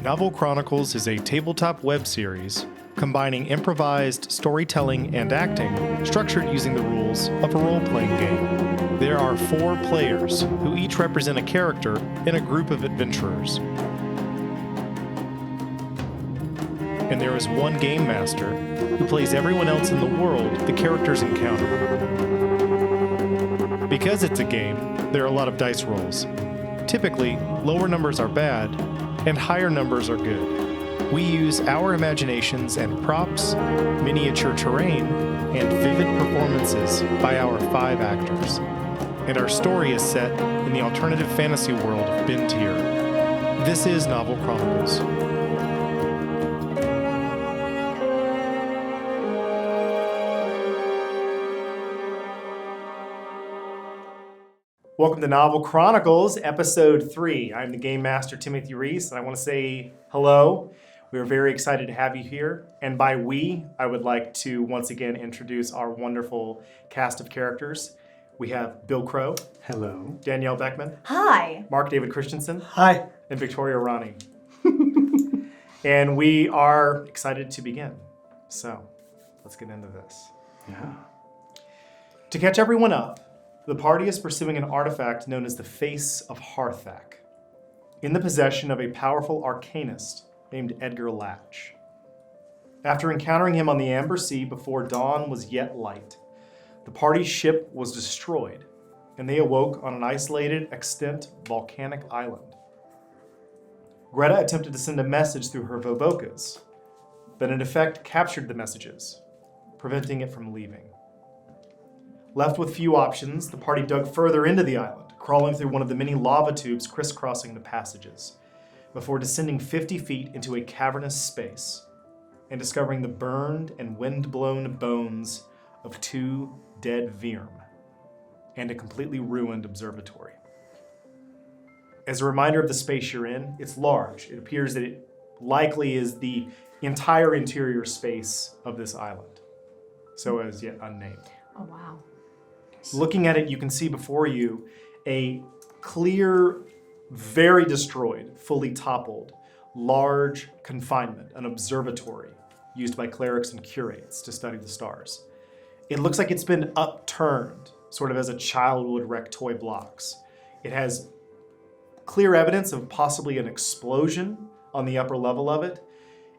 Novel Chronicles is a tabletop web series combining improvised storytelling and acting, structured using the rules of a role-playing game. There are 4 players who each represent a character in a group of adventurers. And there is one game master who plays everyone else in the world the characters encounter. Because it's a game, there are a lot of dice rolls. Typically, lower numbers are bad, and higher numbers are good. We use our imaginations and props, miniature terrain, and vivid performances by our 5 actors. And our story is set in the alternative fantasy world of ben-tir. This is Novel Chronicles. Welcome to Novel Chronicles, Episode 3. I'm the Game Master, Timothy Reese, and I want to say hello. We are very excited to have you here. And by we, I would like to once again introduce our wonderful cast of characters. We have Bill Crowe. Hello. Danielle Beckmann. Hi. Mark David Christenson. Hi. And Victoria Rani. And we are excited to begin. So, let's get into this. Yeah. To catch everyone up, the party is pursuing an artifact known as the Face of Harthak, in the possession of a powerful arcanist named Edgar Latch. After encountering him on the Amber Sea before dawn was yet light, the party's ship was destroyed, and they awoke on an isolated, extant volcanic island. Greta attempted to send a message through her Vobokas, but in effect captured the messages, preventing it from leaving. Left with few options, the party dug further into the island, crawling through one of the many lava tubes crisscrossing the passages, before descending 50 feet into a cavernous space and discovering the burned and wind-blown bones of 2 dead Virm and a completely ruined observatory. As a reminder of the space you're in, it's large. It appears that it likely is the entire interior space of this island, so as yet unnamed. Oh, wow. Looking at it, you can see before you a clear, very destroyed, fully toppled, large confinement, an observatory used by clerics and curates to study the stars. It looks like it's been upturned, sort of as a child would wreck toy blocks. It has clear evidence of possibly an explosion on the upper level of it,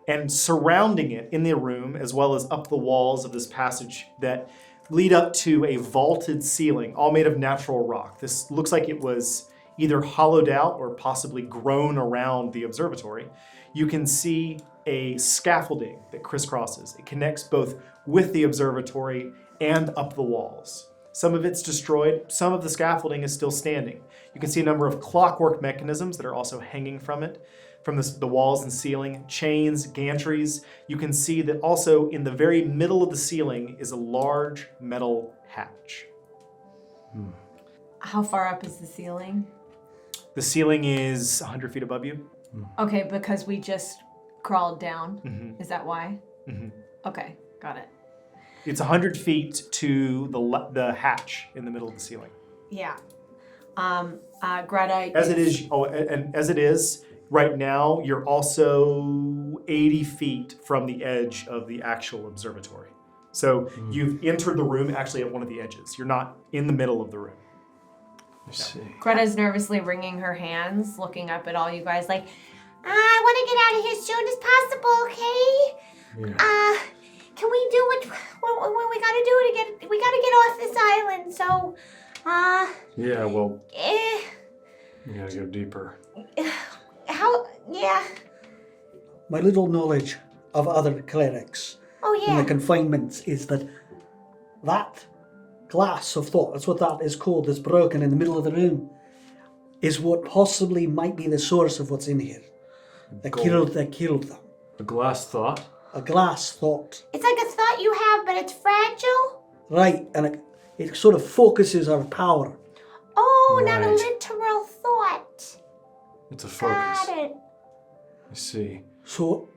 and surrounding it in the room, as well as up the walls of this passage that lead up to a vaulted ceiling, all made of natural rock. This looks like it was either hollowed out or possibly grown around the observatory. You can see a scaffolding that crisscrosses. It connects both with the observatory and up the walls. Some of it's destroyed, some of the scaffolding is still standing. You can see a number of clockwork mechanisms that are also hanging from it, from the walls and ceiling, chains, gantries. You can see that also in the very middle of the ceiling is a large metal hatch. How far up is the ceiling? The ceiling is 100 feet above you. Okay, because we just crawled down. Mm-hmm. Is that why? Mm-hmm. Okay, got it. It's 100 feet to the hatch in the middle of the ceiling. Yeah. Greta. As it is, right now, you're also 80 feet from the edge of the actual observatory. So you've entered the room actually at one of the edges. You're not in the middle of the room. I see. Greta's nervously wringing her hands, looking up at all you guys like, I want to get out of here as soon as possible, okay? Yeah. Can we do what we gotta do we gotta get off this island, so, Yeah, well, you gotta go deeper. Yeah. My little knowledge of other clerics Oh, in yeah. the confinements is that glass of thought, that's what that is called, that's broken in the middle of the room, is what possibly might be the source of what's in here. That killed them. A glass thought? A glass thought. It's like a thought you have, but it's fragile. Right, and it sort of focuses our power. Oh, not a Right. literal thought. It's a focus. Got it. I see. So,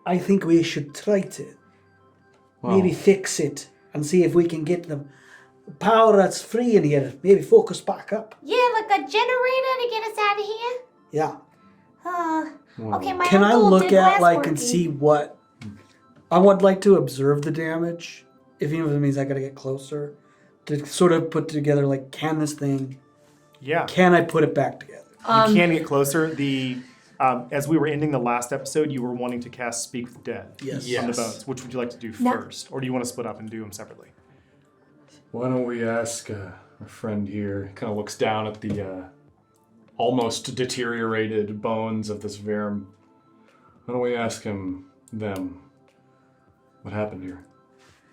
I think we should try to Well, maybe fix it and see if we can get the power that's free in here, maybe focus back up. Yeah, like a generator to get us out of here. Yeah. Okay, my Can I uncle look did at glass and working. see what? I would like to observe the damage, if even if it means I gotta get closer, to sort of put together can this thing? Yeah. Can I put it back together? You can get closer. As we were ending the last episode, you were wanting to cast Speak with Dead Yes. on the bones. Which would you like to do No. first? Or do you want to split up and do them separately? Why don't we ask our friend here? Kind of looks down at the almost deteriorated bones of this Verum. Why don't we ask them what happened here?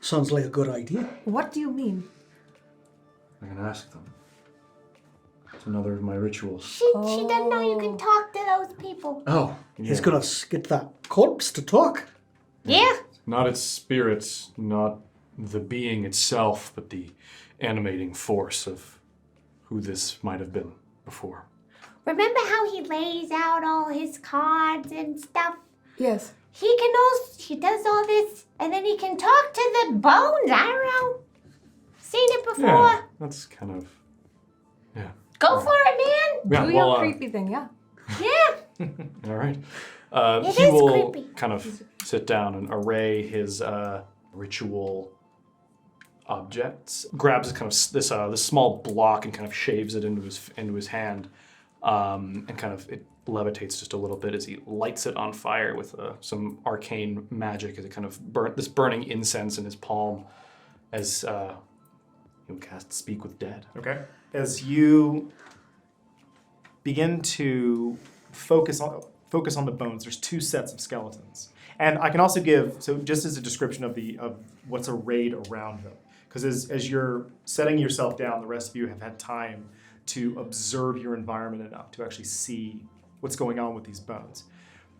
Sounds like a good idea. What do you mean? I can ask them. It's another of my rituals. She doesn't know you can talk to those people. Oh, He's gonna get that corpse to talk. Yeah. Not its spirits, not the being itself, but the animating force of who this might have been before. Remember how he lays out all his cards and stuff? Yes. He does all this, and then he can talk to the bones. I don't know. Seen it before. Yeah, that's kind of, yeah. Go for it, Yeah, Do your creepy thing, yeah. man. Yeah. all right. It He is will creepy. kind of sit down and array his ritual objects. Grabs kind of this small block and kind of shaves it into his hand, and kind of it levitates just a little bit as he lights it on fire with some arcane magic as it kind of burning incense in his palm as he'll cast Speak with Dead. Okay. As you begin to focus on the bones, there's two sets of skeletons. And I can also give, so just as a description of what's arrayed around them, because as you're setting yourself down, the rest of you have had time to observe your environment enough to actually see what's going on with these bones.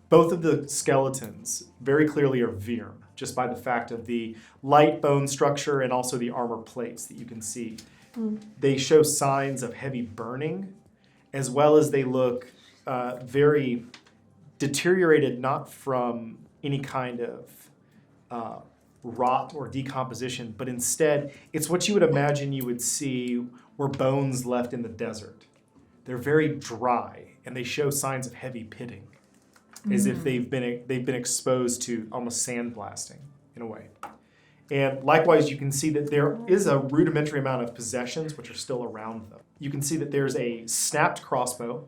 Both of the skeletons very clearly are Virm, just by the fact of the light bone structure and also the armor plates that you can see. They show signs of heavy burning, as well as they look very deteriorated, not from any kind of rot or decomposition, but instead it's what you would imagine you would see were bones left in the desert. They're very dry, and they show signs of heavy pitting, as if they've been exposed to almost sandblasting in a way. And likewise, you can see that there is a rudimentary amount of possessions which are still around them. You can see that there's a snapped crossbow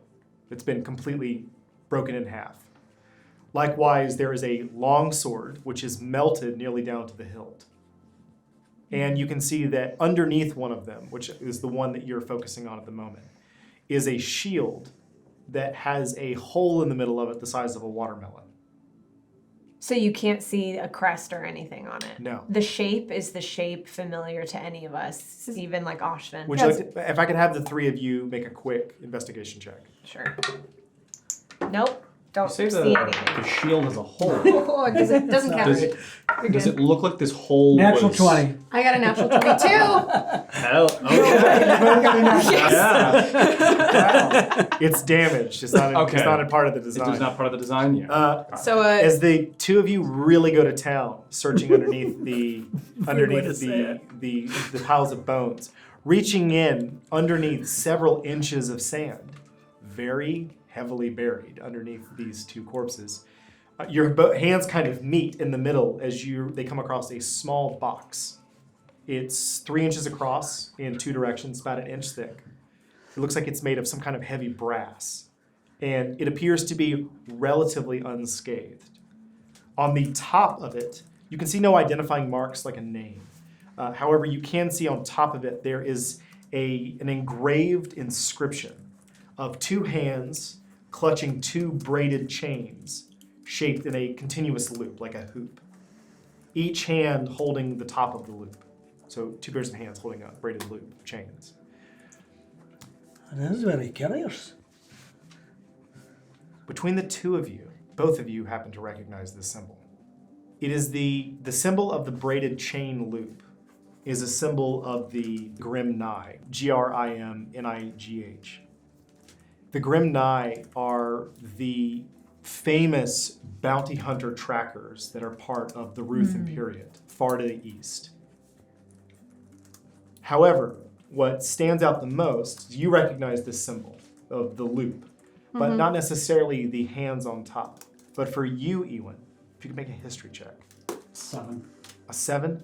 that's been completely broken in half. Likewise, there is a long sword which is melted nearly down to the hilt. And you can see that underneath one of them, which is the one that you're focusing on at the moment, is a shield that has a hole in the middle of it the size of a watermelon. So you can't see a crest or anything on it? No. The shape is the shape familiar to any of us, even like Ashvin. Would you like to, if I could have the three of you make a quick investigation check. Sure. Nope. Don't Say see anything. the shield has a hole. Oh, doesn't count. Does, You're does good. it look like this hole Natural was... 20. I got a natural 22. Hell, okay. Yeah. It's damaged. It's not, Okay. it's not a part of the It design. was not part of the design yet. So As the two of you really go to town, searching underneath the piles of bones, reaching in underneath several inches of sand, very heavily buried underneath these two corpses. Your hands kind of meet in the middle as they come across a small box. It's 3 inches across in two directions, about an inch thick. It looks like it's made of some kind of heavy brass, and it appears to be relatively unscathed. On the top of it, you can see no identifying marks like a name. However, you can see on top of it there is an engraved inscription of two hands clutching two braided chains shaped in a continuous loop, like a hoop. Each hand holding the top of the loop. So two pairs of hands holding a braided loop of chains. That is very curious. Between the two of you, both of you happen to recognize this symbol. It is the symbol of the braided chain loop is a symbol of the Grim Nigh, Grimnigh. The Grim Nigh are the famous bounty hunter trackers that are part of the Ruth Imperiate, far to the east. However, what stands out the most is you recognize this symbol of the loop, but not necessarily the hands on top. But for you, Iwin, if you could make a history check. 7. A 7?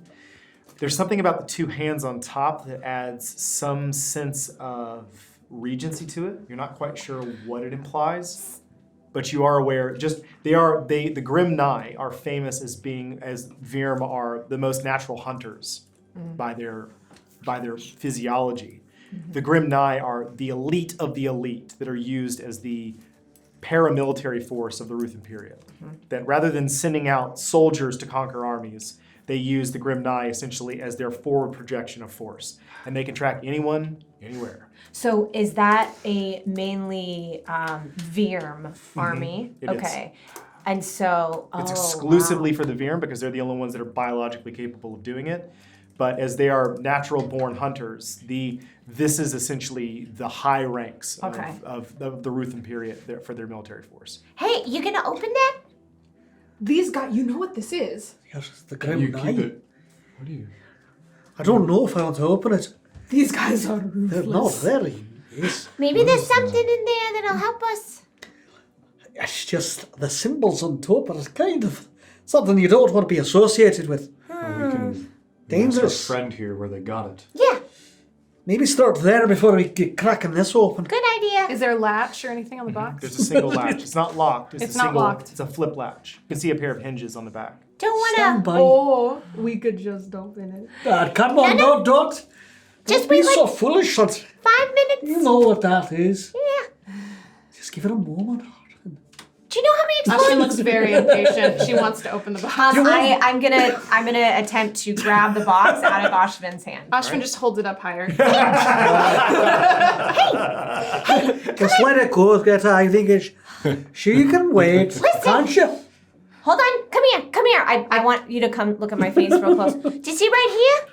There's something about the two hands on top that adds some sense of regency to it. You're not quite sure what it implies, but you are aware. The Grim Nigh are famous as Virm are the most natural hunters by their physiology. The Grim Nigh are the elite of the elite that are used as the paramilitary force of the Ruthen period. That rather than sending out soldiers to conquer armies, they use the Grim Nigh essentially as their forward projection of force. And they can track anyone, anywhere. So is that a mainly Virm army? It okay. And so It's exclusively for the Virm because they're the only ones that are biologically capable of doing it. But as they are natural-born hunters, this is essentially the high ranks of the Ruthen period for their military force. Hey, you gonna open that? These guys, you know what this is? Yes, it's the You Grim keep Knight. it. What do you? I don't know if I want to open it. These guys are They're not ruthless. very nice. Maybe there's something in there that'll help us. It's just the symbols on top are kind of something you don't want to be associated with. Well, we can Dangerous. ask our friend here where they got it. Yeah, Maybe start there before we get cracking this open. good idea. Is there a latch or anything on the box? There's a single latch. It's not locked. It's a not single, locked. It's a flip latch. You can see a pair of hinges on the back. Don't Stand wanna. by. Or we could just open it. Dad, come on, no, don't. Just Don't be wait so like foolish. Lad. 5 minutes. You know what that is. Yeah. Just give it a moment. Do you know how many Ashvin explosions? looks very impatient. She wants to open the box. I'm gonna attempt to grab the box out of Ashvin's hand. Ashvin just holds it up higher. Just let it go, Greta. I think she can wait. Can't you? Hold on, come here. I want you to come look at my face real close. Do you see right here?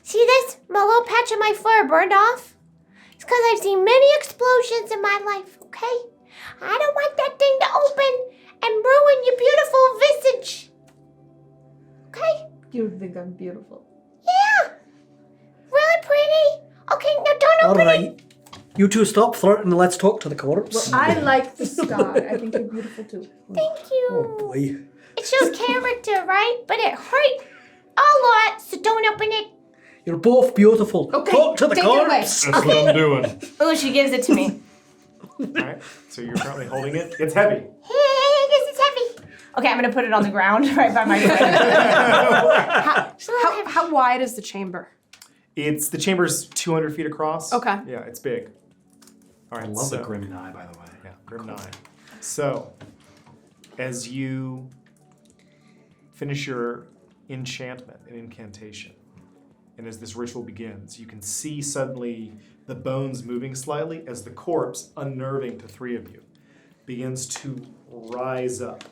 See this? My little patch of my fur burned off? It's because I've seen many explosions in my life, okay? I don't want that thing to open and ruin your beautiful visage. Okay? You think I'm beautiful. Yeah. Really pretty. Okay, now don't All open it. right. You two stop flirting and let's talk to the corpse. I like the sky. I think you're beautiful too. Thank you. Oh boy. It shows character, right? But it hurt a lot, so don't open it. You're both beautiful. Okay, Talk to the take it away. corpse. That's what I'm doing. Oh, she gives it to me. All right. So you're currently holding it. It's heavy. Hey, this is heavy. Okay, I'm gonna put it on the ground right by my foot. How wide is the chamber? The chamber's 200 feet across. Okay. Yeah, it's big. All right. I love the so- Grim Nigh, by the way. Yeah, Grim Nigh. So, as you finish your enchantment and incantation, and as this ritual begins, you can see suddenly the bones moving slightly as the corpse, unnerving to three of you, begins to rise up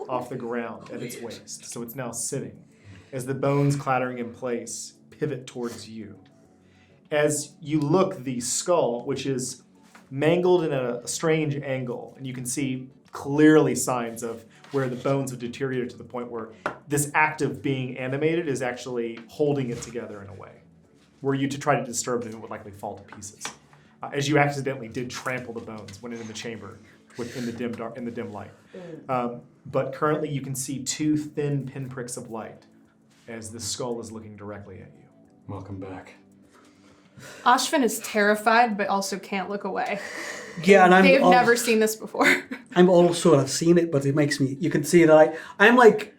off the ground at its waist. So it's now sitting. As the bones clattering in place pivot towards you. As you look, the skull, which is mangled in a strange angle, and you can see clearly signs of where the bones have deteriorated to the point where this act of being animated is actually holding it together in a way. Were you to try to disturb them, it would likely fall to pieces. As you accidentally did trample the bones when in the chamber, in the dim light. But currently, you can see two thin pinpricks of light as the skull is looking directly at you. Welcome back. Ashvin is terrified, but also can't look away. Yeah, and They've never seen this before. I'm also, I've seen it, but it makes me, you can see that I'm like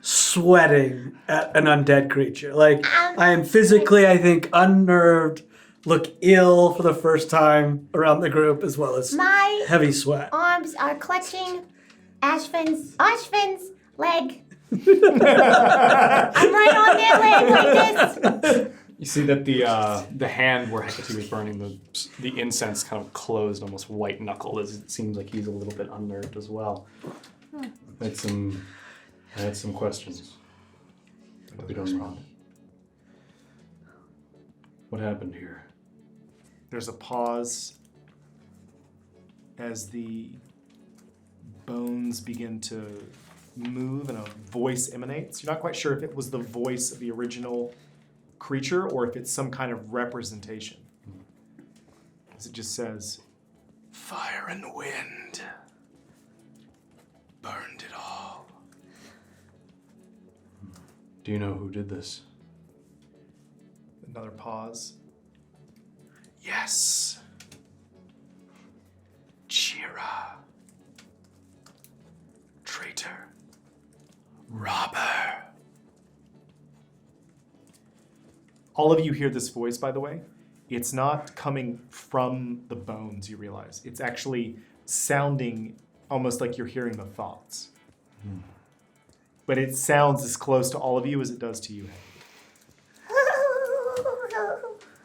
sweating at an undead creature. Like, I am physically, I think, unnerved, look ill for the first time around the group, as well as My heavy sweat. arms are clutching Ashvin's leg. I'm right on their leg like this. You see that the hand where Hecate was burning the incense kind of closed, almost white knuckled, as it seems like he's a little bit unnerved as well. I had some questions. But we don't respond. What happened here? There's a pause as the bones begin to move and a voice emanates. You're not quite sure if it was the voice of the original creature or if it's some kind of representation. As it just says, Fire and wind burned it all. Do you know who did this? Another pause. Yes. Chira. Traitor. Robber. All of you hear this voice, by the way. It's not coming from the bones, you realize. It's actually sounding almost like you're hearing the thoughts. But it sounds as close to all of you as it does to you.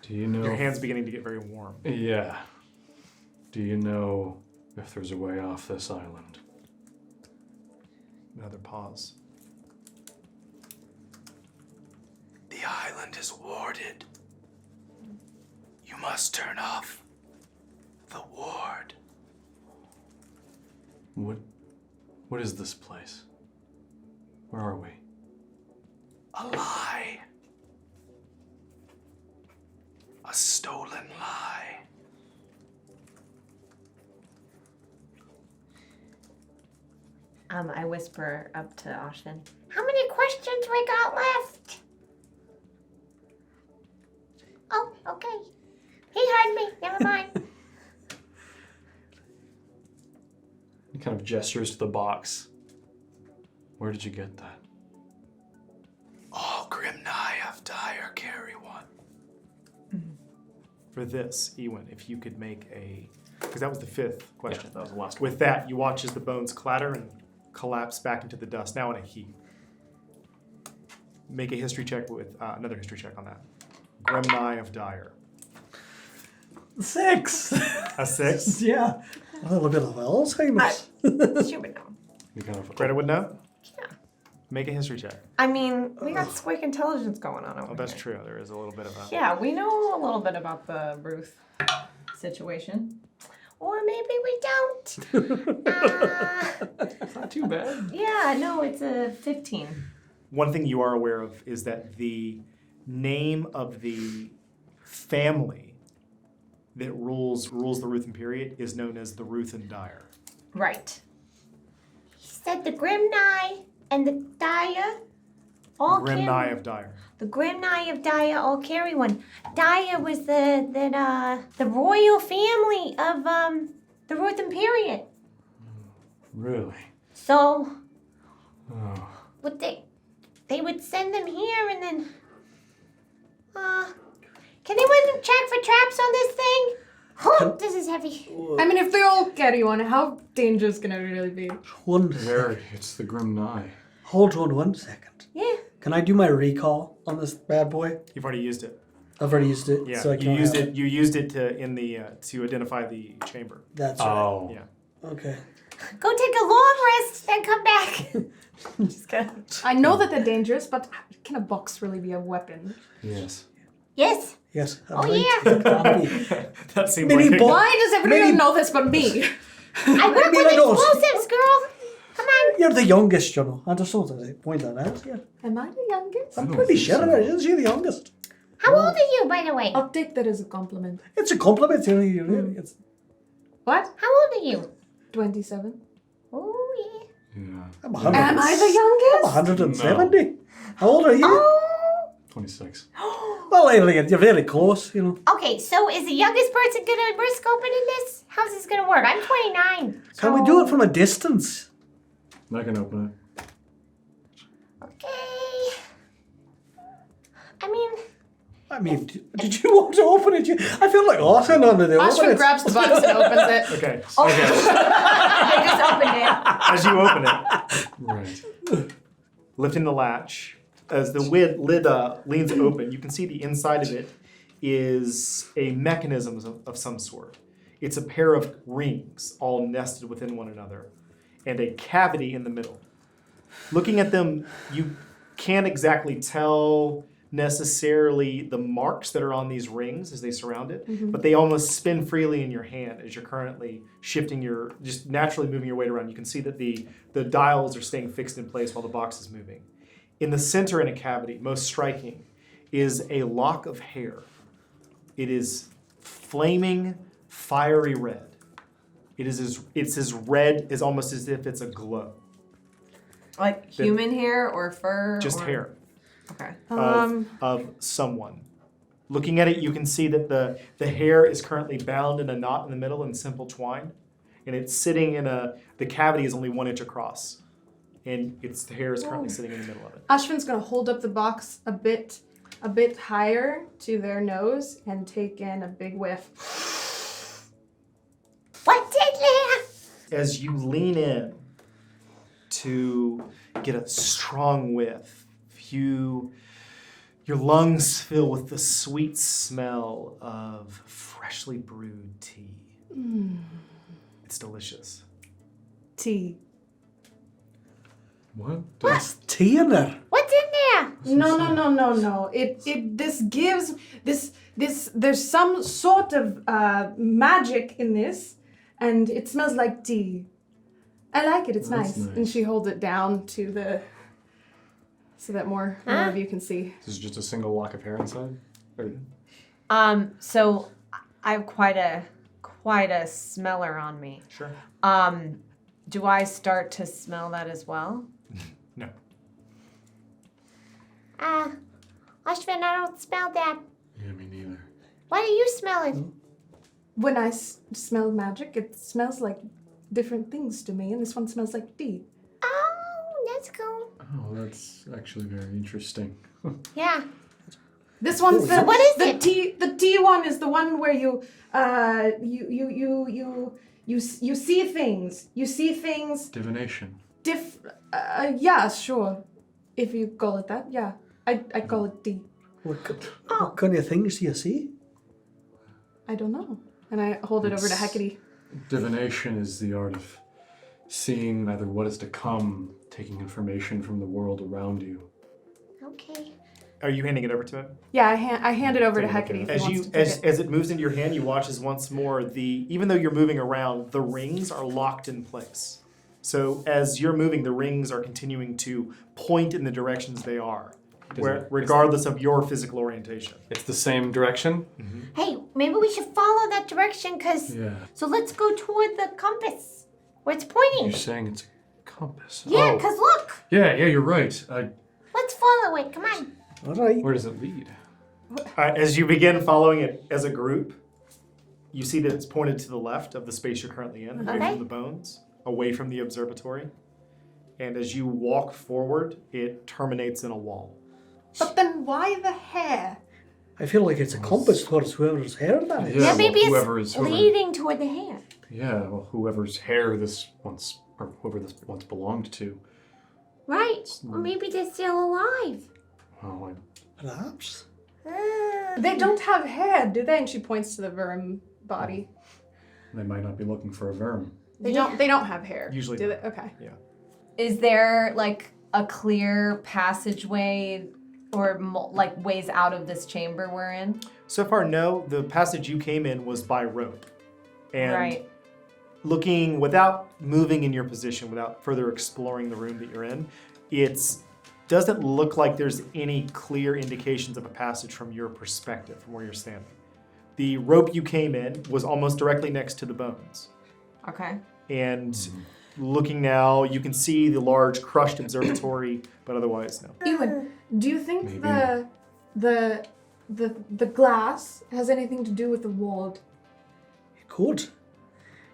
Do you know? Your hand's beginning to get very warm. Yeah. Do you know if there's a way off this island? Another pause. The island is warded. You must turn off the ward. What is this place? Where are we? A lie. A stolen lie. I whisper up to Ashvin. How many questions we got left? Oh, okay. He heard me. Never mind. He kind of gestures to the box. Where did you get that? All Grim Nigh of Dire carry one. For this, Iwin, if you could make a... Because that was the fifth question. Yeah, that was the last one. With that, you watch as the bones clatter and collapse back into the dust, now in a heap. Make a history check with... another history check on that. Grim Nigh of Dire. 6. A 6? Yeah. A little bit of Alzheimer's. She would know. You kind of Greta would know? Yeah. Make a history check. I mean, we got squick intelligence going on over Oh, that's here. true. There is a little bit of a... Yeah, we know a little bit about the Ruth situation. Or maybe we don't. It's not too bad. Yeah, no, it's a 15. One thing you are aware of is that the name of the family that rules the Ruthen period is known as the Ruthen Dire. Right. He said the Grim Nigh and the Dire all Grim carry... Nigh of Dire. The Grim Nigh of Dire all carry one. Dire was the royal family of the Ruthen period. Really? So Oh. would they would send them here and then can anyone check for traps on this thing? Oh, this is heavy. I mean, if they all carry one, how dangerous can it really be? Very. It's the Grim Nigh. Hold on 1 second. Yeah. Can I do my recall on this bad boy? You've already used it. I've already used it. Yeah, so I you can't used have it. You used it to identify the chamber. That's right. Oh. Yeah. Okay. Go take a long rest, then come back. Just kidding. I know that they're dangerous, but can a box really be a weapon? Yes. Yes. Yes. Oh, right. yeah. It can be. That seems Mini like bo- Why does everybody Maybe- know this but me? I work Maybe with I don't. explosives, girl. Come on. You're the youngest, you know. I just wanted to point that out. Yeah. Am I the youngest? I'm pretty sure it is. You're the youngest. How old are you, by the way? I'll take that as a compliment. It's a compliment. You know, it's What? How old are you? 27. Oh, yeah. Yeah. I'm 100. Am I the I'm youngest? 170. How old are you? Oh. 26. Well, you're very close, you know. Okay, so is the youngest person gonna risk opening this? How's this gonna work? I'm 29. Can we do it from a distance? I can open it. Okay. I mean, did you want to open it? I feel like Austin under the open Ashvin it. grabs the box and opens it. Okay. Oh. Okay. I just opened it. As you open it, Right. lifting the latch, as the lid leans open, you can see the inside of it is a mechanism of some sort. It's a pair of rings all nested within one another and a cavity in the middle. Looking at them, you can't exactly tell necessarily the marks that are on these rings as they surround it, but they almost spin freely in your hand as you're currently shifting just naturally moving your weight around. You can see that the dials are staying fixed in place while the box is moving. In the center in a cavity, most striking, is a lock of hair. It is flaming, fiery red. It's as red as almost as if it's a glow. Like human hair or fur? Just or... hair Okay. of someone. Looking at it, you can see that the hair is currently bound in a knot in the middle in simple twine, and it's sitting in the cavity is only 1 inch across, and the hair is currently sitting in the middle of it. Ashvin's gonna hold up the box a bit higher to their nose and take in a big whiff. What's in there? As you lean in to get a strong whiff, your lungs fill with the sweet smell of freshly brewed tea. It's delicious. Tea. What? There's tea in there. What's in there? No. There's some sort of magic in this, and it smells like tea. I like it, it's nice. And she holds it down to so that more of you can see. This is just a single lock of hair inside? Or... So I have quite a smeller on me. Sure. Do I start to smell that as well? No. Ashvin, I don't smell that. Yeah, me neither. What are you smelling? When I smell magic, it smells like different things to me, and this one smells like tea. Oh, that's cool. Oh, that's actually very interesting. Yeah. This one's So what is the it? tea. The tea one is the one where you see things. You see things. Divination. Yeah, sure. If you call it that, yeah. I call it tea. What kind of things do you see? I don't know. And I hold it over to Hecate. Divination is the art of seeing either what is to come, taking information from the world around you. Okay. Are you handing it over to him? Yeah, I hand it over to Hecate. If he As wants you to take it. as it moves into your hand, you watch as once more even though you're moving around, the rings are locked in place. So as you're moving, the rings are continuing to point in the directions they are, regardless of your physical orientation. It's the same direction? Hey, maybe we should follow that direction, Yeah. so let's go toward the compass where it's pointing. You're saying it's a compass. Yeah, Oh. because look. Yeah, you're right. Let's follow it. Come on. All right. Where does it lead? As you begin following it as a group, you see that it's pointed to the left of the space you're currently in, away Okay. from the bones, away from the observatory. And as you walk forward, it terminates in a wall. But then why the hair? I feel like it's a compass towards whoever's hair that is. Yeah, Yeah, well, maybe whoever it's is- whoever- leading toward the hair. Yeah, well, whoever's hair this once, or whoever this once belonged to. Right. Or maybe they're still alive. Well, Perhaps. They don't have hair, do they? And she points to the worm body. they might not be looking for a verm. They don't have hair. Usually do not. they? Okay. Yeah. Is there like a clear passageway or like ways out of this chamber we're in? So far, no. The passage you came in was by rope. And Right. looking, without moving in your position, without further exploring the room that you're in, it doesn't look like there's any clear indications of a passage from your perspective, from where you're standing. The rope you came in was almost directly next to the bones. Okay. And looking now, you can see the large crushed observatory, but otherwise, no. Iwin, do you think Maybe. the glass has anything to do with the ward? It could.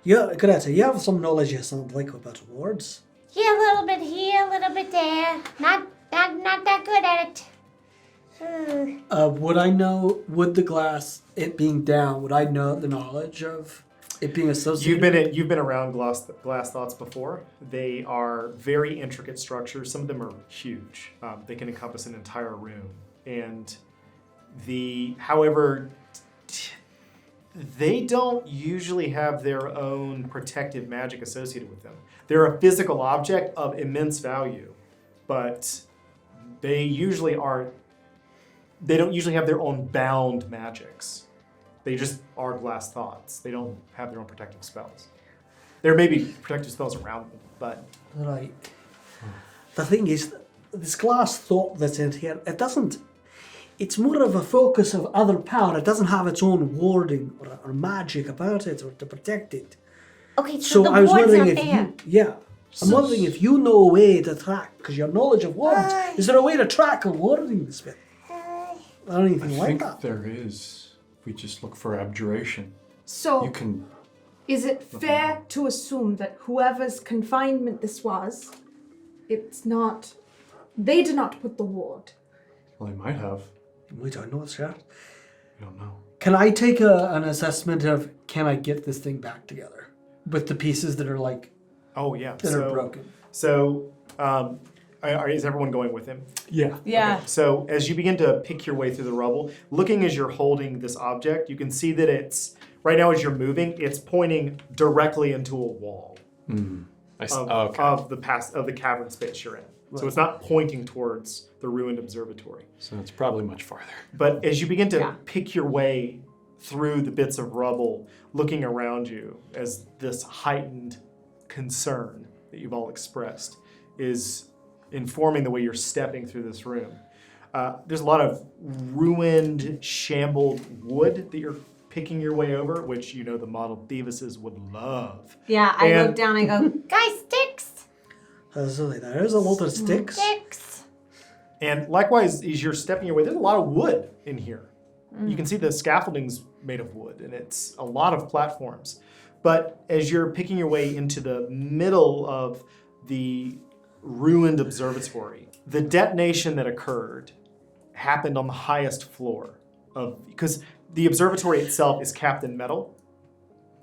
Yeah, Greta, you have some knowledge, you sound like, about wards. Yeah, a little bit here, a little bit there. Not that good at it. Would I know, would the glass, it being down, would I know the knowledge of it being associated? You've been around glass thoughts before. They are very intricate structures. Some of them are huge. They can encompass an entire room. And however, they don't usually have their own protective magic associated with them. They're a physical object of immense value, but they don't usually have their own bound magics. They just are glass thoughts. They don't have their own protective spells. There may be protective spells around them, but Right. The thing is, this glass thought that's in here, it's more of a focus of other power. It doesn't have its own warding or magic about it or to protect it. Okay, so the I was ward's wondering not if there. you, yeah. I'm wondering if you know a way to track, because your knowledge of wards, is there a way to track a warding spell? Or anything I like think that? there is. If we just look for abjuration, So, you can. is it fair to assume that whoever's confinement this was, it's not... They did not put the ward. Well, they might have. We don't know, sir. I don't know. Can I take an assessment of, can I get this thing back together? With the pieces that are like, Oh yeah. that are broken. So, is everyone going with him? Yeah. Yeah. Okay, so as you begin to pick your way through the rubble, looking as you're holding this object, you can see that it's right now as you're moving, it's pointing directly into a wall I see. of, Okay. of the cavern space you're in. So it's not pointing towards the ruined observatory. So it's probably much farther. But as you begin to Yeah. pick your way through the bits of rubble, looking around you as this heightened concern that you've all expressed is informing the way you're stepping through this room. There's a lot of ruined, shambled wood that you're picking your way over, which you know the model Beavises would love. Yeah, I And- look down and I go, Guys, sticks! There's a lot of sticks. Sticks! And likewise, as you're stepping your way, there's a lot of wood in here. You can see the scaffolding's made of wood, and it's a lot of platforms. But as you're picking your way into the middle of the ruined observatory, the detonation that occurred happened on the highest floor because the observatory itself is capped in metal,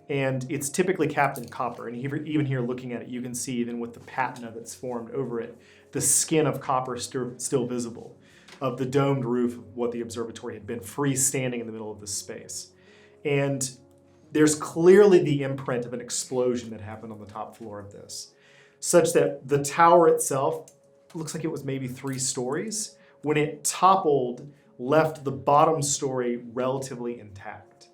and it's typically capped in copper. And even here looking at it, you can see even with the patina that's formed over it, the skin of copper still visible of the domed roof of what the observatory had been, freestanding in the middle of this space. And there's clearly the imprint of an explosion that happened on the top floor of this, such that the tower itself looks like it was maybe 3 stories. When it toppled, left the bottom story relatively intact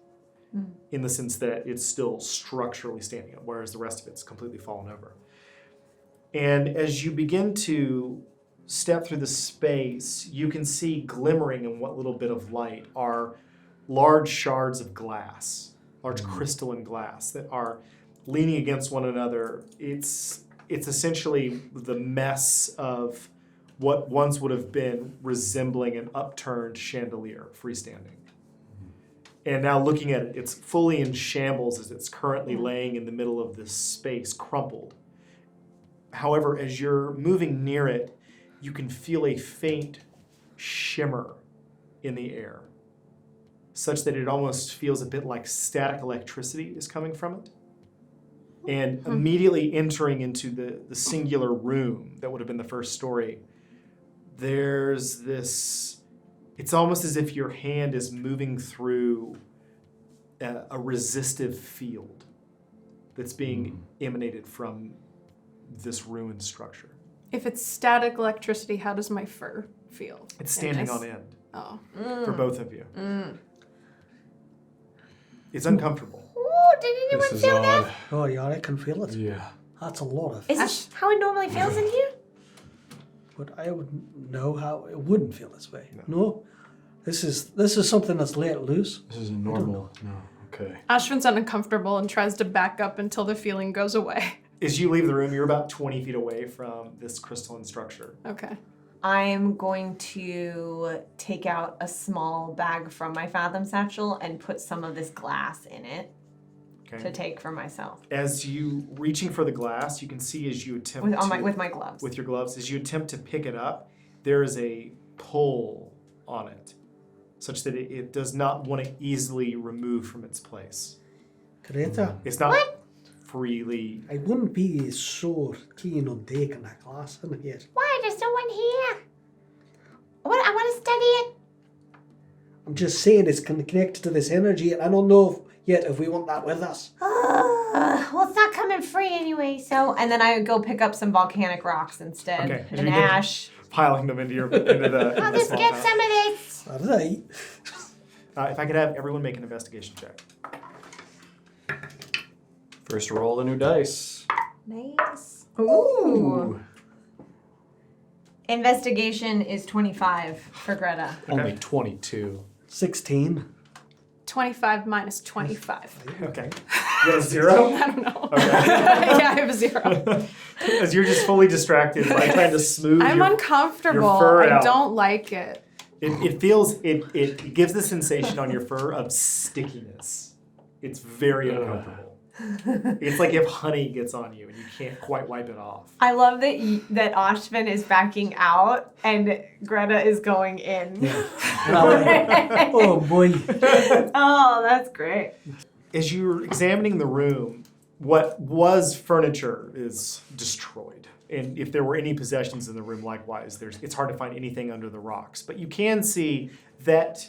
in the sense that it's still structurally standing up, whereas the rest of it's completely fallen over. And as you begin to step through the space, you can see glimmering in what little bit of light are large shards of glass, large crystalline glass that are leaning against one another. It's essentially the mess of what once would have been resembling an upturned chandelier, freestanding. And now looking at it, it's fully in shambles as it's currently laying in the middle of this space, crumpled. However, as you're moving near it, you can feel a faint shimmer in the air, such that it almost feels a bit like static electricity is coming from it. And immediately entering into the singular room that would have been the first story, there's this, it's almost as if your hand is moving through a resistive field that's being emanated from this ruined structure. If it's static electricity, how does my fur feel? It's standing in this? on end Oh. for both of you. It's uncomfortable. Ooh, did anyone This is feel that? odd. Oh, yeah, I can feel it. Yeah. That's a lot of. Is this how it normally feels in here? But I wouldn't know how it wouldn't feel this way. No. This is something that's let loose. This is a normal. No. Okay. Ashvin's uncomfortable and tries to back up until the feeling goes away. As you leave the room, you're about 20 feet away from this crystalline structure. Okay. I'm going to take out a small bag from my Fathom satchel and put some of this glass in it Okay. to take for myself As you reaching for the glass, you can see as you attempt with my gloves. with your gloves, as you attempt to pick it up, there is a pull on it, such that it does not want to easily remove from its place. Greta, It's not freely. I wouldn't be so keen on taking that glass in here. Why? There's no one here. I want to study it. I'm just saying it's connected to this energy, and I don't know yet if we want that with us. Well, it's not coming free anyway, so. And then I go pick up some volcanic rocks instead. Okay, as And you get- ash. Piling them into the. I'll just get some of this. All right. If I could have everyone make an investigation check. First roll the new dice. Nice. Ooh. Investigation is 25 for Greta. Only 22. 16. 25 minus 25. Okay. You have a 0? I don't know. Okay. Yeah, I have a 0. As you're just fully distracted by trying to smooth I'm your uncomfortable. fur I out. don't like it. It feels, it gives the sensation on your fur of stickiness. It's very uncomfortable. It's like if honey gets on you and you can't quite wipe it off. I love that Ashvin is backing out and Greta is going in. Oh boy. Oh, that's great. As you're examining the room, what was furniture is destroyed. And if there were any possessions in the room, likewise, it's hard to find anything under the rocks. But you can see that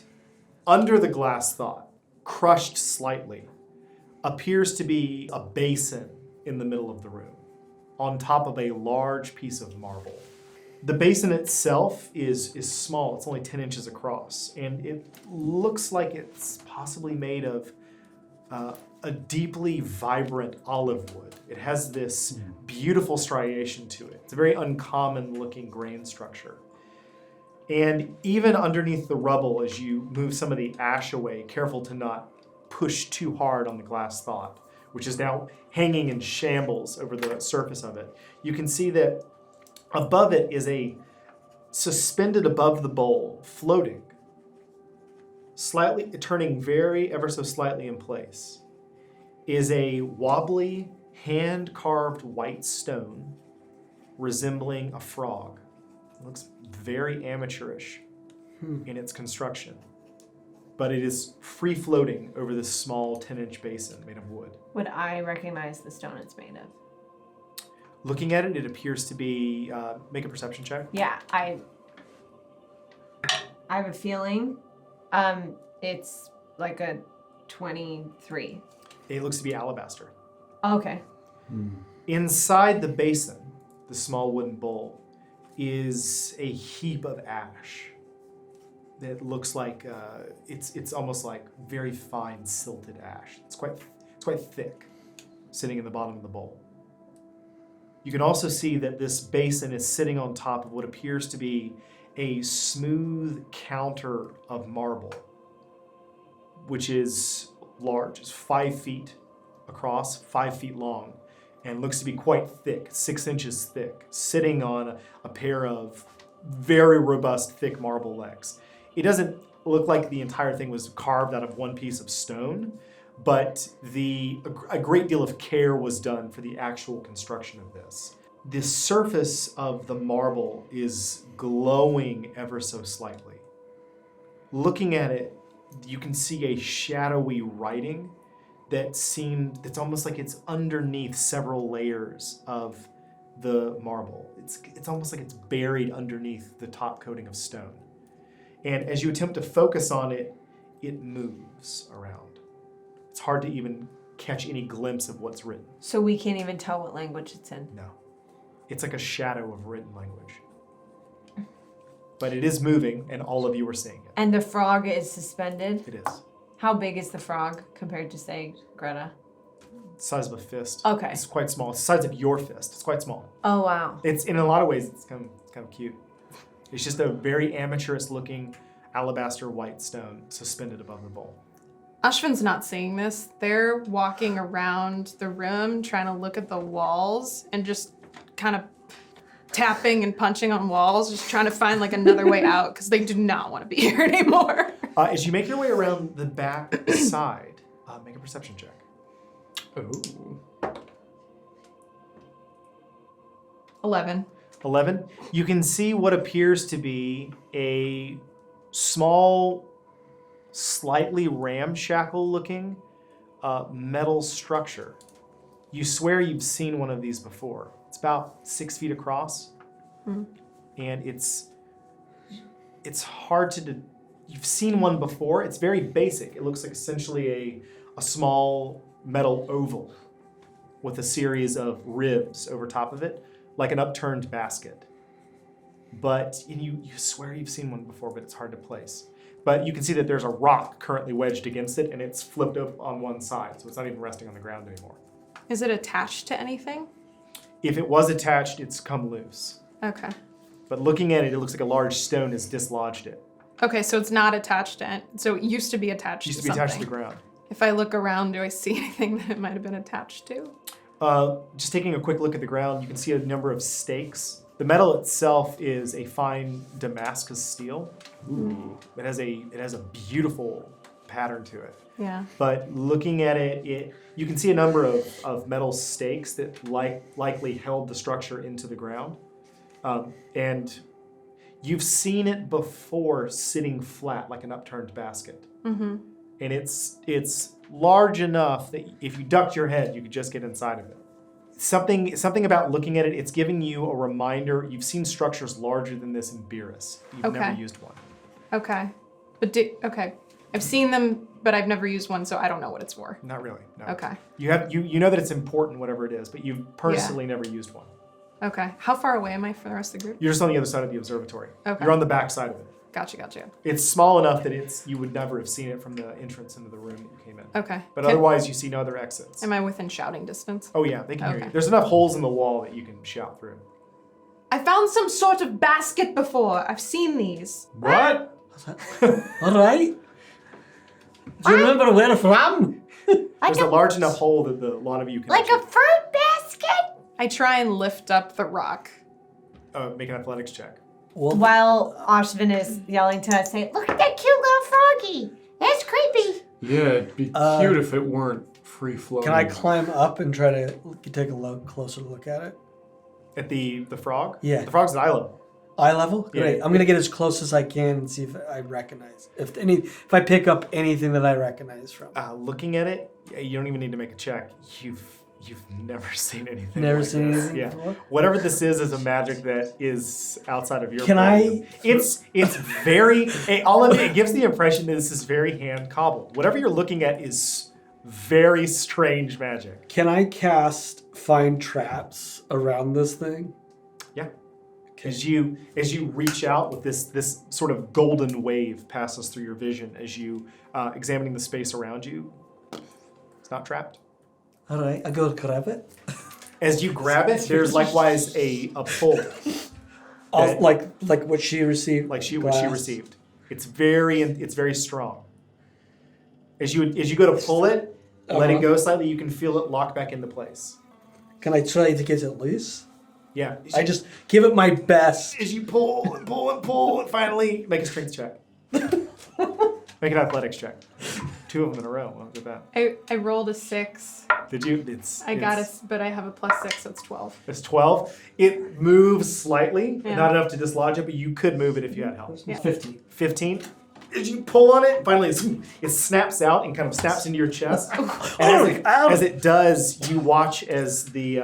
under the glass thought, crushed slightly, appears to be a basin in the middle of the room, on top of a large piece of marble. The basin itself is small. It's only 10 inches across, and it looks like it's possibly made of a deeply vibrant olive wood. It has this beautiful striation to it. It's a very uncommon looking grain structure. And even underneath the rubble, as you move some of the ash away, careful to not push too hard on the glass thought, which is now hanging in shambles over the surface of it, you can see that above it is suspended above the bowl, floating, slightly turning ever so slightly in place, is a wobbly, hand-carved white stone resembling a frog. It looks very amateurish in its construction, but it is free-floating over this small 10-inch basin made of wood. Would I recognize the stone it's made of? Looking at it, it appears to be, make a perception check. Yeah, I have a feeling it's like a 23. It looks to be alabaster. Okay. Inside the basin, the small wooden bowl, is a heap of ash that looks like it's almost like very fine silted ash. It's quite thick, sitting in the bottom of the bowl. You can also see that this basin is sitting on top of what appears to be a smooth counter of marble, which is large. It's 5 feet across, 5 feet long, and looks to be quite thick, 6 inches thick, sitting on a pair of very robust, thick marble legs. It doesn't look like the entire thing was carved out of one piece of stone, but a great deal of care was done for the actual construction of this. The surface of the marble is glowing ever so slightly. Looking at it, you can see a shadowy writing that's almost like it's underneath several layers of the marble. It's almost like it's buried underneath the top coating of stone. And as you attempt to focus on it, it moves around. It's hard to even catch any glimpse of what's written. So we can't even tell what language it's in. No. It's like a shadow of written language. But it is moving, and all of you are seeing it. And the frog is suspended? It is. How big is the frog compared to, say, Greta? The size of a fist. Okay. It's quite small. It's the size of your fist. It's quite small. Oh, wow. It's in a lot of ways, it's kind of cute. It's just a very amateurish looking alabaster white stone suspended above the bowl. Ashvin's not seeing this. They're walking around the room trying to look at the walls and just kind of tapping and punching on walls, just trying to find like another way out because they do not want to be here anymore. As you make your way around the back side, make a perception check. Oh. 11. 11. You can see what appears to be a small, slightly ramshackle-looking metal structure. You swear you've seen one of these before. It's about 6 feet across, and it's hard to. You've seen one before. It's very basic. It looks like essentially a small metal oval with a series of ribs over top of it, like an upturned basket. But you swear you've seen one before, but it's hard to place. But you can see that there's a rock currently wedged against it, and it's flipped up on one side, so it's not even resting on the ground anymore. Is it attached to anything? If it was attached, it's come loose. Okay. But looking at it, it looks like a large stone has dislodged it. Okay, so it's not attached to so it used to be attached Used to to be attached to the something. ground. If I look around, do I see anything that it might have been attached to? Just taking a quick look at the ground, you can see a number of stakes. The metal itself is a fine Damascus steel. Ooh. It has a beautiful pattern to it. Yeah. But looking at it, you can see a number of metal stakes that likely held the structure into the ground. And you've seen it before sitting flat like an upturned basket. Mm-hmm. And it's large enough that if you ducked your head, you could just get inside of it. Something about looking at it, it's giving you a reminder. You've seen structures larger than this in Beerus. You've never used one. Okay. Okay. I've seen them, but I've never used one, so I don't know what it's for. Not really. No. Okay. You know that it's important, whatever it is, but you've personally never used one. Okay. How far away am I from the rest of the group? You're just on the other side of the observatory. Okay. You're on the back side of it. Gotcha. It's small enough that you would never have seen it from the entrance into the room that you came in. Okay. But otherwise, you see no other exits. Am I within shouting distance? Oh yeah, they can hear Okay. you. There's enough holes in the wall that you can shout through. I found some sort of basket before. I've seen these. What? All right. Do you remember where from? There's a large enough hole that a lot of you can Like a actually, fruit basket? I try and lift up the rock. make an athletics check. Well, While Ashvin is yelling to us, say, look at that cute little froggy. That's creepy. Yeah, it'd be cute if it weren't free floating. can I climb up and try to take a closer look at it? At the frog? Yeah. The frog's at eye level. Eye level? Yeah. Great. I'm gonna get as close as I can and see if I recognize if I pick up anything that I recognize from. Looking at it, you don't even need to make a check. You've never seen anything. Never like seen this. anything Yeah. before? Whatever this is a magic that is outside of your. Can purview. I- It's very. All of it gives the impression that this is very hand cobbled. Whatever you're looking at is very strange magic. Can I cast find traps around this thing? Yeah. Okay. As you reach out with this sort of golden wave passes through your vision as you examining the space around you. It's not trapped. All right, I go to grab it. As you grab it, there's likewise a pull. Like what she received. What she glass. received. It's very strong. As you go to pull it, let it go slightly, you can feel it lock back into place. Can I try to get it loose? Yeah. I just give it my best. As you pull and pull and pull, and finally make a strength check. Make an athletics check. 2 of them in a row. Look at that. I rolled a 6. Did you? But I have a +6, so it's 12. It's 12. It moves slightly, Yeah. not enough to dislodge it, but you could move it if you had help. Yeah. 50. 15. As you pull on it, finally it snaps out and kind of snaps into your chest. And as it does, you watch as the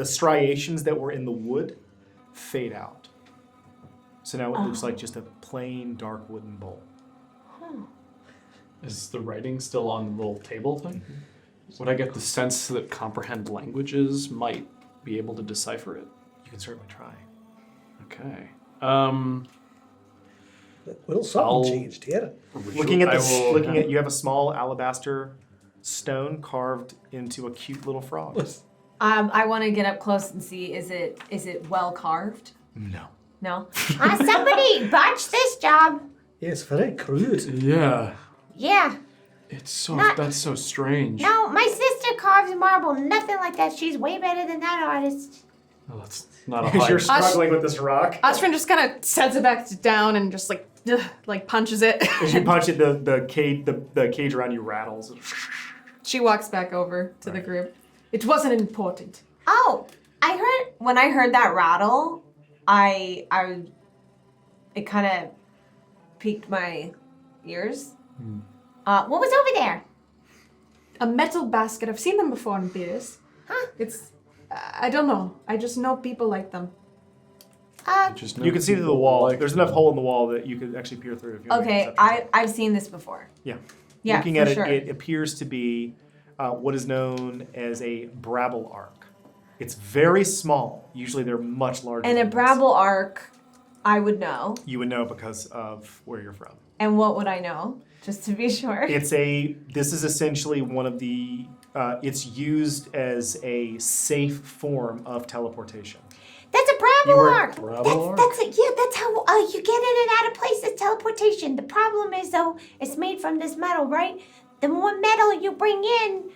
striations that were in the wood fade out. So now it looks like just a plain dark wooden bowl. Is the writing still on the little table thing? Would I get the sense that comprehend languages might be able to decipher it? You can certainly try. Okay. Well, something I'll- changed here. Looking at I this, will- looking at you have a small alabaster stone carved into a cute little frog. I want to get up close and see. Is it well carved? No. No. Somebody botched this job. Yes, very crude. Yeah, Yeah. it's so Not- that's so strange. No, my sister carves marble. Nothing like that. She's way better than that artist. Oh, that's not a As you're high. struggling with this rock, Ashvin just kind of sets it back down and just like punches it. as you punch it, the cage around you rattles. She walks back over to the group. It wasn't important. Oh, I heard. When I heard that rattle, it kind of piqued my ears. What was over there? A metal basket. I've seen them before in beers. Huh? It's, I don't know. I just know people like them. Just know You can see through the people wall. like- There's enough hole in the wall that you could actually peer through. If you want to make a Okay, perception check. I've seen this before. Yeah. Yeah, Looking for at it, sure. it appears to be what is known as a brabble arc. It's very small. Usually they're much larger. And a than this. brabble arc, I would know. You would know because of where you're from. And what would I know? Just to be sure. This is essentially one of the, it's used as a safe form of teleportation. That's a Bravo arc. Bravo arc? That's it. Yeah, that's how you get in and out of places. Teleportation. The problem is though, it's made from this metal, right? The more metal you bring in,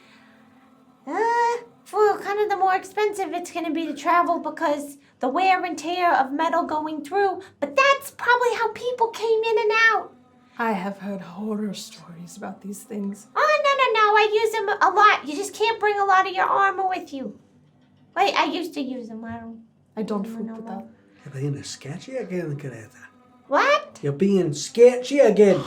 for kind of the more expensive it's going to be to travel because the wear and tear of metal going through. But that's probably how people came in and out. I have heard horror stories about these things. Oh, no. I use them a lot. You just can't bring a lot of your armor with you. Wait, I used to use them. I don't fool with that. You're being sketchy again, Greta. What? You're being sketchy again.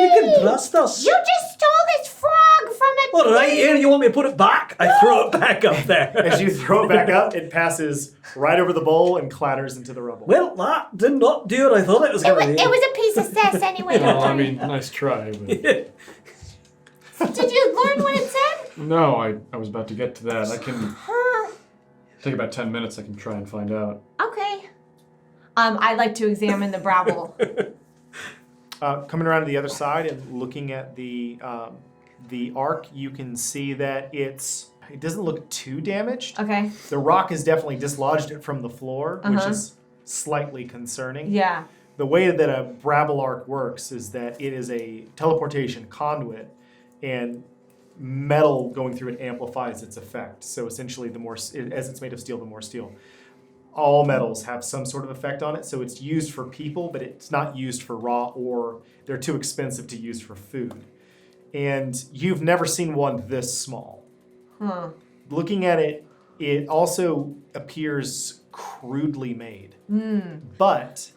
You can trust us. You just stole this frog from a All right, here, you want me to put it back? I throw it back up there. As you throw it back up, it passes right over the bowl and clatters into the rubble. Well, that did not do what I thought it was going to do. It was a piece of cess anyway. Well, I mean, nice try. But... Did you learn what it said? No, I was about to get to that. I can take about 10 minutes. I can try and find out. Okay. I'd like to examine the Brabble. Coming around to the other side and looking at the arc, you can see that it doesn't look too damaged. Okay. The rock has definitely dislodged it from the floor, which Uh-huh. is slightly concerning. Yeah. The way that a Brabble arc works is that it is a teleportation conduit, and metal going through it amplifies its effect. So essentially, as it's made of steel, the more steel. All metals have some sort of effect on it, so it's used for people, but it's not used for raw, or they're too expensive to use for food. And you've never seen one this small. Huh. Looking at it, it also appears crudely made. But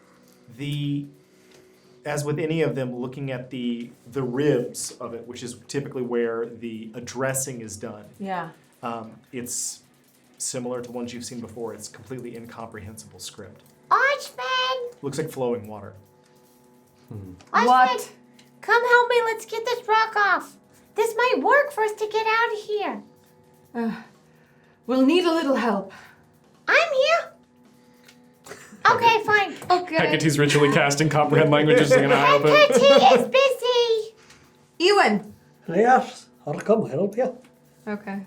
as with any of them, looking at the ribs of it, which is typically where the addressing is done, Yeah. it's similar to ones you've seen before. It's completely incomprehensible script. Ashvin! Looks like flowing water. Ashvin, What? come help me. Let's get this rock off. This might work for us to get out of here. We'll need a little help. I'm here. Okay, fine. Okay. Hecate's ritually casting comprehend languages is gonna help it. Hecate is busy. Ewan. Yes, I'll come help you. Okay.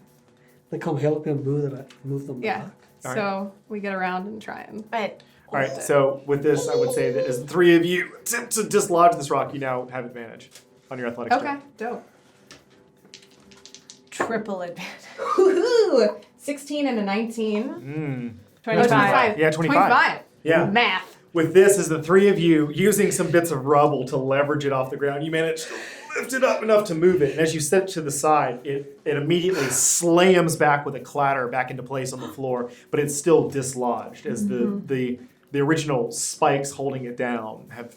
They come help you move them Yeah. back. All So we get around and try and. But All right, so with this, I would say that as the three of you attempt to dislodge this rock, you now have advantage on your athletics Okay. check. Dope. Triple advantage. Woohoo! 16 and a 19. 25. Yeah, 25. Yeah. Math. With this, as the three of you using some bits of rubble to leverage it off the ground, you manage to lift it up enough to move it. And as you set it to the side, it immediately slams back with a clatter back into place on the floor, but it's still dislodged as the original spikes holding it down have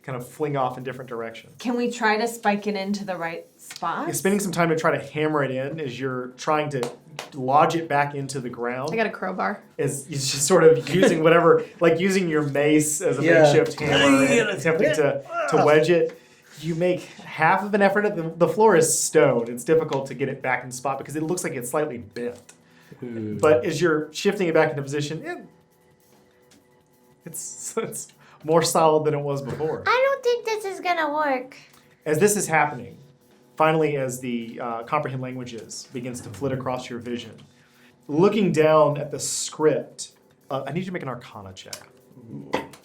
kind of fling off in different directions. Can we try to spike it into the right spot? You're spending some time to try to hammer it in as you're trying to lodge it back into the ground. I got a crowbar. Is just sort of using whatever, like using your mace as a Yeah. makeshift hammer and attempting to wedge it. You make half of an effort. The floor is stone. It's difficult to get it back in spot because it looks like it's slightly bent. But as you're shifting it back into position, it's more solid than it was before. I don't think this is gonna work. As this is happening, finally, as the comprehend languages begins to flit across your vision, looking down at the script, I need you to make an Arcana check.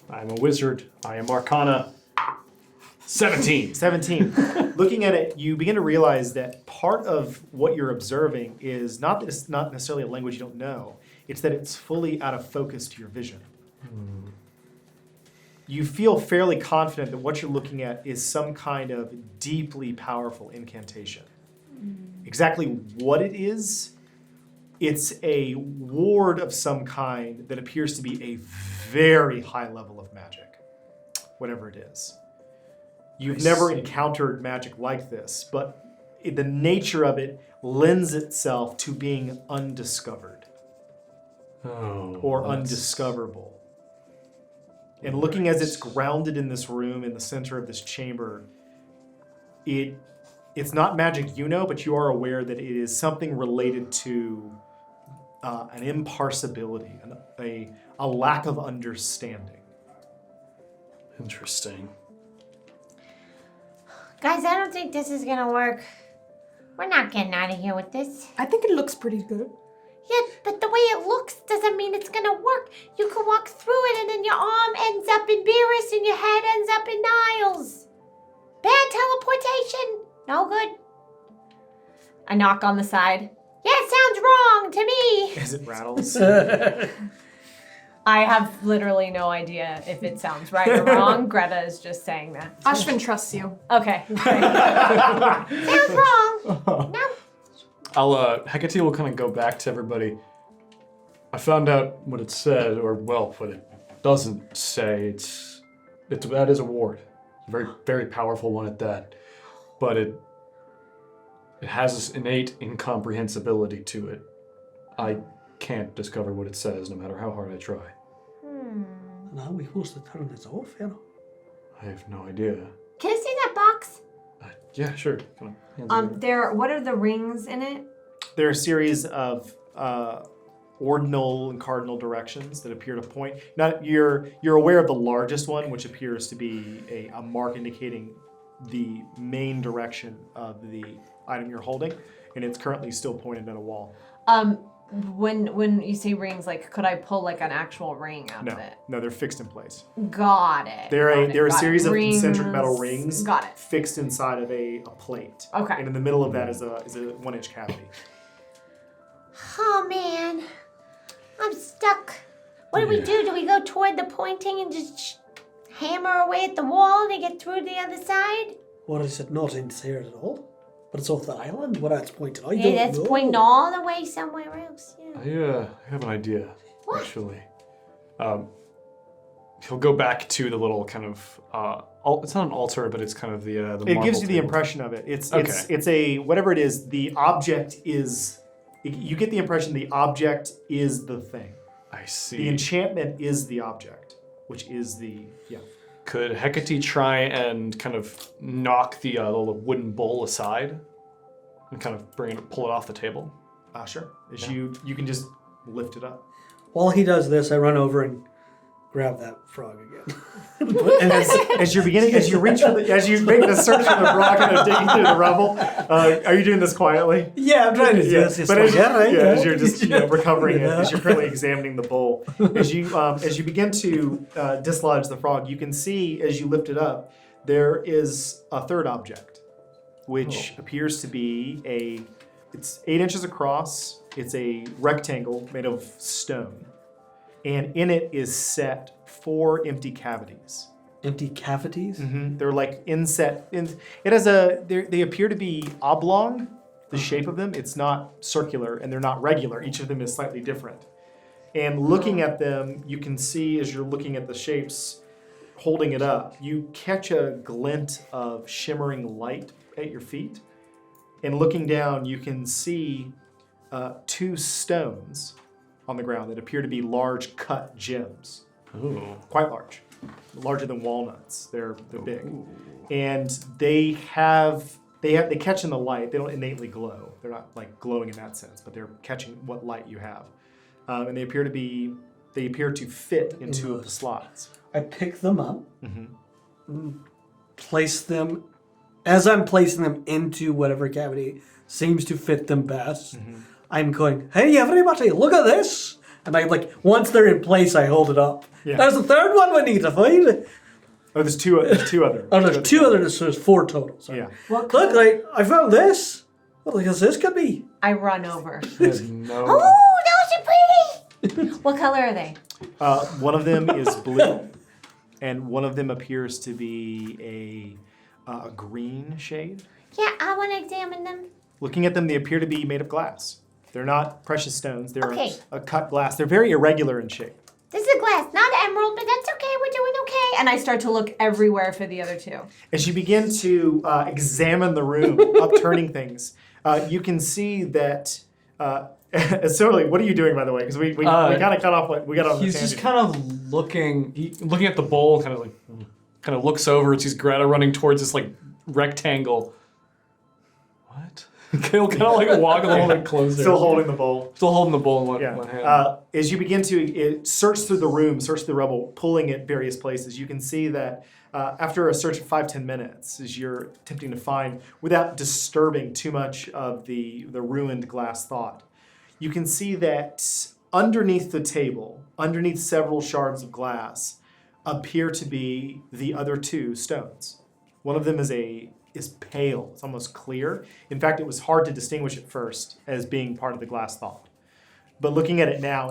I'm a wizard. I am Arcana 17. 17. Looking at it, you begin to realize that part of what you're observing is not that it's not necessarily a language you don't know, it's that it's fully out of focus to your vision. You feel fairly confident that what you're looking at is some kind of deeply powerful incantation. Exactly what it is, it's a ward of some kind that appears to be a very high level of magic, whatever it is. You've never encountered magic like this, but the nature of it lends itself to being undiscovered or undiscoverable. And looking as it's grounded in this room, in the center of this chamber, it's not magic you know, but you are aware that it is something related to an imparsibility, a lack of understanding. Interesting. Guys, I don't think this is gonna work. We're not getting out of here with this. I think it looks pretty good. Yeah, but the way it looks doesn't mean it's gonna work. You could walk No good. I knock on the side. Yeah, it sounds wrong to me. As it rattles. I have literally no idea if it sounds right or wrong. Greta is just saying that. Ashvin trusts you. Okay. Sounds wrong. No. Hecate will kind of go back to everybody. I found out what it said, or well, what it doesn't say. That is a ward. A very, very powerful one at that. But it has this innate incomprehensibility to it. I can't discover what it says, no matter how hard I try. And how are we supposed to turn this off, you know? I have no idea. Can I see that box? Yeah, sure. Come on. What are the rings in it? There are a series of ordinal and cardinal directions that appear to point. Now, you're aware of the largest one, which appears to be a mark indicating the main direction of the item you're holding, and it's currently still pointed at a wall. When you say rings, like, could I pull like an actual ring out of it? No, they're fixed in place. Got it. They're a got series it. of Rings. concentric metal rings. Got it. Fixed inside of a plate. Okay. And in the middle of that is a 1-inch cavity. Oh man, I'm stuck. What do we do? Do we go toward the pointing and just hammer away at the wall to get through the other side? Or is it not in here at all? But it's off the island where it's pointed. I Yeah, don't that's know. pointing all the way somewhere else. Yeah. I have an idea, What? actually. He'll go back to the little kind of it's not an altar, but it's kind of the It marble gives you the table. impression of it. It's Okay. a whatever it is. The object is. You get the impression the object is the thing. I see. The enchantment is the object, which is the Could Hecate try and kind of knock the little wooden bowl aside and kind of pull it off the table? Sure. You can just lift it up. While he does this, I run over and grab that frog again. And as you reach for as you make the search for the rock and digging through the rubble, are you doing this quietly? Yeah, I'm trying to do this. But as you're right? just recovering it, Yeah. as you're currently examining the bowl, as you begin to dislodge the frog, you can see as you lift it up, there is a third object, which appears to be it's 8 inches across. It's a rectangle made of stone, and in it is set 4 empty cavities. Empty cavities? They're like inset. It has they appear to be oblong, the shape of them. It's not circular and they're not regular. Each of them is slightly different. And looking at them, you can see as you're looking at the shapes, holding it up, you catch a glint of shimmering light at your feet. And looking down, you can see 2 stones on the ground that appear to be large cut gems. Ooh. Quite large. Larger than walnuts. They're big. And they catch in the light. They don't innately glow. They're not like glowing in that sense, but they're catching what light you have. And they appear to fit in 2 of the slots. I pick them up, place them, as I'm placing them into whatever cavity seems to fit them best, I'm going, hey everybody, look at this! And once they're in place, I hold it up. Yeah. There's a third one we need to find. Oh, there's two other. Oh, there's 2 others, so there's 4 total. Sorry. Yeah. What Look, I found this. What do you think this could be? I run over. I have no. Oh, those are pretty. What color are they? One of them is blue, and one of them appears to be a green shade. Yeah, I want to examine them. Looking at them, they appear to be made of glass. They're not precious stones. They're Okay. a cut glass. They're very irregular in shape. This is a glass, not emerald, but that's okay. We're doing okay. And I start to look everywhere for the other 2. As you begin to examine the room, upturning things, you can see that. Totally. What are you doing, by the way? Because we kind of cut off. We got off. He's the just tangent. kind of looking at the bowl, kind of looks over and sees Greta running towards this rectangle. What? He'll kind of walk a little bit closer. Still holding the bowl. Still holding the bowl in Yeah. one hand. As you begin to search through the room, search the rubble, pulling at various places, you can see that after a search of 5-10 minutes, as you're attempting to find, without disturbing too much of the ruined glass thought, you can see that underneath the table, underneath several shards of glass, appear to be the other 2 stones. One of them is a is pale. It's almost clear. In fact, it was hard to distinguish at first as being part of the glass thought. But looking at it now,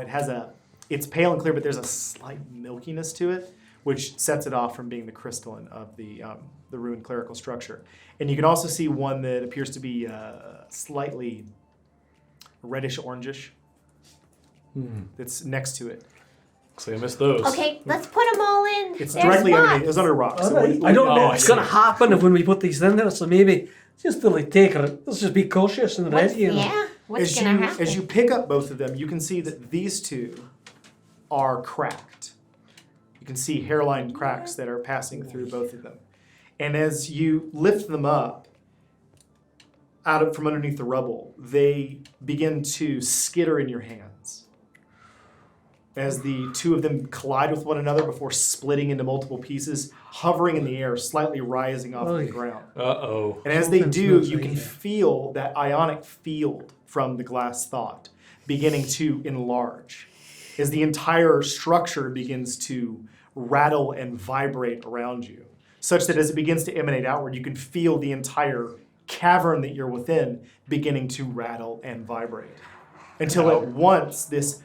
it's pale and clear, but there's a slight milkiness to it, which sets it off from being the crystalline of the ruined clerical structure. And you can also see one that appears to be slightly reddish orangish that's next to it. So I missed those. Okay, let's put them all in. It's their directly spots. underneath. It's under rocks. So I don't know Oh, what's I going to see. happen if when we put these in there, so maybe just to like take it. Let's just be cautious and What's, ready. You know. yeah, what's gonna happen? As you pick up both of them, you can see that these two are cracked. You can see hairline cracks that are passing through both of them. And as you lift them up from underneath the rubble, they begin to skitter in your hands. As the two of them collide with one another before splitting into multiple pieces, hovering in the air, slightly rising off the ground. Uh-oh. And as they Something do, smells you right can here. feel that ionic field from the glass thought beginning to enlarge as the entire structure begins to rattle and vibrate around you, such that as it begins to emanate outward, you can feel the entire cavern that you're within beginning to rattle and vibrate. Until at once, this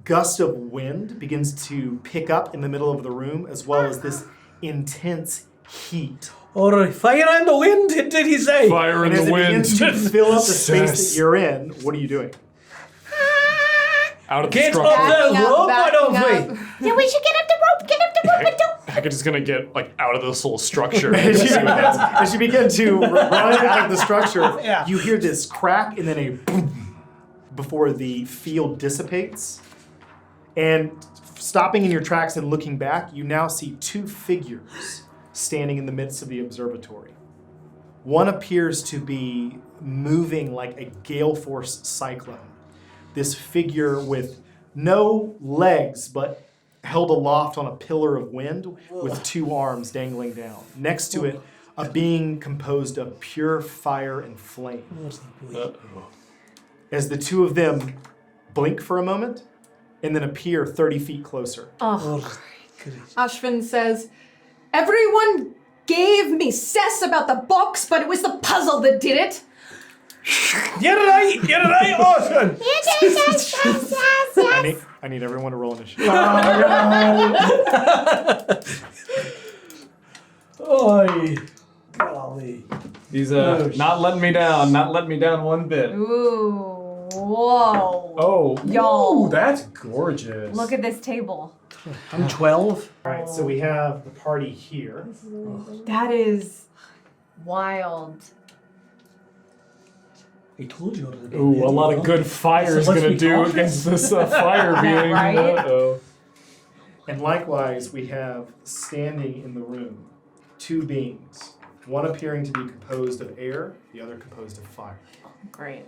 gust of wind begins to pick up in the middle of the room, as well as this intense heat. All right, fire in the wind, did he say? Fire in And as the it wind. begins to fill up the space Yes. that you're in, what are you doing? Out of the Get structure. up there, Backing up, rope, why don't backing we? up. Yeah, we should get up the rope. Get up the rope. And don't. Hakete's gonna get like out of this whole structure. As you begin to run out of the structure, Yeah. you hear this crack and then a boom before the field dissipates. And stopping in your tracks and looking back, you now see two figures standing in the midst of the observatory. One appears to be moving like a gale force cyclone. This figure with no legs, but held aloft on a pillar of wind with two arms dangling down. Next to it, a being composed of pure fire and flame. Uh-oh. As the two of them blink for a moment and then appear 30 feet closer. Oh, goodness. Ashvin says, everyone gave me cess about the box, but it was the puzzle that did it. You're right, Ashvin. Yes. I need everyone to roll initiative. Oi. Golly. He's not letting me down. Not letting me down one bit. Ooh, whoa. Oh, Y'all. ooh, that's gorgeous. Look at this table. I'm 12. All right, so we have the party here. That is wild. I told you already. Ooh, a lot of good fire is Let's gonna be do cautious. against this fire being. Right? Uh-oh. And likewise, we have standing in the room two beings, one appearing to be composed of air, the other composed of fire. Great.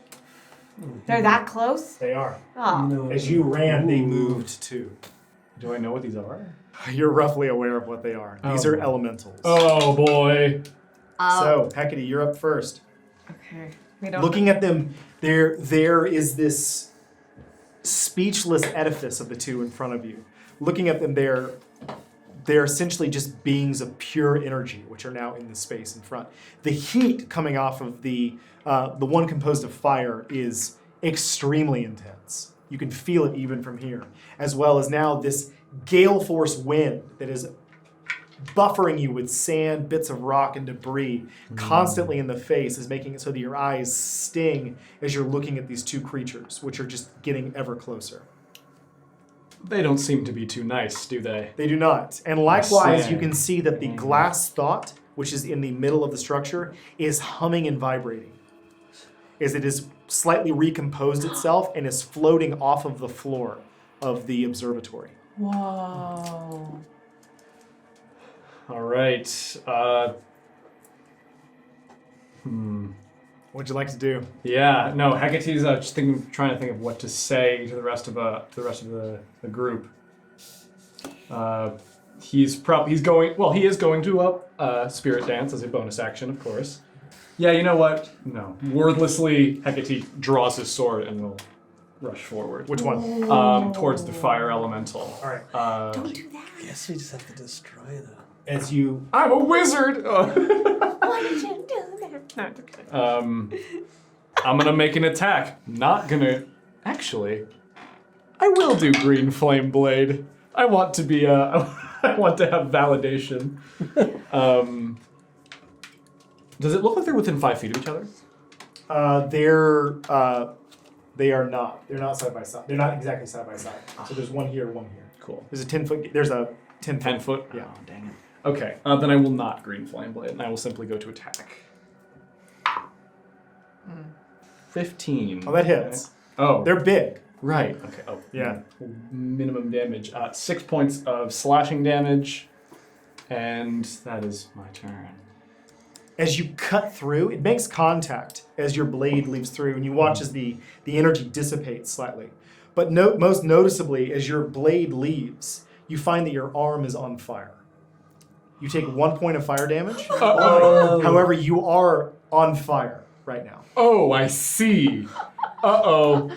They're that close? They are. Oh. No. As you ran, they moved too. Do I know what these are? You're roughly aware of what they are. These Oh. are elementals. Oh boy. So, Hecate, you're up first. Okay. We don't. Looking at them, there is this speechless edifice of the two in front of you. Looking at them, they're essentially just beings of pure energy, which are now in the space in front. The heat coming off of the one composed of fire is extremely intense. You can feel it even from here, as well as now this gale force wind that is buffering you with sand, bits of rock, and debris constantly in the face is making it so that your eyes sting as you're looking at these two creatures, which are just getting ever closer. They don't seem to be too nice, do they? They do not. And likewise, Sand. you can see that the glass thought, which is in the middle of the structure, is humming and vibrating as it is slightly recomposed itself and is floating off of the floor of the observatory. Whoa. All right. What'd you like to do? Yeah. No, Hecate's just trying to think of what to say to the rest of the group. He is going to spirit dance as a bonus action, of course. Yeah, you know what? No. Wordlessly, Hecate draws his sword and will rush forward. Which one? Towards the fire elemental. All right. Don't do that. Guess we just have to destroy them. As you I'm a wizard! Why did you do that? I'm gonna make an attack. Not gonna. Actually, I will do green flame blade. I want to be I want to have validation. Does it look like they're within 5 feet of each other? They are not. They're not side by side. They're not exactly side by side. So there's one here, one here. Cool. There's a 10-foot. There's a 10 10 foot? Yeah. Oh, dang it. Okay, then I will not green flame blade, and I will simply go to attack. 15. Oh, that hits. Oh, They're big. right. Okay. Oh, Yeah. Minimum damage. 6 points of slashing damage, and that is my turn. As you cut through, it makes contact as your blade leaves through, and you watch as the energy dissipates slightly. But most noticeably, as your blade leaves, you find that your arm is on fire. You take 1 point of fire damage. However, you are on fire right now. Oh, I see. Uh-oh.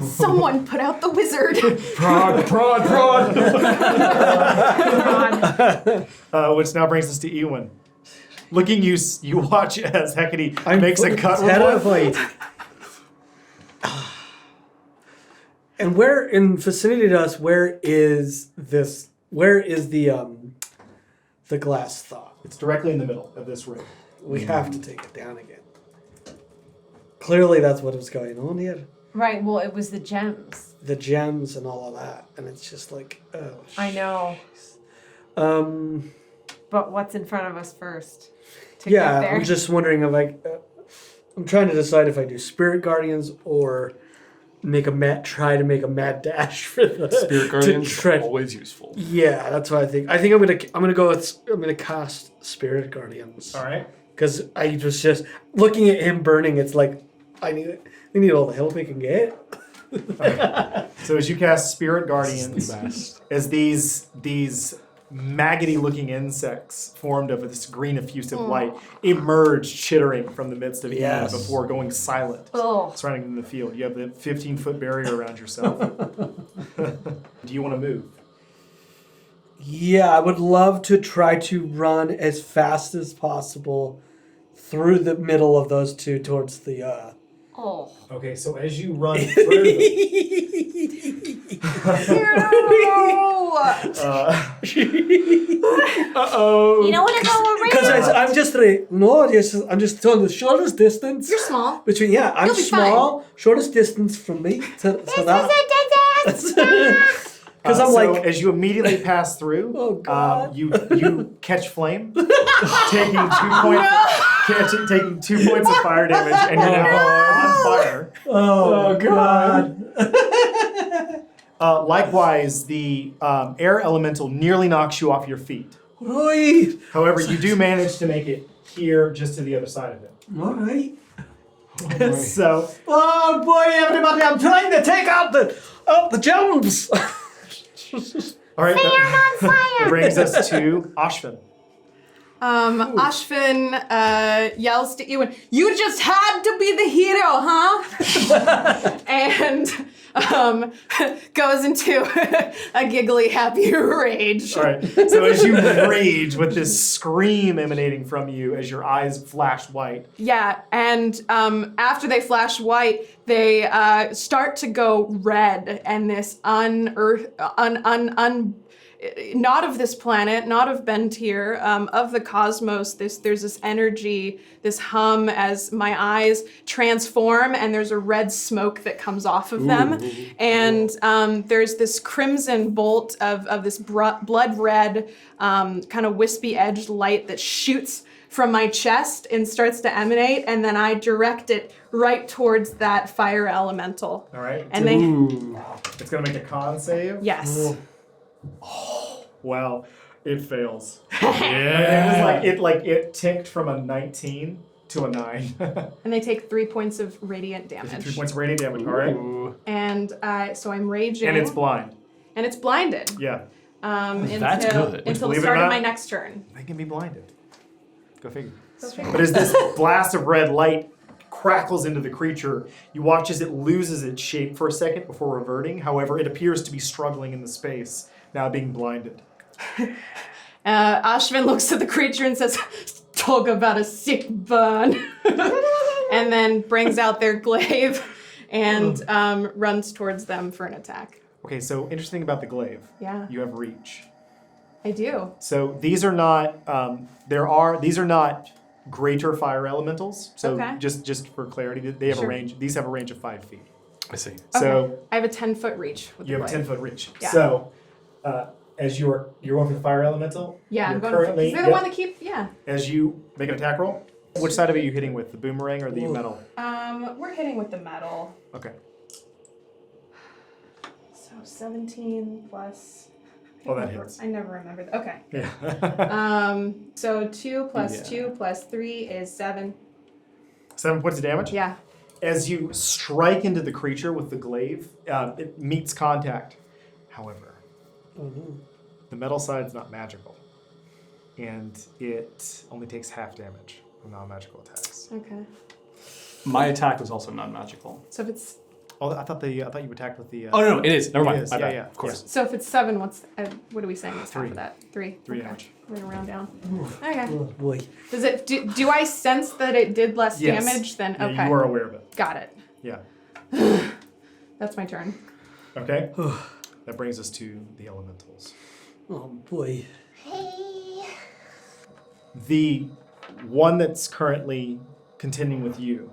Someone put out the wizard. Prod. Which now brings us to Iwin. Looking, you watch as Hecate makes a cut. terrified. And where in vicinity to us? Where is this? Where is the glass thought? It's directly in the middle of this room. We have to take it down again. Clearly, that's what was going on here. Right, well, it was the gems. The gems and all of that, and it's just like, oh. I know. But what's in front of us first? To Yeah, get there? I'm just wondering if I'm trying to decide if I do Spirit Guardians or try to make a mad dash for the Spirit Guardians to try- is always useful. Yeah, that's what I think. I think I'm gonna cast Spirit Guardians. All right. Because I was just looking at him burning. It's like we need all the help we can get. So as you cast Spirit This Guardians, is the best. as these maggoty-looking insects formed of this green effusive light emerge chittering from the midst of Eden Yes. before going silent, Oh. surrounding the field. You have the 15-foot barrier around yourself. Do you want to move? Yeah, I would love to try to run as fast as possible through the middle of those two towards the. Oh. Okay, so as you run through them, Uh-oh. You don't want to go around. Because I'm just telling the shortest distance. You're small. Between I'm You'll be small, shortest distance from me to that. Because I'm so like, as you immediately pass through, Oh, God. you catch flame, taking 2 points of fire damage, and you're now on fire. oh God. Likewise, the air elemental nearly knocks you off your feet. Right. However, you do manage to make it here, just to the other side of it. All right. So, Oh boy, everybody! I'm trying to take out the gems. all right, I'm that on fire. brings us to Ashvin. Ashvin yells to Iwin, "You just had to be the hero, huh?" And goes into a giggly, happy rage. All right, so as you rage with this scream emanating from you as your eyes flash white, Yeah, and after they flash white, they start to go red, and this not of this planet, not of ben-tir, of the cosmos. There's this energy, this hum as my eyes transform, and there's a red smoke that comes off of them, and there's this crimson bolt of this blood red, kind of wispy-edged light that shoots from my chest and starts to emanate, and then I direct it right towards that fire elemental. all right? And they, It's going to make a con save. yes. Wow, it fails. Yeah. It was like it ticked from a 19 to a 9. And they take 3 points of radiant 3 damage. points of radiant damage, all right? And so I'm raging. And it's blind. And it's blinded. Yeah, That's good. Until the Believe it or start of not- my next turn. they can be blinded. Go figure. But as this blast of red light crackles into the creature, you watch as it loses its shape for a second before reverting. However, it appears to be struggling in the space, now being blinded. Ashvin looks at the creature and says, talk about a sick burn. And then brings out their glaive and runs towards them for an attack. Okay, so interesting about the glaive. Yeah. You have reach. I do. So these are not these are not greater fire elementals. So Okay. just for clarity, they have a Sure. range. These have a range of 5 feet. I see. So Okay. I have a 10-foot reach with you the have a glaive. 10-foot reach. Yeah. So as you're going for the fire elemental, Yeah, you're I'm going for currently they're the one that keep, yeah. as you make an attack roll. Which side of it are you hitting with? The boomerang or the metal? We're hitting with the metal. Okay. So 17 plus. Oh, that hits. I never remember. Okay. Yeah. So 2 plus Yeah. 2 plus 3 is 7. 7 points of damage. Yeah. As you strike into the creature with the glaive, it meets contact. However, the metal side's not magical, and it only takes half damage from non-magical attacks. Okay. My attack was also non-magical. So if it's Oh, I thought you attacked with the. Oh no, it is. Never mind. is, My yeah, bad. yeah, Of course. so if it's 7, what are we saying? What's half 3. of that? 3. 3 Okay. damage. We're gonna round down. Okay. Oh boy. Does it? Do I sense that it did less Yes. damage? Then Yeah, okay. you are aware of it. Got it. Yeah. That's my turn. Okay. That brings us to the elementals. Oh boy. Hey. The one that's currently contending with you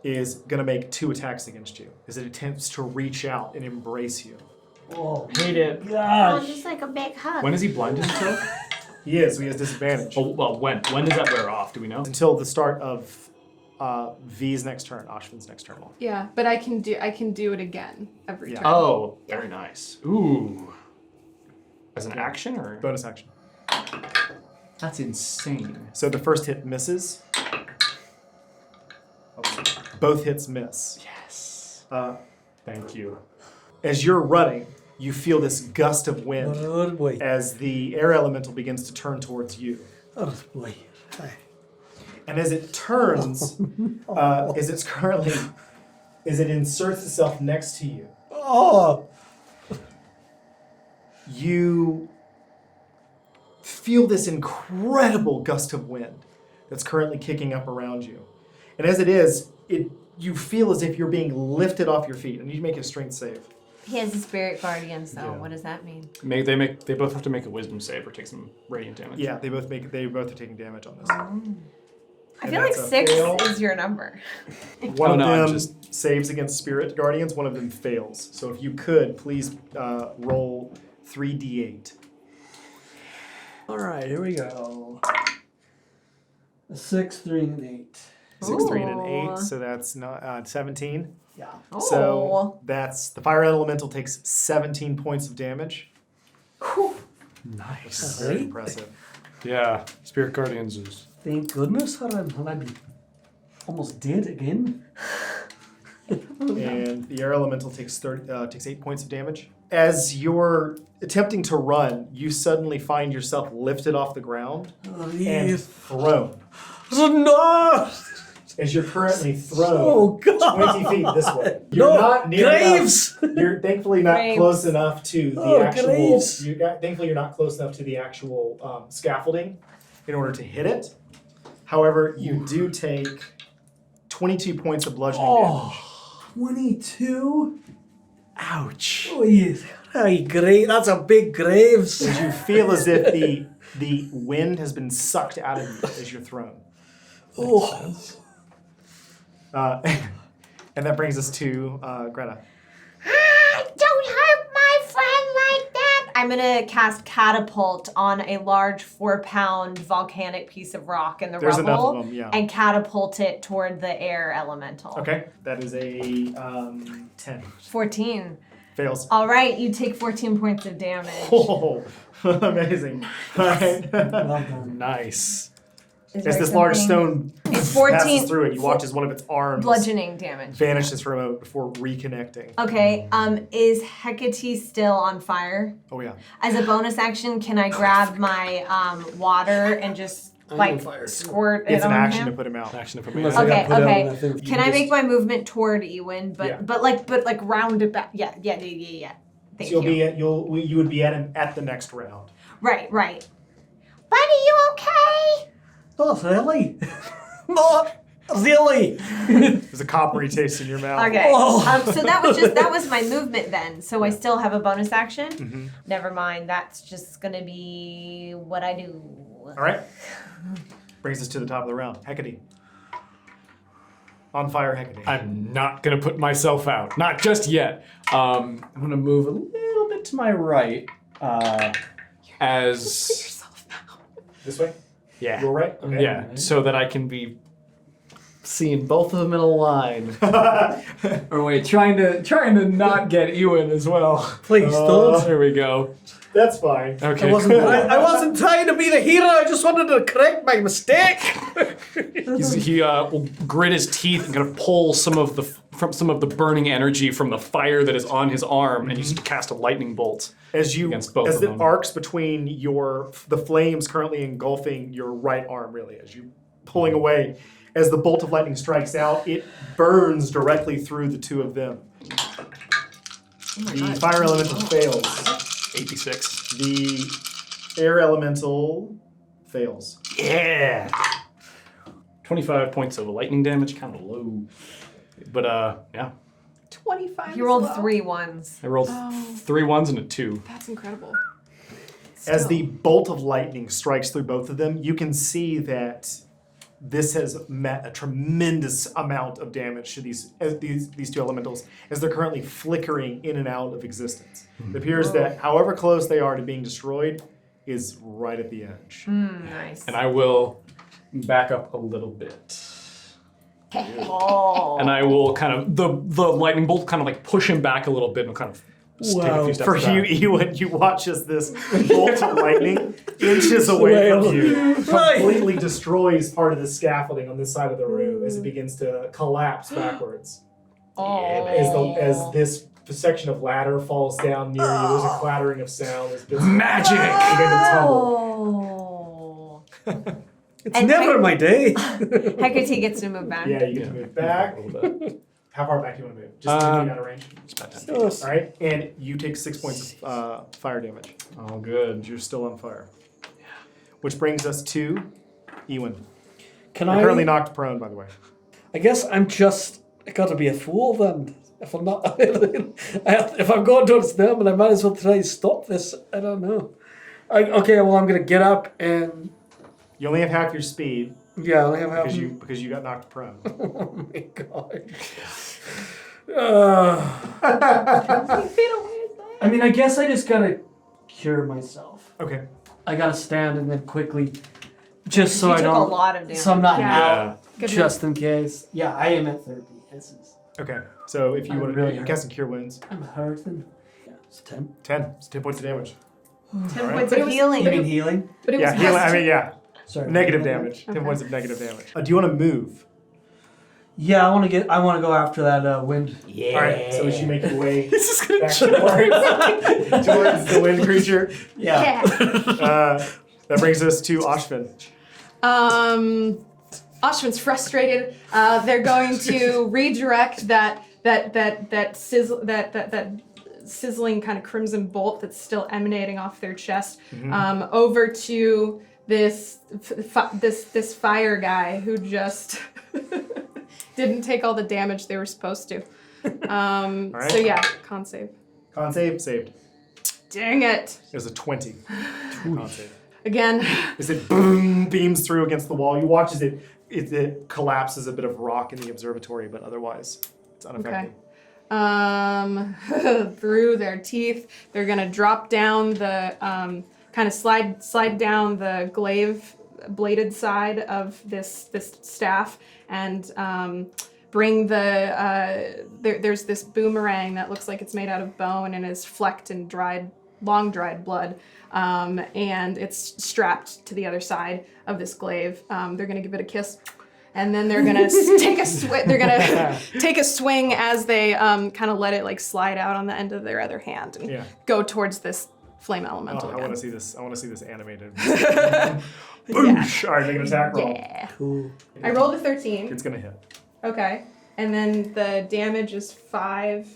is going to make 2 attacks against you as it attempts to reach out and embrace you. Oh Hate it. Oh, gosh. just like a big hug. When is he blinded until? He is, so he has disadvantage. Oh, well, when? When does that wear off? Do we know? Until the start of V's next turn, Ashvin's next turn. Yeah, but I can do it again every Yeah. turn. Oh, very nice. Ooh. As an action or? Bonus action. That's insane. So the first hit misses. Both hits miss. Yes. Uh, Thank you. as you're running, you feel this gust of wind Oh boy. as the air elemental begins to turn towards you. Oh boy. Aye. And as it turns, as it inserts itself next to you, Oh. you feel this incredible gust of wind that's currently kicking up around you. And as it is, you feel as if you're being lifted off your feet. And you make a strength save. He has a spirit guardian, so Yeah. what does that mean? They both have to make a wisdom save or take some radiant damage. Yeah, they both are taking damage on this. I And feel like that's a 6 fail. is your number. One Oh, of no, I'm them just- saves against spirit guardians, one of them fails. So if you could, please roll 3d8. All right, here we go. A 6, 3, and an 8. 6, 3, and an Ooh. 8, so that's not 17. Yeah. So that's the fire elemental takes 17 points of damage. Nice. Very Right. impressive. Yeah. Spirit Guardians is. Thank goodness for him. And I'd be almost dead again. And the air elemental takes 8 points of damage. As you're attempting to run, you suddenly find yourself lifted off the ground Oh, and yes. thrown. No! As you're currently thrown Oh, God. 20 feet this way. You're No, not near graves! enough. You're thankfully not Graves. close enough to the Oh, actual. graves. Thankfully, you're not close enough to the actual scaffolding in order to hit it. However, you do take 22 points of bludgeoning damage. Oh, 22? Ouch! Oh, yes. Hey, great. That's a big graves. As you feel as if the wind has been sucked out of you as you're thrown. Oh. And that brings us to Greta. Don't hurt my friend like that. I'm gonna cast catapult on a large 4-pound volcanic piece of rock in the There's enough rubble of them, yeah. and catapult it toward the air elemental. Okay, that is a 10. 14. Fails. All right, you take 14 points of damage. Oh, amazing. All right. Well done. Nice. Is As there this large something- stone It's 14 passes through it, you watch as one of its arms bludgeoning damage. vanishes from it before reconnecting. Okay, is Hecate still on fire? Oh yeah. As a bonus action, can I grab my water and just I'm like on fire, too. squirt It's it an on action to him? put him out. Action if it Unless may. I got Okay, put out okay. and I think you Can I just- make my movement toward Iwin, Yeah. but like round about? Yeah. Thank So you. you would be at him at the next round. Right. Buddy, you okay? Not really. Not really. There's a coppery taste in your mouth. Okay. Oh. So that was my movement then. So I still have a bonus action. Never mind. That's just gonna be what I do. All right. Brings us to the top of the round. Hecate. On fire, Hecate. I'm not gonna put myself out. Not just yet. I'm gonna move a little bit to my right. As This way? yeah, You're right? Okay. yeah, so that I can be seeing both of them in a line. Or wait, trying to not get Iwin as well. Please don't. There we go. That's fine. Okay. I wasn't trying to be the hero. I just wanted to correct my mistake. He will grit his teeth and kind of pull some of the burning energy from the fire that is on his arm, and uses to cast a lightning bolt. As Against both as of it them. arcs between the flames currently engulfing your right arm, really, as you pulling away, as the bolt of lightning strikes out, it burns directly through the two of them. The fire elemental fails. 86. The air elemental fails. Yeah. 25 points of lightning damage, kind of low. But yeah, 25. You rolled as well. 3 ones. I rolled 3 1s and a 2. That's incredible. As the bolt of lightning strikes through both of them, you can see that this has met a tremendous amount of damage to these two elementals as they're currently flickering in and out of existence. It appears that however close they are to being destroyed is right at the edge. Nice. And I will back up a little bit. Oh. And I will kind of, the lightning bolt kind of like push him back a little bit and kind of take a few steps For you, back. Iwin, you watch as this bolt of lightning inches away from you, completely destroys part of the scaffolding on this side of the room as it begins to collapse backwards. As this section of ladder falls down near you, there's a clattering of sound. As bits Magic! begin to tumble. Oh. It's And never my day. Hecate gets to move back. Yeah, you get to move back. A little bit. How far back do you want to move? Just to out of range. It's about 10 feet. All right, and you take 6 points of fire damage. Oh, good. You're still on fire. Which brings us to Iwin. Can You're I? currently knocked prone, by the way. I guess I gotta be a fool then. If I'm not, if I'm going towards them, and I might as well try to stop this. I don't know. Okay, well I'm gonna get up and You only have half your speed yeah, I only have half. because you got knocked prone. Oh my god. I mean, I guess I just gotta cure myself. Okay. I gotta stand and then quickly, just so You I took don't. a lot of damage. So I'm not Yeah. out, just in case. Yeah, I am at 30. This is. Okay. So if you I'm want really to hurt. cast some cure wounds, I'm hurting. Yeah, it's 10. 10. It's 10 points of damage. 10 Alright. points But of it was- healing. You mean healing? But it Yeah, was healing. past- I mean, yeah. Sorry. Negative damage. 10 Okay. points of negative damage. Do you want to move? Yeah, I want to go after that wind. Yeah. All right. So as you make your way This is gonna back towards the wind creature, Yeah. that brings us to Ashvin. Ashvin's frustrated. They're going to redirect that sizzling kind of crimson bolt that's still emanating off their chest over to this fire guy who just didn't take all the damage they were supposed to. right. So yeah, con save. Con save saved. Dang it! It was a 20. Con save. Again. As it boom beams through against the wall, you watch as it collapses a bit of rock in the observatory, but otherwise it's unaffected. Okay. Through their teeth, they're gonna drop down the kind of slide down the glaive bladed side of this staff and bring there's this boomerang that looks like it's made out of bone and is flecked in long dried blood, and it's strapped to the other side of this glaive. They're gonna give it a kiss. And then they're gonna take a take a swing as they kind of let it like slide out on the end of their other hand and go towards this flame elemental. I again. want to see this. I want to see this animated. Boosh! All right, make an attack roll. Yeah. Cool. I rolled a 13. It's gonna hit. Okay. And then the damage is 5.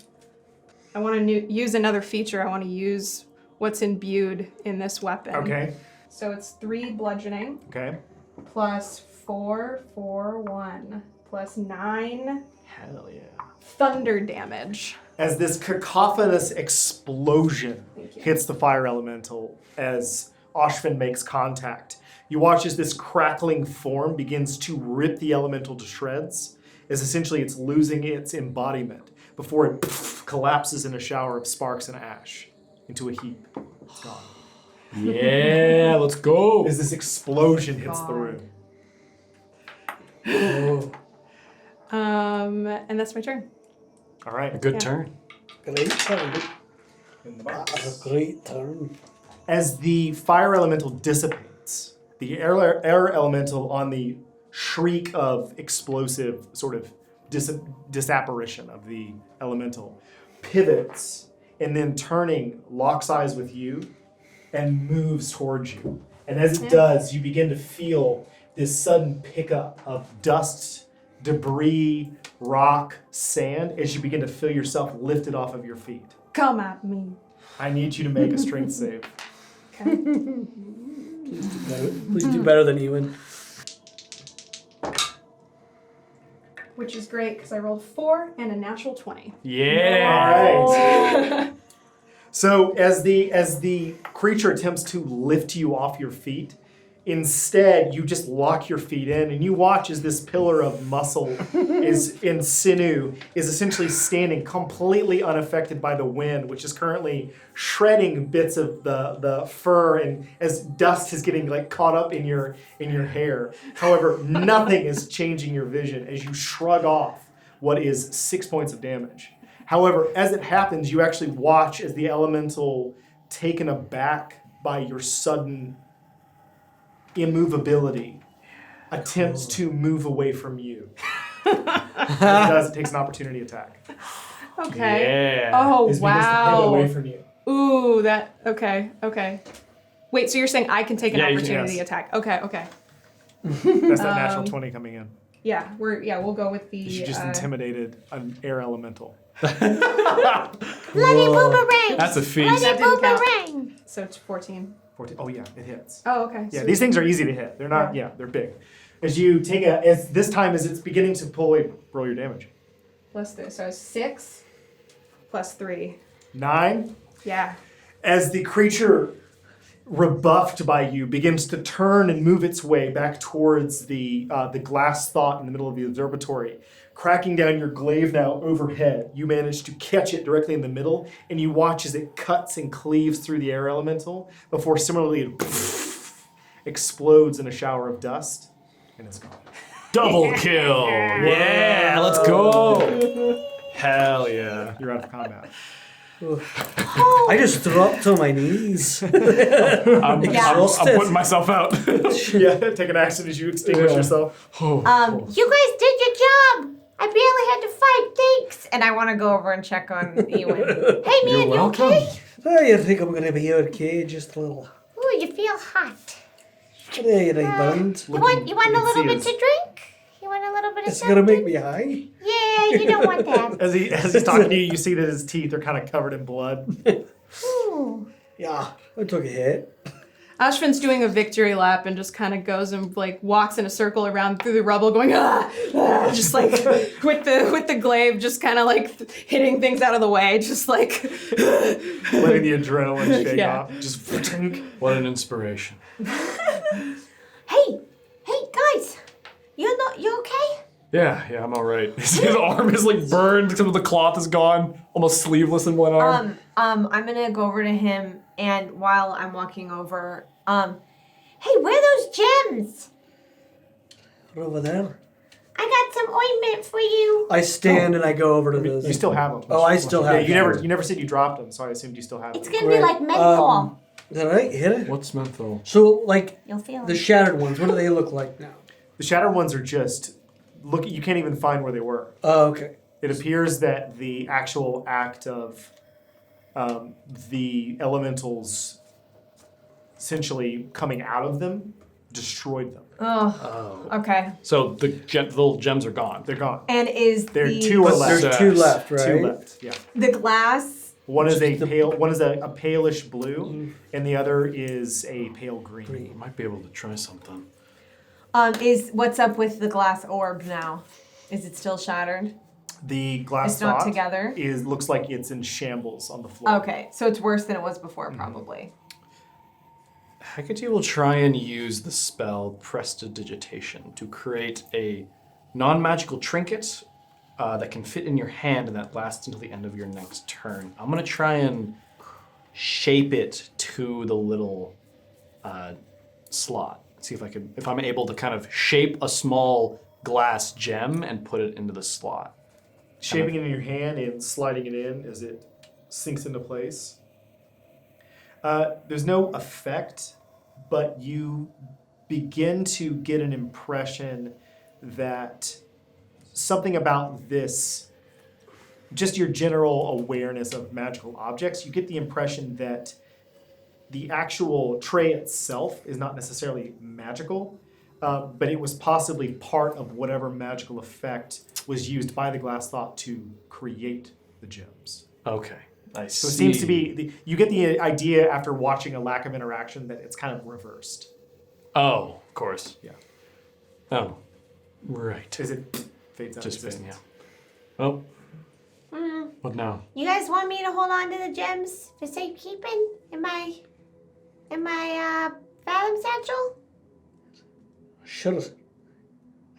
I want to use another feature. I want to use what's imbued in this weapon. Okay. So it's 3 bludgeoning. Okay. plus 4 for 1 plus 9 Hell yeah. thunder damage. As this cacophonous explosion hits the fire elemental, as Ashvin makes contact, you watch as this crackling form begins to rip the elemental to shreds, as essentially it's losing its embodiment before it collapses in a shower of sparks and ash into a heap. It's gone. Yeah, let's go. As this explosion hits the room. And that's my turn. All right. A good Yeah. turn. Great turn. In the box. That's a great turn. As the fire elemental dissipates, the air elemental on the shriek of explosive sort of disapparition of the elemental pivots and then turning locks eyes with you and moves towards you. And as it does, you begin to feel this sudden pickup of dust, debris, rock, sand as you begin to feel yourself lifted off of your feet. Come at me. I need you to make a strength save. Okay. Please do better than Iwin. Which is great because I rolled 4 and a natural 20. Yeah. All right. So as the creature attempts to lift you off your feet, instead you just lock your feet in and you watch as this pillar of muscle is in sinew is essentially standing completely unaffected by the wind, which is currently shredding bits of the fur, and as dust is getting like caught up in your hair. However, nothing is changing your vision as you shrug off what is 6 points of damage. However, as it happens, you actually watch as the elemental, taken aback by your sudden immovability, attempts to move away from you. As it does, it takes an opportunity attack. Okay. Yeah. Oh, It begins to pivot away wow. from you. Ooh, that, okay. Wait, so you're saying I can take an Yeah, you can, opportunity yes. attack? Okay. That's that natural 20 coming in. Yeah, we'll go with the. You just intimidated an air elemental. Bloody boomerang! That's a feat. Bloody That didn't count. boomerang! So it's 14. 14. Oh yeah, it hits. Oh, okay. Yeah, sweet. these things are easy to hit. They're not. Yeah, they're big. As you take as this time as it's beginning to pull, roll your damage. Plus 3. So 6 plus 3. 9. Yeah. As the creature, rebuffed by you, begins to turn and move its way back towards the glass thought in the middle of the observatory, cracking down your glaive now overhead, you manage to catch it directly in the middle, and you watch as it cuts and cleaves through the air elemental before similarly it explodes in a shower of dust, and it's gone. Double kill. Yeah, let's go. Hell yeah. You're out of combat. I just dropped on my knees. I'm Exhausted. putting myself out. Yeah, take an action as you extinguish yourself. You guys did your job! I barely had to fight, thanks! And I want to go over and check on Iwin. Hey man, you okay? I think I'm going to be okay, just a little. Ooh, you feel hot. Yeah, you're right, burned. You want a you little can bit see to drink? You want a little bit of It's going to something? make me high. Yeah, you don't want that. As he's talking to you, you see that his teeth are kind of covered in blood. Ooh. Yeah, I took a hit. Ashvin's doing a victory lap and just kind of goes and like walks in a circle around through the rubble, going just like with the glaive, just kind of like hitting things out of the way, just like Letting the adrenaline shake Yeah. off. Just What an inspiration. Hey, guys! You okay? Yeah, I'm all right. His arm is like burned. Some of the cloth is gone, almost sleeveless in one arm. I'm gonna go over to him, and while I'm walking over, hey, where are those gems? They're over there. I got some ointment for you. I stand and I go over to those. you still have them. Oh, I still have Yeah, them. you never said you dropped them, so I assumed you still have It's them. gonna be like menthol. Is that right? Hit it? What's menthol? So, like, You'll feel the it. shattered ones, what do they look like now? The shattered ones are just look. You can't even find where they were. Oh, okay. It appears that the actual act of the elementals essentially coming out of them destroyed them. Oh, okay. So the little gems are gone. They're gone. And is There are the two are left. There's two left, right? Two left. Yeah. the glass? One is a pale. One is a palish blue, and the other is a pale green. I might be able to try something. Is what's up with the glass orb now? Is it still shattered? The glass It's not dot together? looks like it's in shambles on the floor. Okay, so it's worse than it was before, probably. Hecate will try and use the spell Prestidigitation to create a non-magical trinket that can fit in your hand and that lasts until the end of your next turn. I'm going to try and shape it to the little slot. See if I'm able to kind of shape a small glass gem and put it into the slot. Shaping it in your hand and sliding it in as it sinks into place. There's no effect, but you begin to get an impression that something about this, just your general awareness of magical objects, you get the impression that the actual tray itself is not necessarily magical, but it was possibly part of whatever magical effect was used by the glass thought to create the gems. Okay, I see. So it seems to be, you get the idea after watching a lack of interaction that it's kind of reversed. Oh, of course. Yeah. Oh, right. As it fades out. Just of fading, existence. yeah. Oh, what now? You guys want me to hold on to the gems for safekeeping in my Fathom satchel? Sure.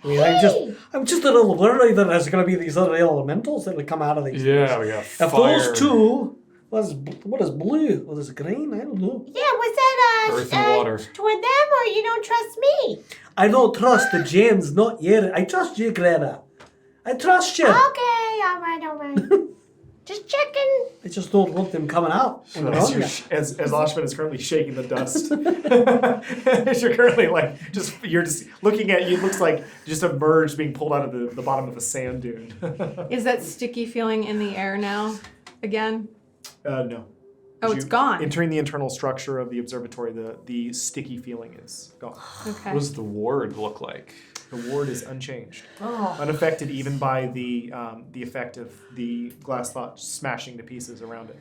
I mean, I'm just a little worried that there's going to be these other elementals that would come out of these. Yeah, we got If fire. those two, what is blue? What is green? I don't know. Yeah, was that Earth and water. toward them, or you don't trust me? I don't trust the gems, not you. I trust you, Greta. I trust you. Okay, all right. Just checking. I just don't want them coming out. on the As, wrong you're, guy. as Ashvin is currently shaking the dust, as you're currently you're just looking at you, it looks like just a bird being pulled out of the bottom of a sand dune. Is that sticky feeling in the air now? Again? No. Oh, As it's you gone. Entering the internal structure of the observatory, the sticky feeling is gone. Okay. What does the ward look like? The ward is unchanged, Oh. unaffected even by the effect of the glass thought smashing to pieces around it.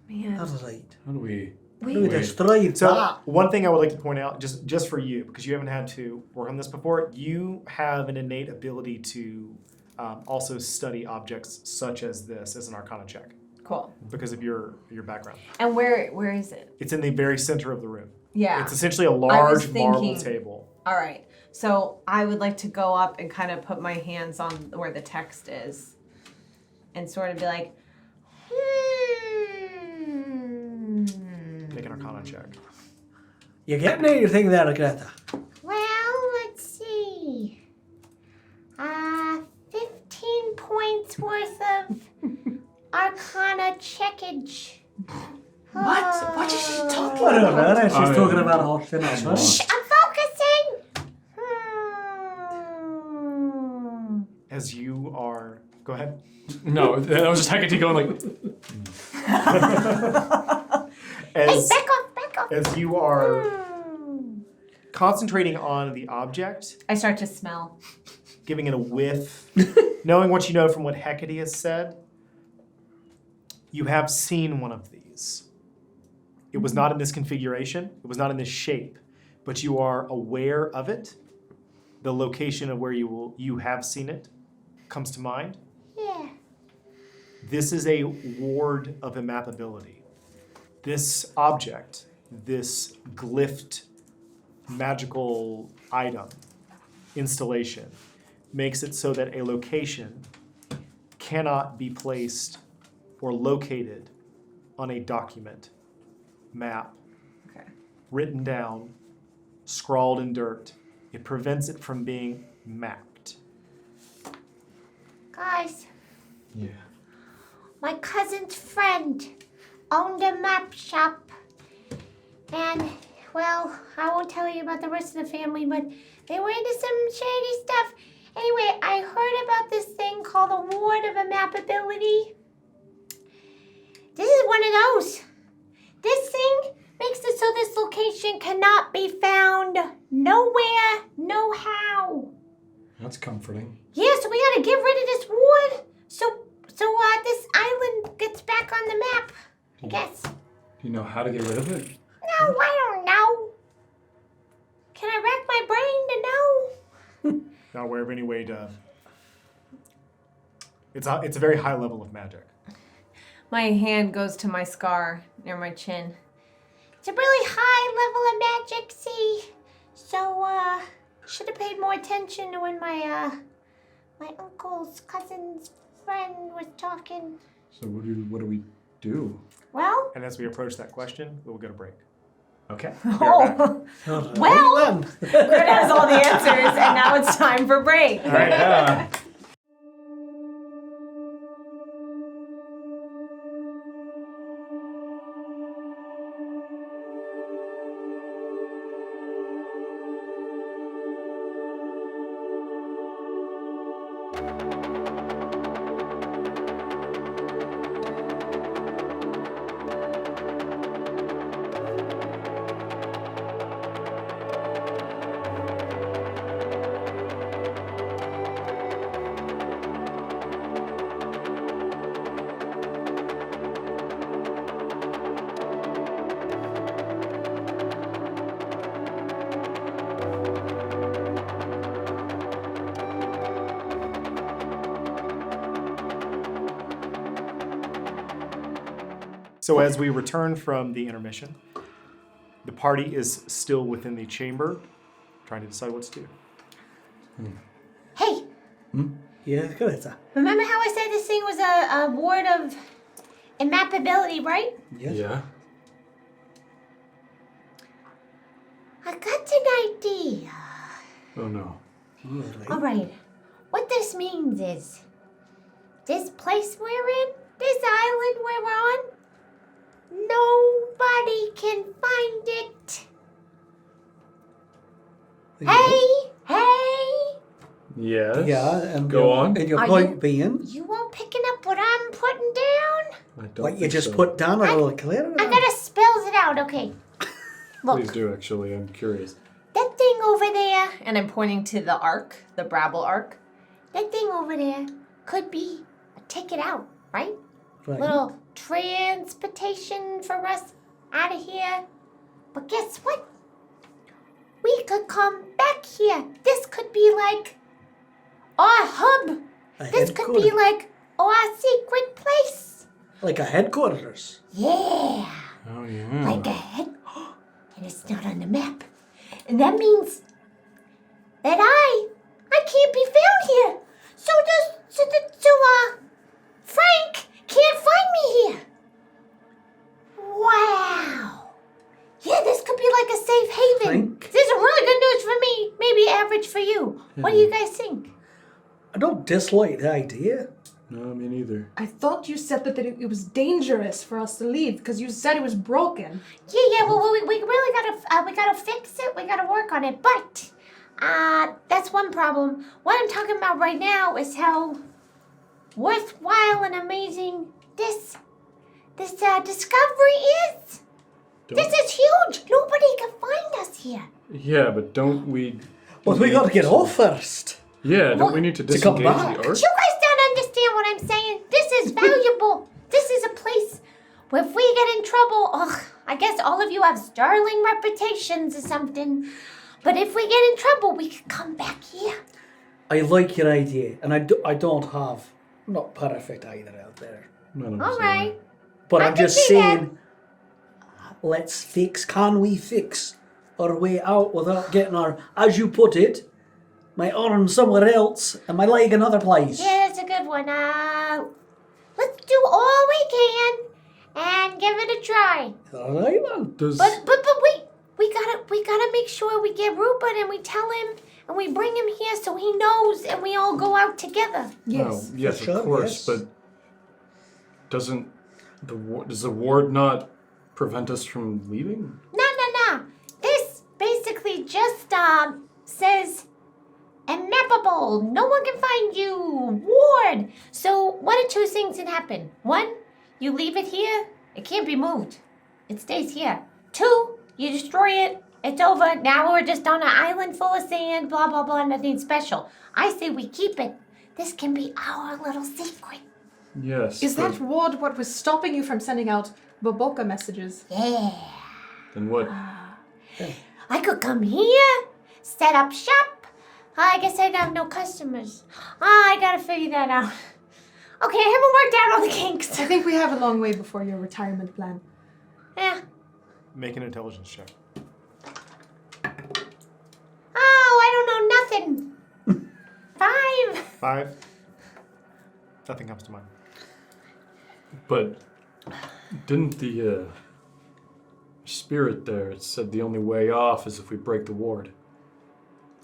Man. All right. How do we... We destroyed So that. one thing I would like to point out, just for you, because you haven't had to work on this before, you have an innate ability to also study objects such as this as an Arcana check Cool. because of your background. And where is it? It's in the very center of the room. Yeah. It's essentially a large marble thinking- table. All right. So I would like to go up and kind of put my hands on where the text is and sort of be like, Make an Arcana check. You're getting anything there, Greta? Well, let's see. 15 points worth of Arcana checkage. What? What is she talking I don't know. She's I- talking about Ashvin as well. Shh, I'm focusing. As you are, go ahead. No, that was just Hecate going like... As Back off. as you are concentrating on the object, I start to smell. giving it a whiff, knowing what you know from what Hecate has said, you have seen one of these. It was not in this configuration, it was not in this shape, but you are aware of it. The location of where you have seen it comes to mind. Yeah. This is a ward of immapability. This object, this glyphed magical item, installation, makes it so that a location cannot be placed or located on a document, map, Okay. written down, scrawled in dirt. It prevents it from being mapped. Guys, Yeah. my cousin's friend owned a map shop. And, well, I won't tell you about the rest of the family, but they were into some shady stuff. Anyway, I heard about this thing called a Ward of Immapability. This is one of those. This thing makes it so this location cannot be found nowhere, no how. That's comforting. Yeah, so we gotta get rid of this ward so this island gets back on the map, I guess. Do you know how to get rid of it? No, I don't know. Can I rack my brain to know? Not aware of any way to. It's a very high level of magic. My hand goes to my scar near my chin. It's a really high level of magic, see? So, should have paid more attention to when my uncle's cousin's friend was talking. So what do we do? Well, And as we approach that question, we will get a break. Okay. Oh, well, Greta has all the answers, and now it's time for break. All right. So as we return from the intermission, the party is still within the chamber, trying to decide what to do. hey, Yeah, Greta. remember how I said this thing was a ward of immappability, right? Yes. Yeah. I got an idea. Oh no. All right. What this means is, this place we're in, this island we're on, nobody can find it. Hey, Yes. Yeah, and Go on. And your Are point you- being, you all picking up what I'm putting down? I don't what you think just so. put down a little clearer. I gotta spells it out, okay. Look, Please do, actually. I'm curious. that thing over there, And I'm pointing to the arc, the Brabble arc. that thing over there could be a ticket out, right? Right. Little transportation for us out of here. But guess what? We could come back here. This could be like our hub. A This could be headquarters. like our secret place. Like a headquarters. Yeah, Oh yeah. like a head. And it's not on the map. And that means that I can't be found here. So Frank can't find me here. Wow. Yeah, this could be like a safe haven. Frank? This is really good news for me. Maybe average for you. What do you guys think? I don't dislike the idea. No, me neither. I thought you said that it was dangerous for us to leave because you said it was broken. Yeah. Well, we really gotta fix it. We gotta work on it. But that's one problem. What I'm talking about right now is how worthwhile and amazing this discovery is. This is huge. Nobody can find us here. Yeah, but don't we? Well, we got to get off first. Yeah, don't we need to to come disengage back. the arc? You guys don't understand what I'm saying. This is valuable. This is a place where if we get in trouble, I guess all of you have sterling reputations or something. But if we get in trouble, we can come back here. I like your idea, and I'm not perfect either out there. All right. But I I'm can just see that. saying, can we fix our way out without getting our, as you put it, my arm somewhere else and my leg another place? Yeah, that's a good one. Let's do all we can and give it a try. All right, then. But wait, we gotta make sure we get Rupert and we tell him and we bring him here so he knows and we all go out together. Yes. Yes, sure, of course, yes. but does the ward not prevent us from leaving? No. This basically just says immappable. No one can find you. Ward. So one of two things can happen. One, you leave it here. It can't be moved. It stays here. Two, you destroy it. It's over. Now we're just on an island full of sand. Blah blah blah. Nothing special. I say we keep it. This can be our little secret. Yes. Is but that ward what was stopping you from sending out Boboka messages? Yeah. Then what? I could come here, set up shop, I guess I have no customers. I gotta figure that out. Okay, I haven't worked out all the kinks. I think we have a long way before your retirement plan. Yeah. Make an intelligence check. Oh, I don't know nothing. 5. 5. Nothing comes to mind. But didn't the spirit there said the only way off is if we break the ward?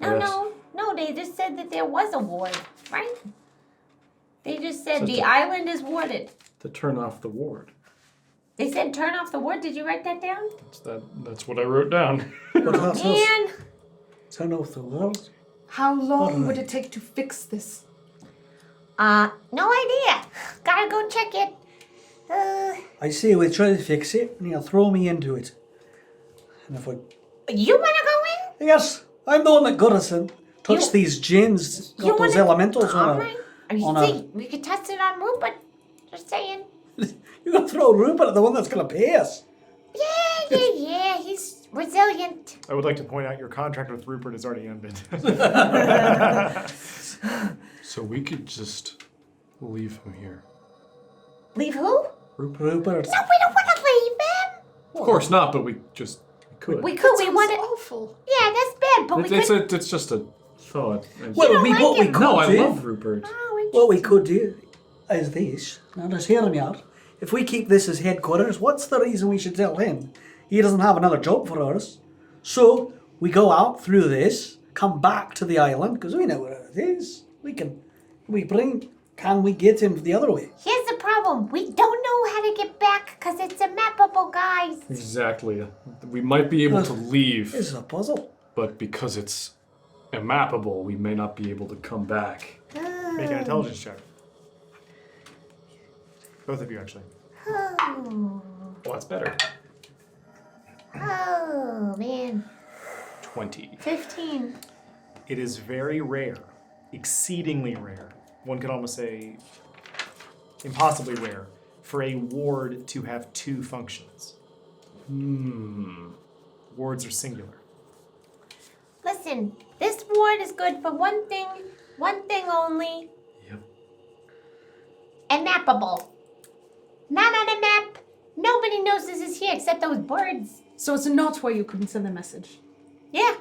No, they just said that there was a ward, right? They just said So the to- island is warded. To turn off the ward. They said turn off the ward. Did you write that down? That's what I wrote down. But that's us. Man, Turn off the world. How long would it take to fix this? no idea. Gotta go check it. I say we try to fix it, and you'll throw me into it. And if we... You wanna go in? Yes, I'm the one that got us and touched You- these gems, You got those wanna- elementals on Alright. I on mean, a- see, we could test it on Rupert. Just saying. You're going to throw Rupert at the one that's going to pay us. Yeah. He's resilient. I would like to point out your contract with Rupert has already ended. So we could just leave him here. Leave who? Rupert. No, we don't want to leave him. Of course not, but we could. We could. We Sounds want to. awful. Yeah, that's bad. But we could. It's just a thought. Well, don't we like what we him. could No, I do, love Rupert. Oh, what we could do is this. Now, just hear me out. If we keep this as headquarters, what's the reason we should tell him? He doesn't have another job for us. So we go out through this, come back to the island because we know where it is. Can we get him the other way? Here's the problem. We don't know how to get back because it's a mappable, guys. Exactly. We might be able to leave, This is a puzzle. but because it's immappable, we may not be able to come back. Make an intelligence check. Both of you, actually. Oh, Well, that's better. oh man. 20. 15. It is very rare, exceedingly rare. One could almost say impossibly rare for a ward to have 2 functions. Wards are singular. Listen, this ward is good for one thing only. Yep. And mappable. Not on a map. Nobody knows this is here except those birds. So it's not where you couldn't send a message. Yeah.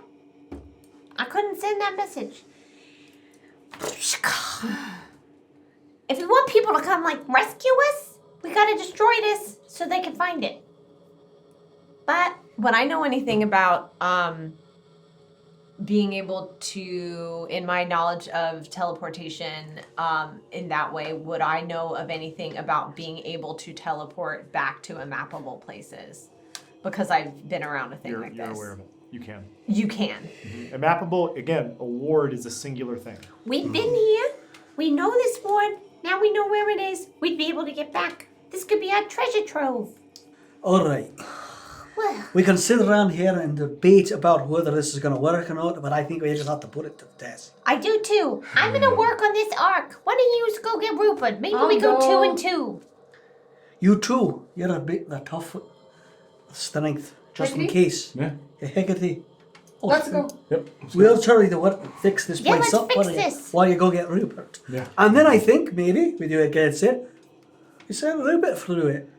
I couldn't send that message. If we want people to come, rescue us, we gotta destroy this so they can find it. But would I know anything about being able to, in my knowledge of teleportation in that way, would I know of anything about being able to teleport back to immappable places? Because I've been around a thing like You're this. aware of it. You can. You can. A mappable, again, a ward is a singular thing. We've been here. We know this ward. Now we know where it is. We'd be able to get back. This could be our treasure trove. All right. Well, We can sit around here and debate about whether this is going to work or not, but I think we just have to put it to the test. I do too. I'm gonna work on this arc. Why don't you go get Rupert? Maybe we go 2 and 2. You too. You're a bit the tough strength, just in Hecate? case. Yeah. Hecate. Let's go. Yep. We'll try to work, fix this Yeah, place let's up fix for you this. while you go get Rupert. Yeah. And then I think maybe we do it again. We send Rupert through it.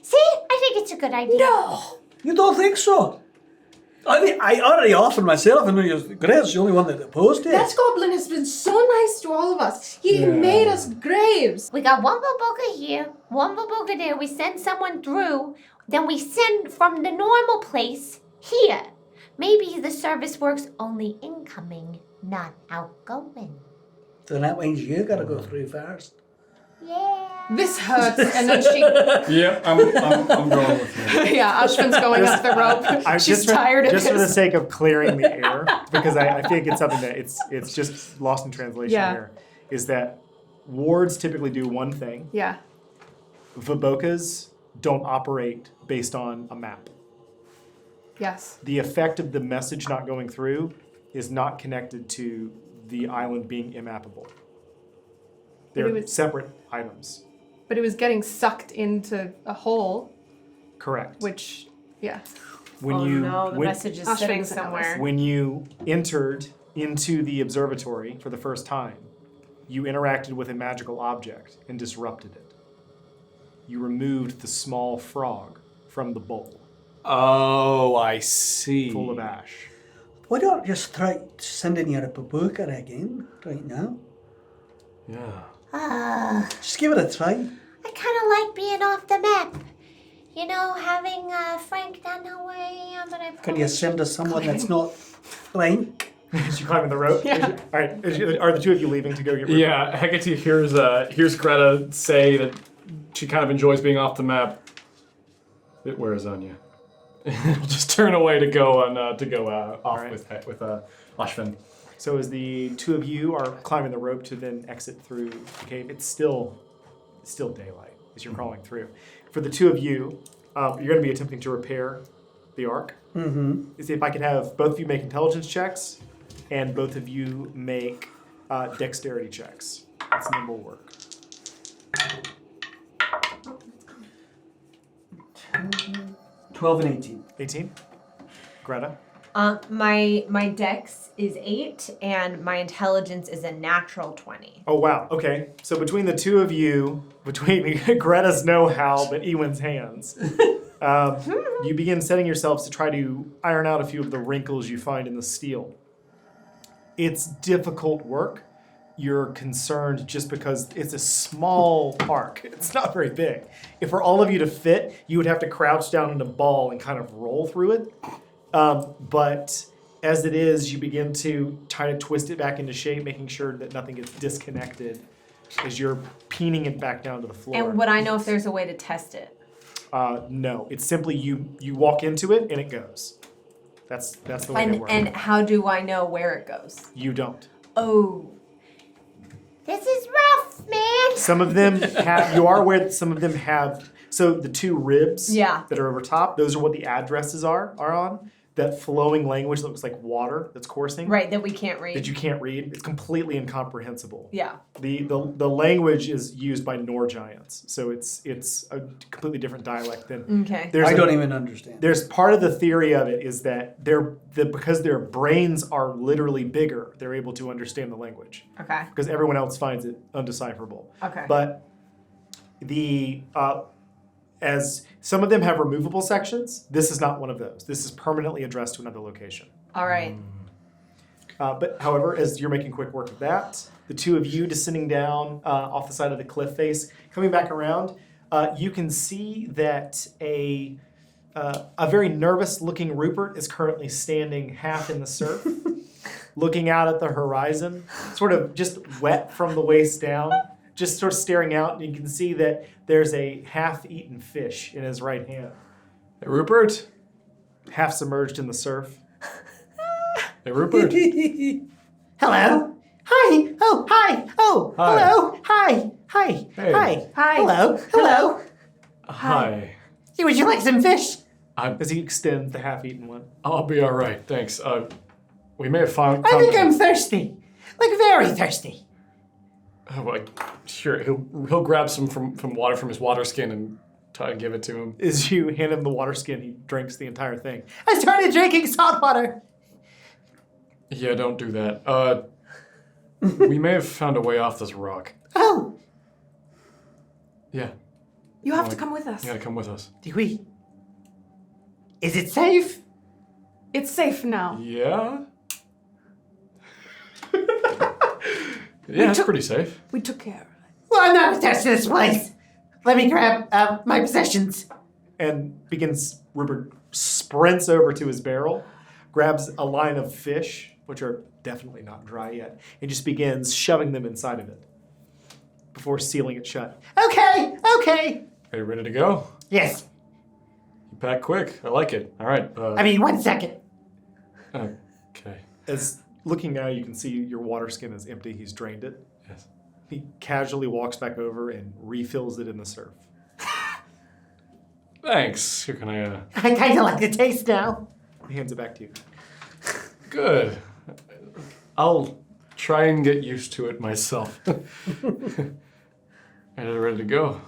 See? I think it's a good idea. No, you don't think so? I already offered myself, and Greta's the only one that opposed it. That goblin has been so nice to all of us. He made us graves. We got one Baboka here, one Baboka there. We send someone through. Then we send from the normal place here. Maybe the service works only incoming, not outgoing. So that means you gotta go through first. Yeah. This hurts. And then she, Yeah, I'm going with you. yeah, Ashvin's going up the rope. She's tired of just for the this. sake of clearing the air, because I think it's something that it's just lost in translation Yeah. here, is that wards typically do one thing. Yeah. Vabokas don't operate based on a map. Yes. The effect of the message not going through is not connected to the island being immappable. They're But it was- separate items. But it was getting sucked into a hole, Correct. which, yeah. When oh you no, the when, message is Ashvin's sitting in Alice. somewhere. when you entered into the observatory for the first time, you interacted with a magical object and disrupted it. You removed the small frog from the bowl, Oh, I see. full of ash. Why don't you just try sending your Babuka again right now? Yeah. Just give it a try. I kind of like being off the map. You know, having Frank not know where I am, but I Can you send us someone that's not Frank? Is you climbing the rope? Yeah. All right. Are the two of you leaving to go get Rupert? Yeah, Hecate hears Greta say that she kind of enjoys being off the map. Where is Anya? We'll just turn away to go off right. with Ashvin. So as the two of you are climbing the rope to then exit through the cave, it's still daylight as you're crawling through. For the two of you, you're going to be attempting to repair the ark. Mm-hmm. See if I could have both of you make intelligence checks, and both of you make dexterity checks. That's nimble work. 12 and 18. 18. Greta. My dex is 8 and my intelligence is a natural 20. Oh wow. Okay. So between the two of you, between Greta's know-how but Iwin's hands, you begin setting yourselves to try to iron out a few of the wrinkles you find in the steel. It's difficult work. You're concerned just because it's a small arc. It's not very big. If for all of you to fit, you would have to crouch down in a ball and kind of roll through it. But as it is, you begin to try to twist it back into shape, making sure that nothing gets disconnected as you're peening it back down to the floor. And would I know if there's a way to test it? No, it's simply you walk into it and it goes. That's the way it works. And how do I know where it goes? You don't. Oh. This is rough, man. Some of them have, you are aware that some of them have, so the two ribs Yeah. that are over top, those are what the addresses are on. That flowing language that looks like water that's coursing. Right, that we can't read. That you can't read. It's completely incomprehensible. Yeah. The language is used by Nor giants, so it's a completely different dialect than. Okay. I don't even understand. There's part of the theory of it is that because their brains are literally bigger, they're able to understand the language. Okay. Because everyone else finds it undecipherable. Okay. But as some of them have removable sections, this is not one of those. This is permanently addressed to another location. All right. But however, as you're making quick work of that, the two of you descending down off the side of the cliff face, coming back around, you can see that a very nervous-looking Rupert is currently standing half in the surf, looking out at the horizon, sort of just wet from the waist down, just sort of staring out. And you can see that there's a half-eaten fish in his right hand, Hey, Rupert. half submerged in the surf. Hey, Rupert. Hello. Hi. Oh, hi. Oh, Hi. hello. Hi. Hi. Hey. Hi. Hi. Hello. Hello. Hi. Would you like some fish? As he extends the half-eaten one. I'll be all right. Thanks. We may have found. I think I'm thirsty. Like very thirsty. Sure. He'll grab some from water from his water skin and try to give it to him. As you hand him the water skin, he drinks the entire thing. I started drinking salt water. Yeah, don't do that. We may have found a way off this rock. Oh, Yeah, You have to come with us. you gotta come with us. do we? Is it safe? It's safe now. Yeah. Yeah, it's pretty safe. We took care of it. Well, I'm not attached to this place. Let me grab my possessions. And Rupert sprints over to his barrel, grabs a line of fish, which are definitely not dry yet, and just begins shoving them inside of it before sealing it shut. Okay. Okay. Are you ready to go? Yes. You pack quick. I like it. All right. I mean, 1 second. Okay. As looking now, you can see your water skin is empty. He's drained it. Yes. He casually walks back over and refills it in the surf. Thanks. Here, can I? I kind of like the taste now. He hands it back to you. Good. I'll try and get used to it myself. Ready to go?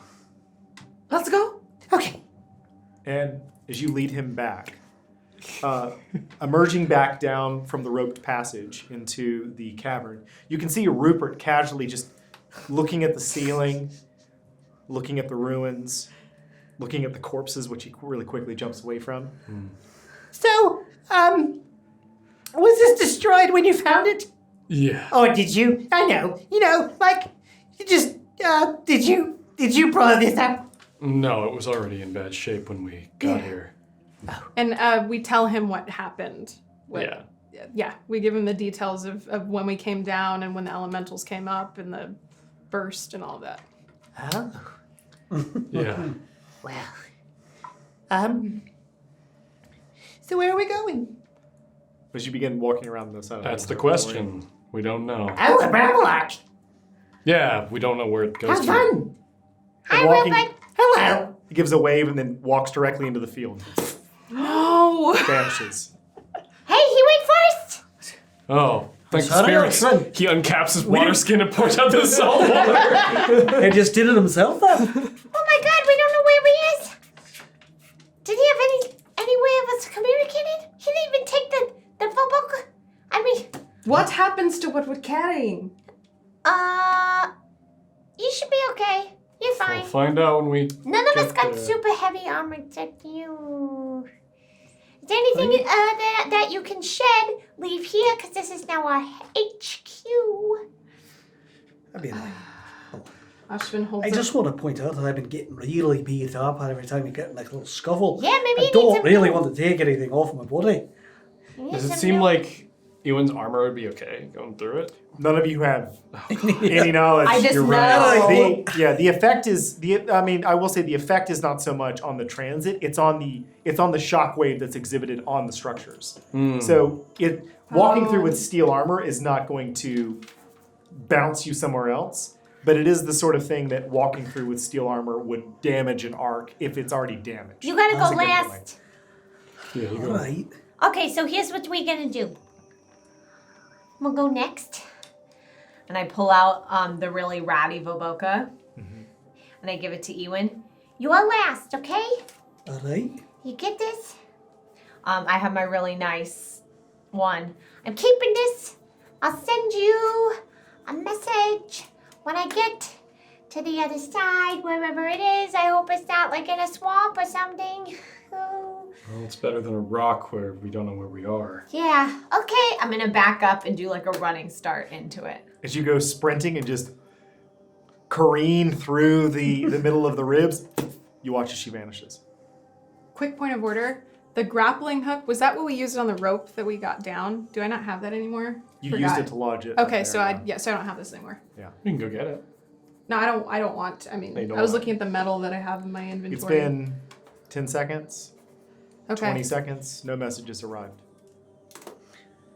Let's go. Okay. And as you lead him back, Emerging back down from the roped passage into the cavern, you can see Rupert casually just looking at the ceiling, looking at the ruins, looking at the corpses, which he really quickly jumps away from. So, was this destroyed when you found it? Yeah. Or did you? I know. You know, like, you just, did you blow this up? No, it was already in bad shape when we got here. And we tell him what happened. Yeah. Yeah, we give him the details of when we came down and when the elementals came up and the burst and all that. Oh, Yeah. well. So where are we going? As you begin walking around the side of That's the door, question. We don't know. Oh, a Bramble Arch. Yeah, we don't know where it goes How to. fun. Hi, walking- Rupert. Hello. He gives a wave and then walks directly into the field. No! Vanishes. Hey, he went first. Oh, thanks to Sorry, spirits. Ashvin. He uncaps his water skin and pours out the salt water. He just did it himself then. Oh my God, we don't know where he is. Did he have any way of us communicating? He didn't even take the book. I mean, What happens to what we're carrying? you should be okay. You're fine. We'll find out when we. None of us get got there. super heavy armor except you. Is there anything that you can shed? Leave here, because this is now our HQ. I mean, Ashvin holds I up. just want to point out that I've been getting really beat up every time we get in like a little scuffle. Yeah, maybe I you need don't some really new- want to take anything off my body. You need Does it some seem new- like Iwin's armor would be okay going through it? None of you have any knowledge. I just You're know. The effect is I will say the effect is not so much on the transit. It's on the shock wave that's exhibited on the structures. So walking through with steel armor is not going to bounce you somewhere else. But it is the sort of thing that walking through with steel armor would damage an arc if it's already damaged. You gotta That's go a good last. Yeah, you go. Right. Okay, so here's what we're gonna do. We'll go next. And I pull out the really ratty Voboka. And I give it to Iwin. You are last, okay? All right. You get this? I have my really nice one. I'm keeping this. I'll send you a message when I get to the other side, wherever it is. I hope it's not like in a swamp or something. Oh, Well, it's better than a rock where we don't know where we are. yeah, okay. I'm gonna back up and do like a running start into it. As you go sprinting and just careen through the middle of the ribs, you watch as she vanishes. Quick point of order. The grappling hook, was that what we used on the rope that we got down? Do I not have that anymore? You Forgot. used it to lodge it. up Okay, there, so yeah. I don't have this anymore. You can go get it. No, I don't want. I mean, You don't I was want- looking at the metal that I have in my inventory. It's been 10 seconds, okay. 20 seconds, no messages arrived.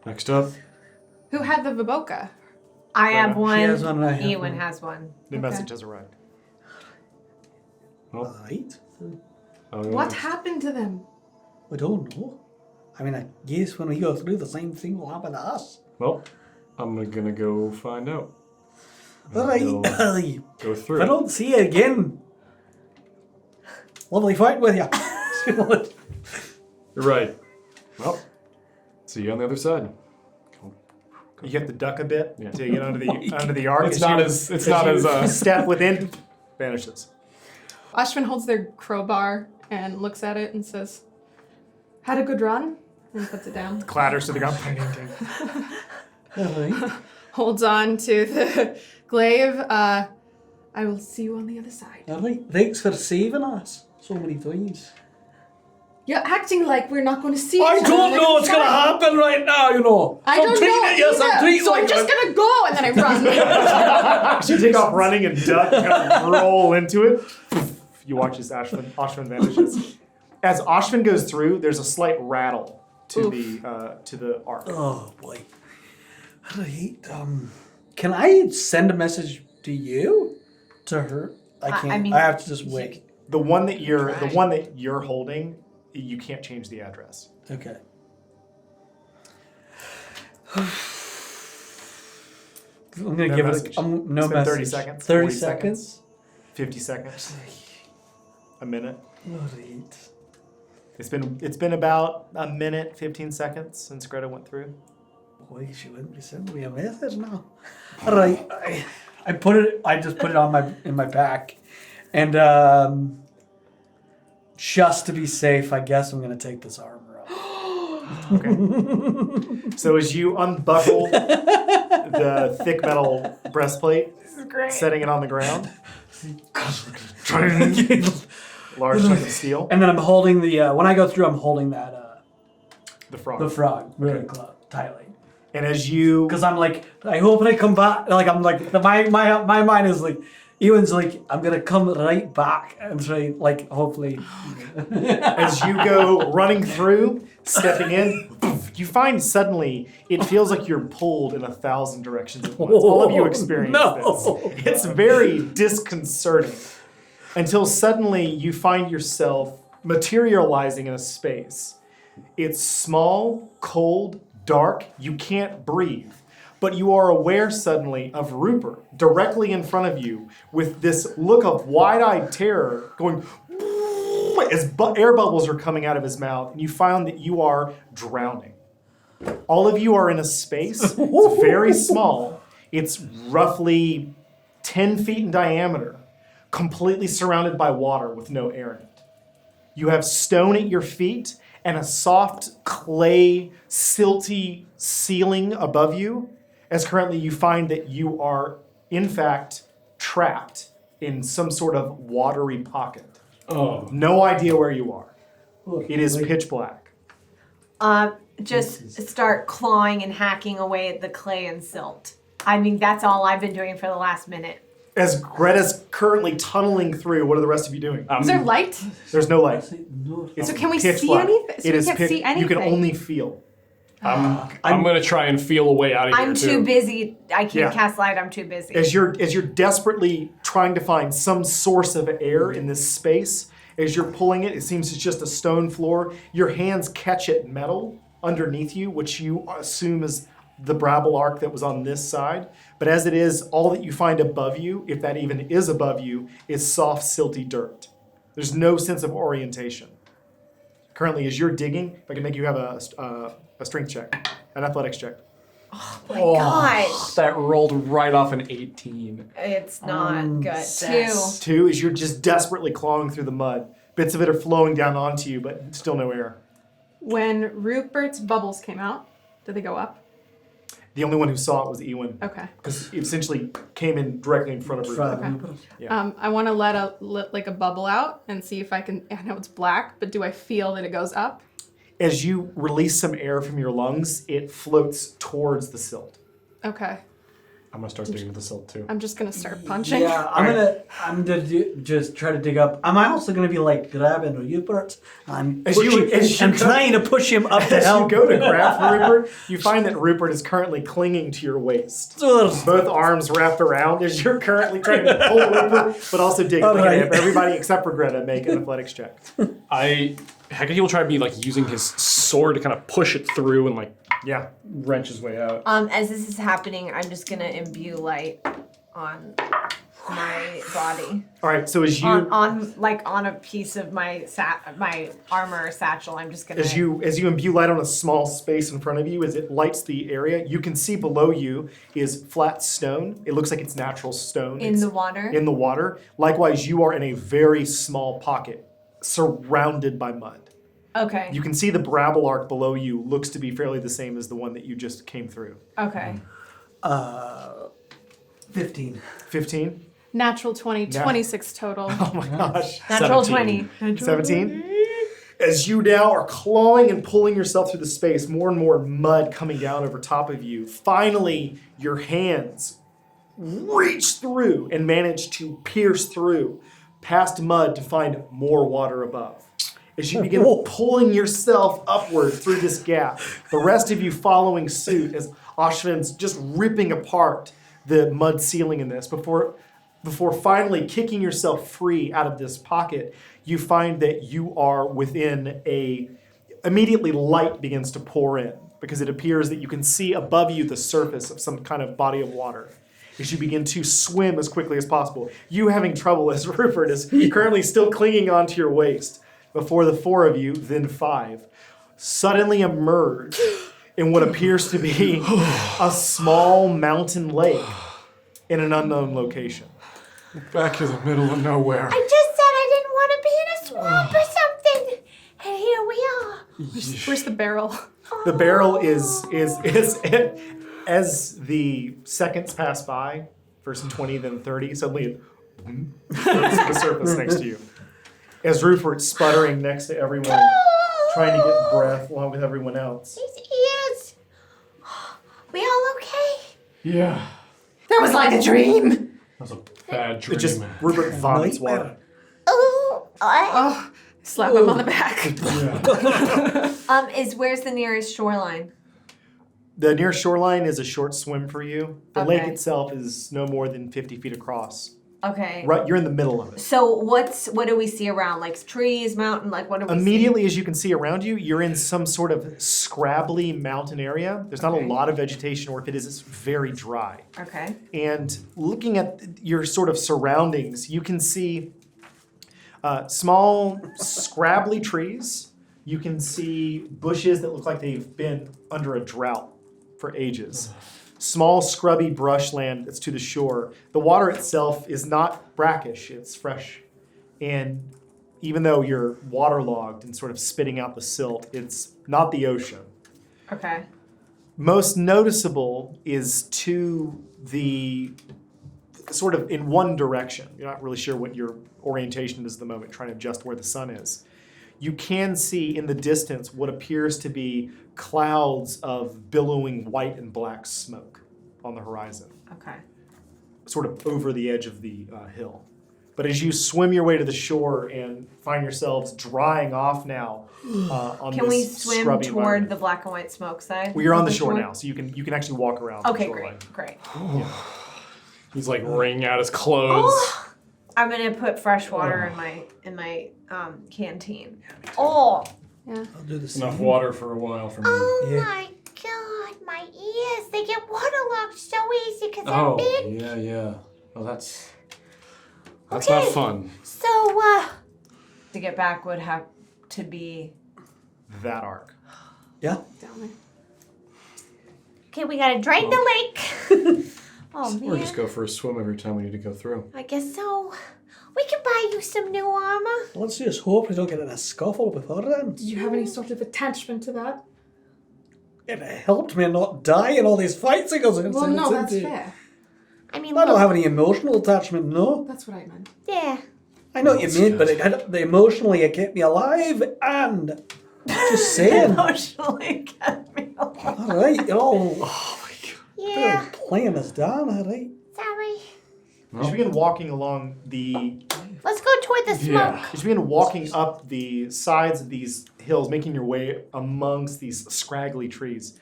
Next up. Who had the Voboka? I have She one. has one and I have Ewan one. has one. No Okay. message has arrived. Well, Right. What happened to them? I don't know. I mean, I guess when we go through, the same thing will happen to us. Well, I'm gonna go find out. All right. We'll If go through. I don't see you again, lovely fight with you. You're right. Well, see you on the other side. You have to duck a bit Yeah. to get under the arc. It's not as step within, vanishes. Ashvin holds their crowbar and looks at it and says, "Had a good run," and puts it down. Clatters to the ground. All right. Holds on to the glaive. I will see you on the other side. All right. Thanks for saving us so many times. You're acting like we're not going to see I each other don't on the know other what's going to side. happen right now, you know. I I'm don't treating know it, yes, I'm either, treating so like I'm just it. gonna go, and then I run. You take off running and duck, kind of roll into it. You watch as Ashvin vanishes. As Ashvin goes through, there's a slight rattle to the arc. Oh, boy. All right. Can I send a message to you? To her? I can't. I mean, I have to just wait. The one that you're holding, you can't change the address. Okay. I'm going to No give message. it no Spend message. 30 seconds, 30 40 seconds. 50 seconds. A minute. All right. It's been about a minute, 15 seconds since Greta went through. Boy, she wouldn't be sending me a message now. All right, I just put it on in my pack, and just to be safe, I guess I'm gonna take this armor off. Okay. So as you unbuckle the thick metal breastplate, setting it on the ground, large chunk of steel, And then I'm holding the when I go through, I'm holding that the frog. the frog really tightly. And as you, Because I'm like, I hope when I come back, like I'm like, my mind is like, Iwin's like, I'm gonna come right back and try, like, hopefully. as you go running through, stepping in, you find suddenly it feels like you're pulled in 1,000 directions at once. All of you experience this. It's very disconcerting until suddenly you find yourself materializing in a space. It's small, cold, dark, you can't breathe. But you are aware suddenly of Rupert directly in front of you with this look of wide-eyed terror going as air bubbles are coming out of his mouth, and you find that you are drowning. All of you are in a space. It's very small. It's roughly 10 feet in diameter, completely surrounded by water with no air in it. You have stone at your feet and a soft clay, silty ceiling above you, as currently you find that you are, in fact, trapped in some sort of watery pocket. Oh. No idea where you are. It is pitch black. Just start clawing and hacking away at the clay and silt. I mean, that's all I've been doing for the last minute. As Greta's currently tunneling through, what are the rest of you doing? Is there light? There's no light. It's So can we pitch see black. anything? So It we is can't pitch. see anything. You can only feel. I'm gonna try and feel a way out of here I'm too busy. I can't Yeah. cast light. I'm too busy. As you're desperately trying to find some source of air in this space, as you're pulling it, it seems it's just a stone floor. Your hands catch at metal underneath you, which you assume is the Brabble arc that was on this side. But as it is, all that you find above you, if that even is above you, is soft, silty dirt. There's no sense of orientation. Currently, as you're digging, if I can make you have a strength check, an athletics check. my gosh. That rolled right off an 18. It's not good. Sis. 2 is you're just desperately clawing through the mud. Bits of it are flowing down onto you, but still no air. When Rupert's bubbles came out, did they go up? The only one who saw it was Iwin, Okay. because it essentially came in directly in front of Rupert. Okay. I want to let a bubble out and see if I can. I know it's black, but do I feel that it goes up? As you release some air from your lungs, it floats towards the silt. Okay. I'm gonna start digging with the silt too. I'm just gonna start punching. Yeah, I'm gonna just try to dig up. Am I also gonna be like grabbing Rupert? I'm trying to push him up to As you help. go to grab for Rupert, you find that Rupert is currently clinging to your waist. Both arms wrapped around as you're currently trying to pull Rupert, but also dig. All right. Everybody except for Greta make an athletics check. Hecate will try to be like using his sword to kind of push it through and like Yeah. wrench his way out. As this is happening, I'm just gonna imbue light on my body. All right. So as you on a piece of my my armor satchel, I'm just gonna. As you imbue light on a small space in front of you, as it lights the area, you can see below you is flat stone. It looks like it's natural stone. In the water? In the water. Likewise, you are in a very small pocket, surrounded by mud. Okay. You can see the Brabble arc below you looks to be fairly the same as the one that you just came through. Okay. 15. 15? Natural 20, Yeah. 26 total. Oh my gosh. Natural 17. 20. 17? As you now are clawing and pulling yourself through the space, more and more mud coming down over top of you, finally your hands reach through and manage to pierce through past mud to find more water above. As you begin pulling yourself upward through this gap, the rest of you following suit as Ashvin's just ripping apart the mud ceiling in this before finally kicking yourself free out of this pocket. You find that you are within immediately light begins to pour in because it appears that you can see above you the surface of some kind of body of water. As you begin to swim as quickly as possible, you having trouble as Rupert is currently still clinging onto your waist. before the 4 of you, then 5, suddenly emerge in what appears to be a small mountain lake in an unknown location. Back in the middle of nowhere. I just said I didn't want to be in a swamp or something, and here we are. Where's the barrel? The barrel is as the seconds pass by, first 20, then 30, suddenly it floats to the surface next to you. As Rupert's sputtering next to everyone, trying to get breath along with everyone else. These ears. We all okay? Yeah. That was like a dream. That was a bad dream. It just, Rupert vomits water. Ooh. Oh, slap him on the back. Where's the nearest shoreline? The nearest shoreline is a short swim for you. The lake Okay. itself is no more than 50 feet across. Okay. Right, you're in the middle of it. So what do we see around? Like trees, mountain, like what do we Immediately as you can see around you, you're in some sort of scrabbly mountain area. There's not Okay. a lot of vegetation, or if it is, it's very dry. see? Okay. And looking at your sort of surroundings, you can see small, scrabbly trees. You can see bushes that look like they've been under a drought for ages. Small, scrubby brushland that's to the shore. The water itself is not brackish, it's fresh. And even though you're waterlogged and sort of spitting out the silt, it's not the ocean. Okay. Most noticeable is to the sort of in one direction. You're not really sure what your orientation is at the moment, trying to adjust where the sun is. You can see in the distance what appears to be clouds of billowing white and black smoke on the horizon, Okay. sort of over the edge of the hill. But as you swim your way to the shore and find yourselves drying off now on Can we this swim scrubby toward environment. the black and white smoke side? Well, you're on the shore now, so you can actually walk around the Okay, shoreline. great. He's like wringing out his clothes. I'm gonna put fresh water in my canteen. Oh, I'll do the same. Enough water for a while for me. Oh Yeah. my god, my ears. They get waterlogged so easy because they're Oh, big. yeah. Well, that's Okay. not fun. So, to get back would have to be. That arc. Yeah. Down there. okay, we gotta drain the lake. Oh man. Or just go for a swim every time we need to go through. I guess so. We can buy you some new armor. Let's just hope we don't get in a scuffle before then. Did you have any sort of attachment to that? It helped me not die in all these fights I got Well, no, that's fair. I mean, I don't look, have any emotional attachment, no. That's what I meant. yeah. I know what you That's mean, good. but it had, emotionally it kept me alive and just saying. Emotionally get me alive. Alright, you're all Yeah. playing us down, alright. Sorry. As you begin walking along the Let's go toward the smoke. Yeah. As you begin walking up the sides of these hills, making your way amongst these scraggly trees,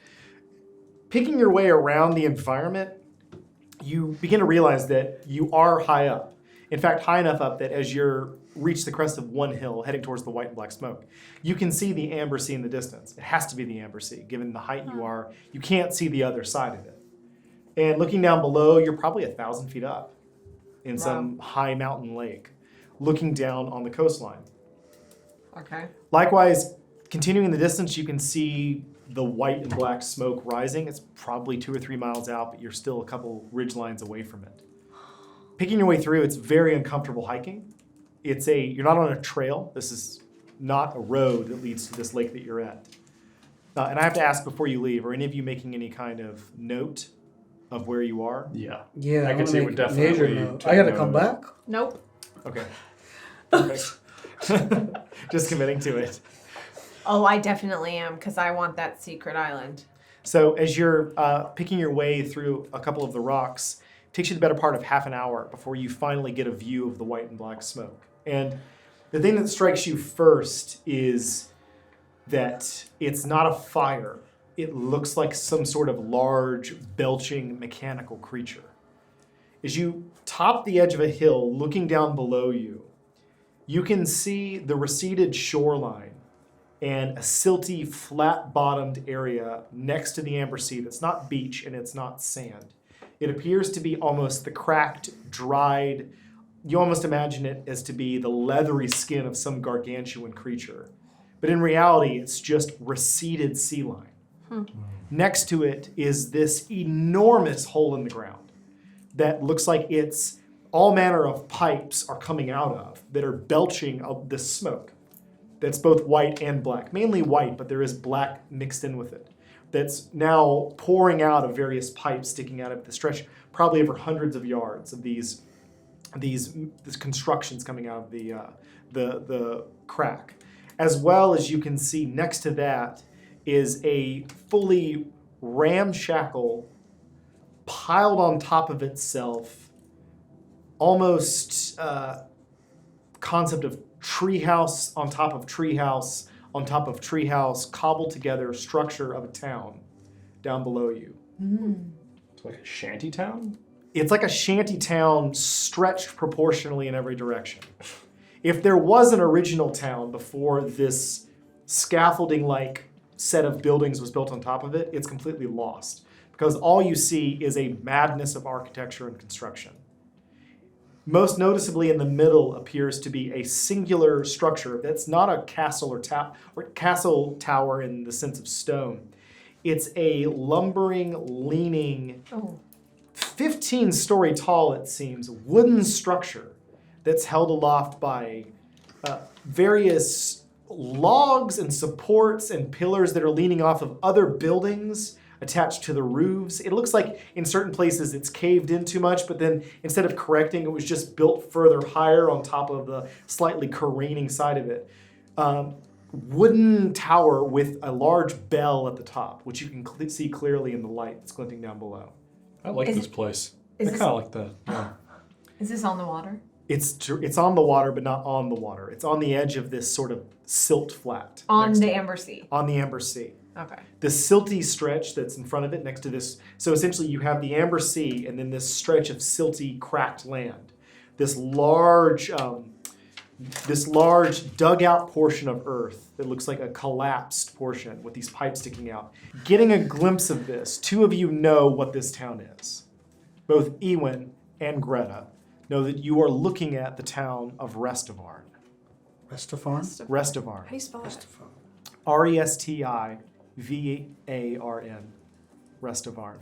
picking your way around the environment, you begin to realize that you are high up. In fact, high enough up that as you reach the crest of one hill, heading towards the white and black smoke, you can see the Amber Sea in the distance. It has to be the Amber Sea, given the height you are. You can't see the other side of it. And looking down below, you're probably 1,000 feet up in some high mountain lake, looking down on the coastline. Okay. Likewise, continuing in the distance, you can see the white and black smoke rising. It's probably 2 or 3 miles out, but you're still a couple ridge lines away from it. Picking your way through, it's very uncomfortable hiking. You're not on a trail. This is not a road that leads to this lake that you're at. And I have to ask before you leave, are any of you making any kind of note of where you are? Yeah. Yeah, I I'm could gonna say make we're a definitely major note. taking I gotta note come of it. back. Nope. Okay. Perfect. Just committing to it. Oh, I definitely am because I want that secret island. So as you're picking your way through a couple of the rocks, it takes you the better part of half an hour before you finally get a view of the white and black smoke. And the thing that strikes you first is that it's not a fire. It looks like some sort of large, belching mechanical creature. As you top the edge of a hill, looking down below you, you can see the receded shoreline and a silty, flat-bottomed area next to the Amber Sea that's not beach and it's not sand. It appears to be almost the cracked, dried, you almost imagine it as to be the leathery skin of some gargantuan creature. But in reality, it's just receded sea line. Next to it is this enormous hole in the ground that looks like it's all manner of pipes are coming out of that are belching of this smoke that's both white and black. Mainly white, but there is black mixed in with it. That's now pouring out of various pipes sticking out of the stretch, probably over hundreds of yards of these constructions coming out of the crack. As well as you can see next to that is a fully ramshackle, piled on top of itself, almost concept of treehouse on top of treehouse on top of treehouse, cobbled together structure of a town down below you. It's like a shanty town? It's like a shanty town stretched proportionally in every direction. If there was an original town before this scaffolding-like set of buildings was built on top of it, it's completely lost. Because all you see is a madness of architecture and construction. Most noticeably in the middle appears to be a singular structure that's not a castle or castle tower in the sense of stone. It's a lumbering, leaning, 15-story tall, it seems, wooden structure that's held aloft by various logs and supports and pillars that are leaning off of other buildings attached to the roofs. It looks like in certain places it's caved in too much, but then instead of correcting, it was just built further higher on top of the slightly careening side of it. Wooden tower with a large bell at the top, which you can see clearly in the light that's glinting down below. I like this place. I kind of like that. Yeah. Is this on the water? It's on the water, but not on the water. It's on the edge of this sort of silt flat. On the Amber Sea. On the Amber Sea. Okay. The silty stretch that's in front of it next to this. So essentially you have the Amber Sea and then this stretch of silty, cracked land. This large dugout portion of earth that looks like a collapsed portion with these pipes sticking out. Getting a glimpse of this, two of you know what this town is. Both Iwin and Greta know that you are looking at the town of Restivarn. Restivarn? Restivarn. How do you spell it? Restivarn. Restivarn.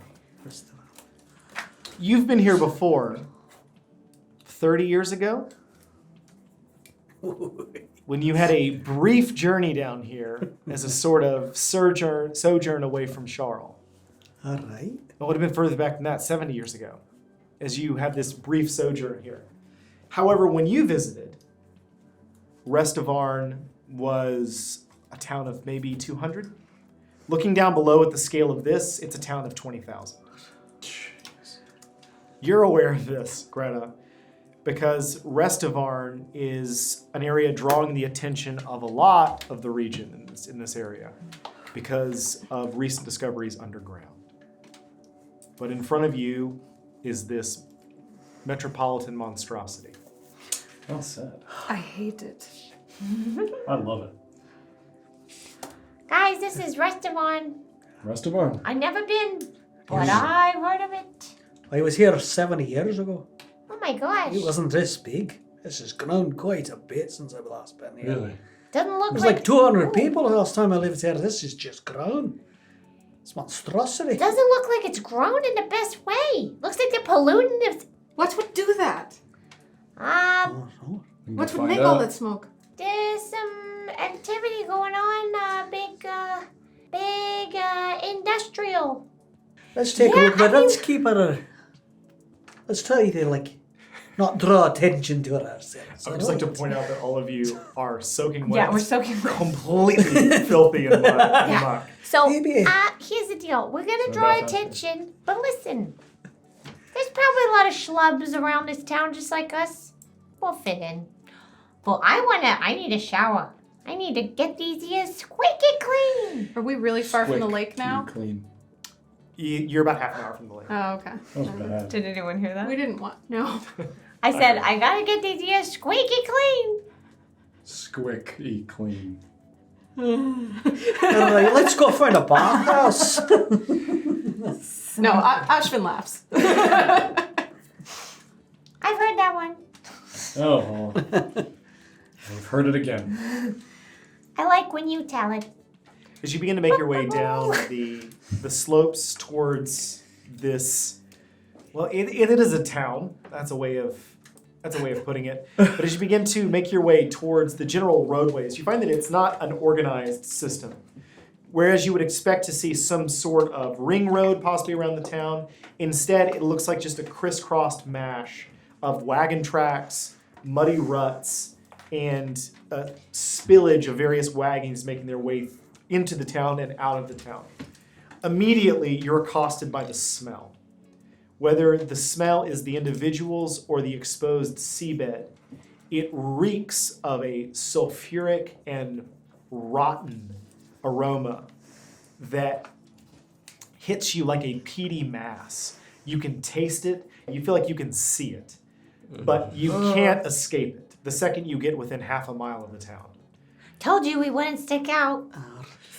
You've been here before. 30 years ago? When you had a brief journey down here as a sort of sojourn away from Charles. All right. It would have been further back than that, 70 years ago, as you had this brief sojourn here. However, when you visited, Restivarn was a town of maybe 200. Looking down below at the scale of this, it's a town of 20,000. You're aware of this, Greta, because Restivarn is an area drawing the attention of a lot of the region in this area because of recent discoveries underground. But in front of you is this metropolitan monstrosity. Well said. I hate it. I love it. Guys, this is Restivarn. Restivarn. I've never been, but I've heard of it. I was here 70 years ago. Oh my gosh. It wasn't this big. This has grown quite a bit since I've last been here. Really? Doesn't look It was like like 200 people the last time I lived here. This has just grown. It's monstrosity. Doesn't look like it's grown in the best way. Looks like they're polluting it. What would do that? Oh, no. What would make all that smoke? There's some activity going on. Big industrial. Let's take a look, but let's keep our... Let's try to, not draw attention to it ourselves. I would just like to point out that all of you are soaking wet. Yeah, we're soaking wet. Completely filthy in muck. So, Maybe. here's the deal. We're gonna draw attention, but listen. There's probably a lot of schlubs around this town just like us. We'll fit in. But I need a shower. I need to get these ears squeaky clean. Are we really far from the lake now? Clean. You're about half an hour from the lake. Oh, okay. That was bad. Did anyone hear that? We didn't want. No. I said, I gotta get these ears squeaky clean. Squicky clean. Let's go find a bathhouse. No, Ashvin laughs. I've heard that one. Oh, I've heard it again. I like when you tell it. As you begin to make your way down the slopes towards this, well, it is a town. That's a way of putting it. But as you begin to make your way towards the general roadways, you find that it's not an organized system. Whereas you would expect to see some sort of ring road possibly around the town, instead it looks like just a crisscrossed mash of wagon tracks, muddy ruts, and a spillage of various wagons making their way into the town and out of the town. Immediately, you're accosted by the smell. Whether the smell is the individuals or the exposed seabed, it reeks of a sulfuric and rotten aroma that hits you like a peaty mass. You can taste it, you feel like you can see it, but you can't escape it the second you get within half a mile of the town. Told you we wouldn't stick out.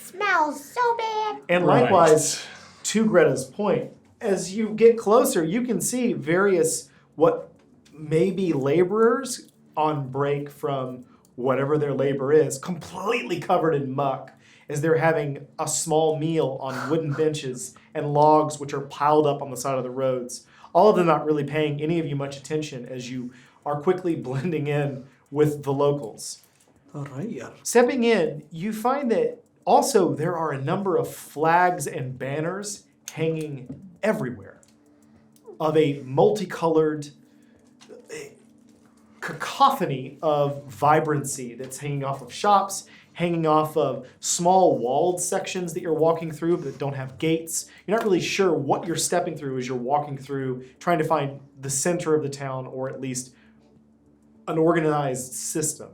Smells so bad. And Right. likewise, to Greta's point, as you get closer, you can see various what may be laborers on break from whatever their labor is, completely covered in muck, as they're having a small meal on wooden benches and logs which are piled up on the side of the roads. All of them not really paying any of you much attention as you are quickly blending in with the locals. All right, yeah. Stepping in, you find that also there are a number of flags and banners hanging everywhere of a multicolored cacophony of vibrancy that's hanging off of shops, hanging off of small walled sections that you're walking through that don't have gates. You're not really sure what you're stepping through as you're walking through, trying to find the center of the town or at least an organized system.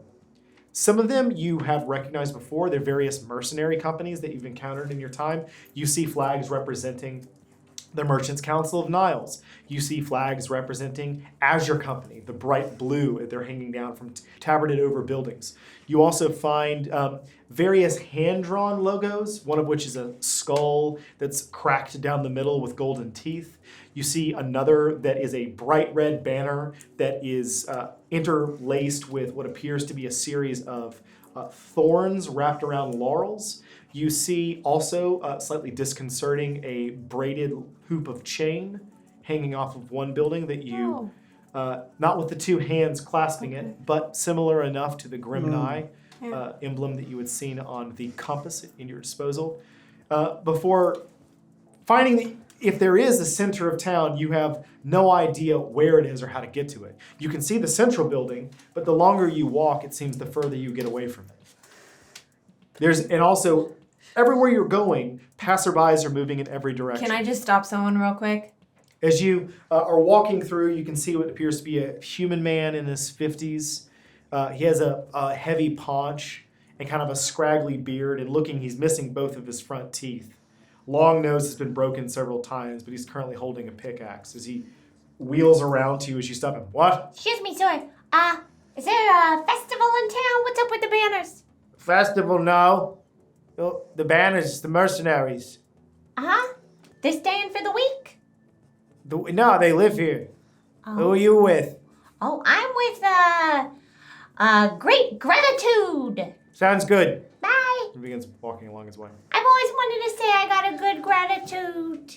Some of them you have recognized before. They're various mercenary companies that you've encountered in your time. You see flags representing the Merchants Council of Niles. You see flags representing Azure Company, the bright blue that they're hanging down from tabarded over buildings. You also find various hand-drawn logos, one of which is a skull that's cracked down the middle with golden teeth. You see another that is a bright red banner that is interlaced with what appears to be a series of thorns wrapped around laurels. You see also, slightly disconcerting, a braided hoop of chain hanging off of one building that you, not with the two hands clasping it, but similar enough to the Grimnai emblem that you had seen on the compass in your disposal. Before finding that if there is a center of town, you have no idea where it is or how to get to it. You can see the central building, but the longer you walk, it seems the further you get away from it. And also, everywhere you're going, passerbys are moving in every direction. Can I just stop someone real quick? As you are walking through, you can see what appears to be a human man in his 50s. He has a heavy paunch and kind of a scraggly beard, and he's missing both of his front teeth. Long nose has been broken several times, but he's currently holding a pickaxe. As he wheels around to you as you stop him. What? Excuse me, sir. Is there a festival in town? What's up with the banners? Festival, no. Oh, the banners, the mercenaries. Uh-huh. They're staying for the week? No, they live here. Who are you with? Oh, I'm with, Great Gratitude. Sounds good. Bye. He begins walking along his way. I've always wanted to say I got a good gratitude.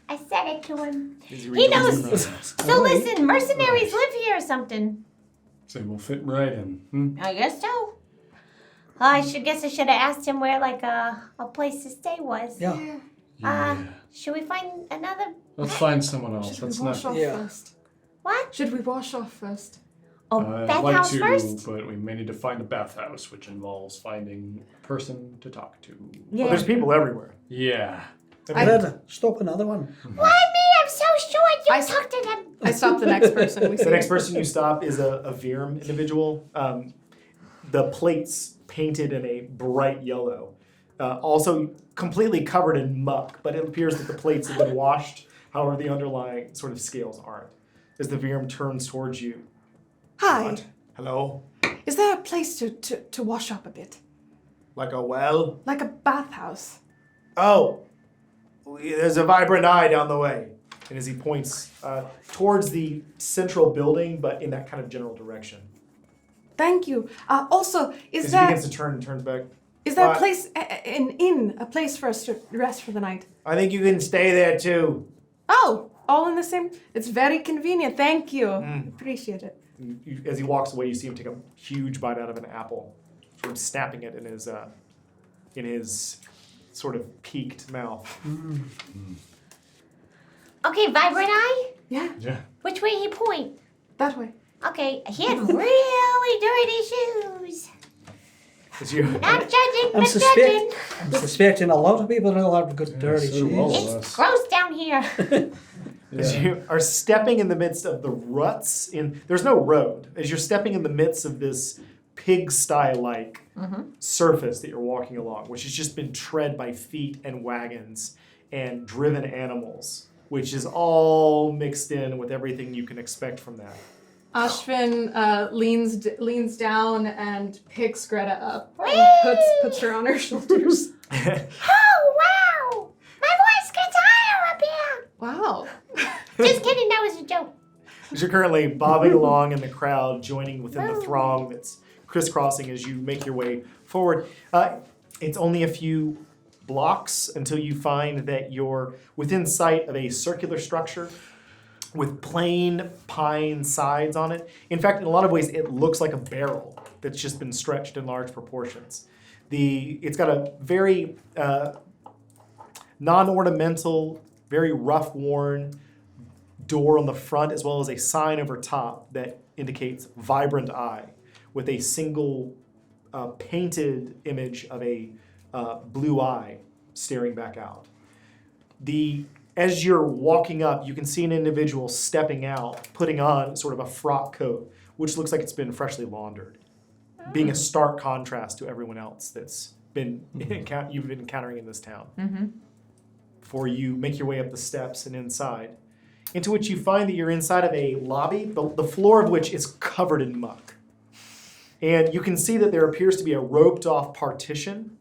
I said it to him. He knows. So listen, mercenaries live here or something. So we'll fit right in. I guess so. I should have asked him where like a place to stay was. Yeah. Should we find another? Let's find someone else. Should we That's wash not. off Yeah. first? What? Should we wash off first? Oh, I'd bathhouse like to, first? but we may need to find a bathhouse, which involves finding a person to talk to. Yeah. Well, there's people everywhere. Yeah. Greta, stop another one. Why me? I'm so short. You I- talk to them. I stopped the next person. We The see. next person you stop is a Virm individual. The plates painted in a bright yellow. Also completely covered in muck, but it appears that the plates have been washed. However, the underlying sort of scales aren't. As the Virm turns towards you. Hi. What? Hello? Is there a place to wash up a bit? Like a well? Like a bathhouse? Oh, there's a vibrant eye down the way. And as he points towards the central building, but in that kind of general direction. Thank you. Also, is As he that begins to turn and turns back. is that What? place an inn, a place for us to rest for the night? I think you can stay there too. Oh, all in the same. It's very convenient. Thank you. Appreciate it. As he walks away, you see him take a huge bite out of an apple, sort of snapping it in his sort of peaked mouth. Okay, Vibrant Eye? Yeah, Yeah. Which way he point? that way. Okay, he had really dirty shoes. As you, Not judging, I'm but judging. suspecting a lot of people know how to good dirty so do all shoes. of It's us. gross down here. as you are stepping in the midst of the ruts there's no road. As you're stepping in the midst of this pigsty-like surface that you're walking along, which has just been tread by feet and wagons and driven animals, which is all mixed in with everything you can expect from that. Ashvin leans down and picks Greta up and Whee! puts her on her shoulders. Oh, wow! My voice gets higher up here. Wow. Just kidding, that was a joke. As you're currently bobbing along in the crowd, joining within the throng that's crisscrossing as you make your way forward. It's only a few blocks until you find that you're within sight of a circular structure with plain pine sides on it. In fact, in a lot of ways, it looks like a barrel that's just been stretched in large proportions. It's got a very non-ornamental, very rough-worn door on the front, as well as a sign over top that indicates Vibrant Eye, with a single painted image of a blue eye staring back out. As you're walking up, you can see an individual stepping out, putting on sort of a frock coat, which looks like it's been freshly laundered, being a stark contrast to everyone else that's been you've been encountering in this town. Before you make your way up the steps and inside, into which you find that you're inside of a lobby, the floor of which is covered in muck. And you can see that there appears to be a roped off partition,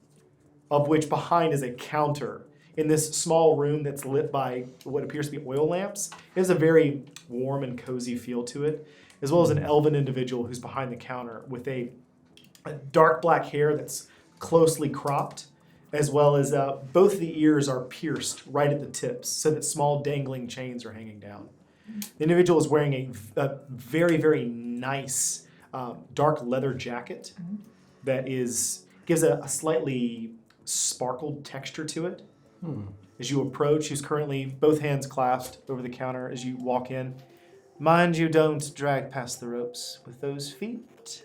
of which behind is a counter in this small room that's lit by what appears to be oil lamps. It has a very warm and cozy feel to it, as well as an elven individual who's behind the counter with a dark black hair that's closely cropped, as well as both the ears are pierced right at the tips so that small dangling chains are hanging down. The individual is wearing a very, very nice dark leather jacket that gives a slightly sparkled texture to it. As you approach, he's currently both hands clasped over the counter as you walk in. Mind you don't drag past the ropes with those feet.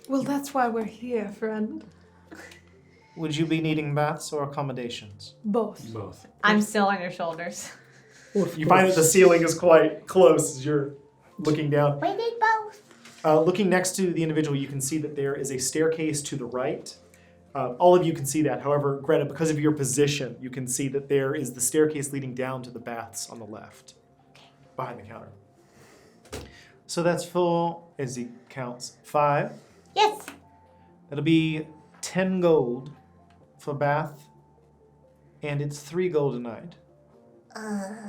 Well, that's why we're here, friend. Would you be needing baths or accommodations? Both. Both. I'm still on your shoulders. You find that the ceiling is quite close as you're looking down. We need both. Looking next to the individual, you can see that there is a staircase to the right. All of you can see that. However, Greta, because of your position, you can see that there is the staircase leading down to the baths on the left, behind the counter. So that's 4, as he counts, 5. Yes. That'll be 10 gold for bath, and it's 3 gold a night.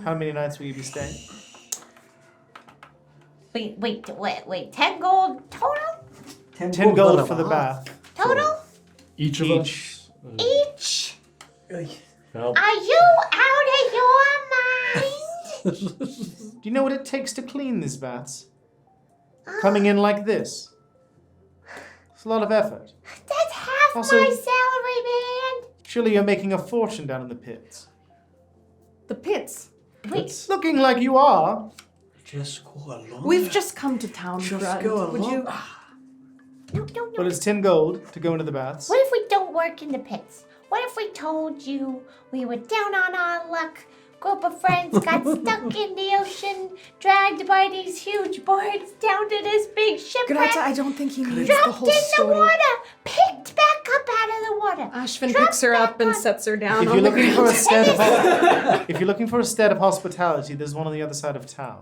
How many nights will you be staying? Wait. 10 gold total? 10 gold for the bath. Total? Each of us. Each? Well, Are you out of your mind? Do you know what it takes to clean these baths? Coming in like this. It's a lot of effort. That's half Also- my salary, man. Surely you're making a fortune down in the pits. The pits. Wait, It's looking like you are. Just go along. We've just come to town, Just friend. go Would you? no. But it's 10 gold to go into the baths. What if we don't work in the pits? What if we told you we were down on our luck? Group of friends got stuck in the ocean, dragged by these huge boards down to this big shipwreck, Greta, I don't think he needs the dropped whole in the story. water, picked back up out of the water. Ashvin Drop picks her up back and on- sets her down If on you're the looking for a ground. stead if you're looking for a stead of hospitality, there's one on the other side of town.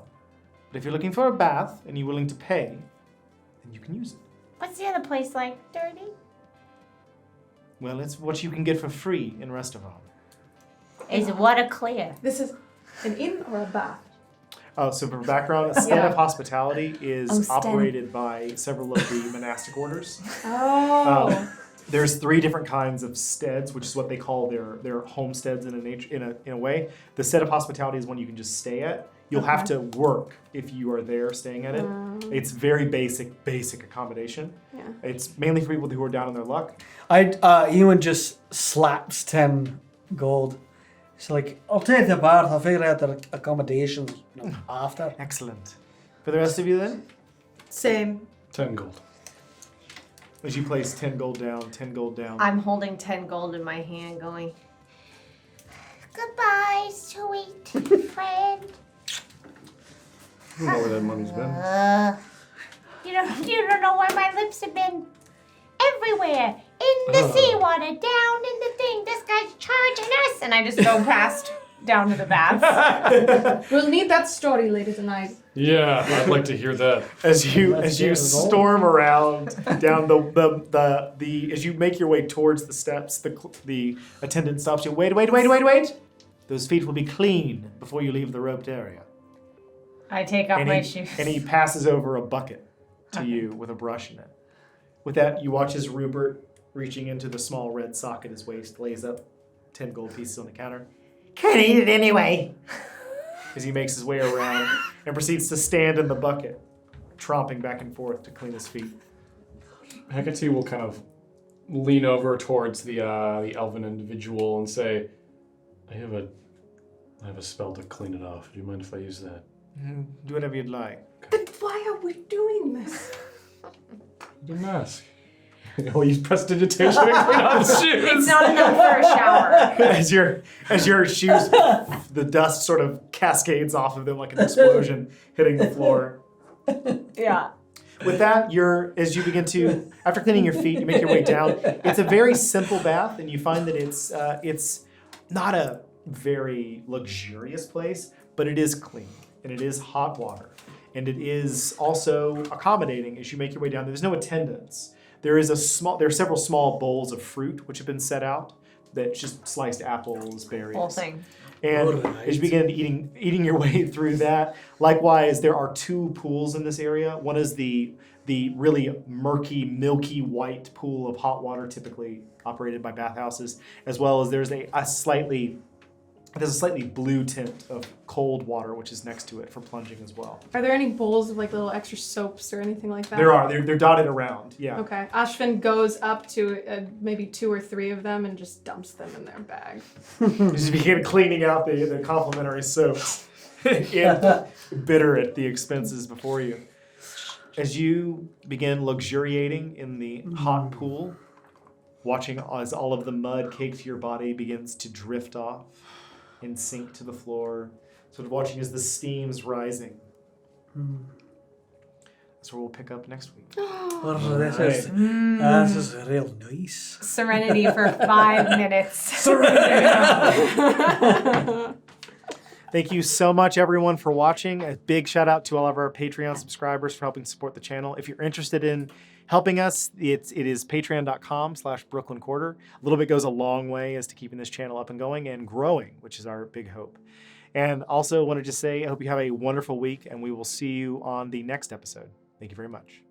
But if you're looking for a bath and you're willing to pay, then you can use it. What's the other place like? Dirty? Well, it's what you can get for free in Restaurant. Is the water clear? This is An inn or a bath? Oh, so for background, a stead of hospitality is stead. operated by several of the monastic orders. Oh. There's 3 different kinds of steads, which is what they call their homesteads in a way. The stead of hospitality is one you can just stay at. You'll have to work if you are there staying at it. It's very basic accommodation. Yeah. It's mainly for people who are down on their luck. Iwin just slaps 10 gold. He's like, I'll take the bath. I'll figure out the accommodations after. Excellent. For the rest of you then, Same. 10 gold. as you place 10 gold down, 10 gold down. I'm holding 10 gold in my hand going, Goodbye, sweet friend. I don't know where that money's been. You don't know where my lips have been. Everywhere. In the seawater, down in the thing. This guy's charging us. and I just go past down to the baths. We'll need that story later tonight. Yeah, I'd like to hear that. As you Let's get it storm around down the as you make your way towards the steps, the attendant stops you. Wait! Those feet will be clean before you leave the roped area. I take off my shoes. And he passes over a bucket to you with a brush in it. With that, you watch as Rupert, reaching into the small red sock at his waist, lays up 10 gold pieces on the counter. Can't eat it anyway. As he makes his way around and proceeds to stand in the bucket, tromping back and forth to clean his feet. Hecate will kind of lean over towards the elven individual and say, I have a spell to clean it off. Do you mind if I use that? Do whatever you'd like. Then why are we doing this? You didn't ask. He'll use prestidigitation to clean off his shoes. It's not enough for a shower. as your shoes, the dust sort of cascades off of them like an explosion hitting the floor. Yeah. With that, as you begin to, after cleaning your feet, you make your way down. It's a very simple bath, and you find that it's not a very luxurious place, but it is clean, and it is hot water, and it is also accommodating as you make your way down. There's no attendants. There are several small bowls of fruit which have been set out. That's just sliced apples, berries. Whole thing. And as you begin eating your way through that, likewise, there are 2 pools in this area. One is the really murky, milky white pool of hot water, typically operated by bathhouses, as well as there's a slightly blue tint of cold water, which is next to it for plunging as well. Are there any bowls of like little extra soaps or anything like that? There are. They're dotted around. Yeah. Okay. Ashvin goes up to maybe 2 or 3 of them and just dumps them in their bag. As you begin cleaning out the complimentary soaps and bitter at the expenses before you. As you begin luxuriating in the hot pool, watching as all of the mud caked to your body begins to drift off and sink to the floor, sort of watching as the steam's rising. That's where we'll pick up next week. This is real nice. Serenity for 5 minutes. Thank you so much, everyone, for watching. A big shout out to all of our Patreon subscribers for helping support the channel. If you're interested in helping us, it is patreon.com/BrooklynQuarter. A little bit goes a long way as to keeping this channel up and going and growing, which is our big hope. And also want to just say, I hope you have a wonderful week, and we will see you on the next episode. Thank you very much.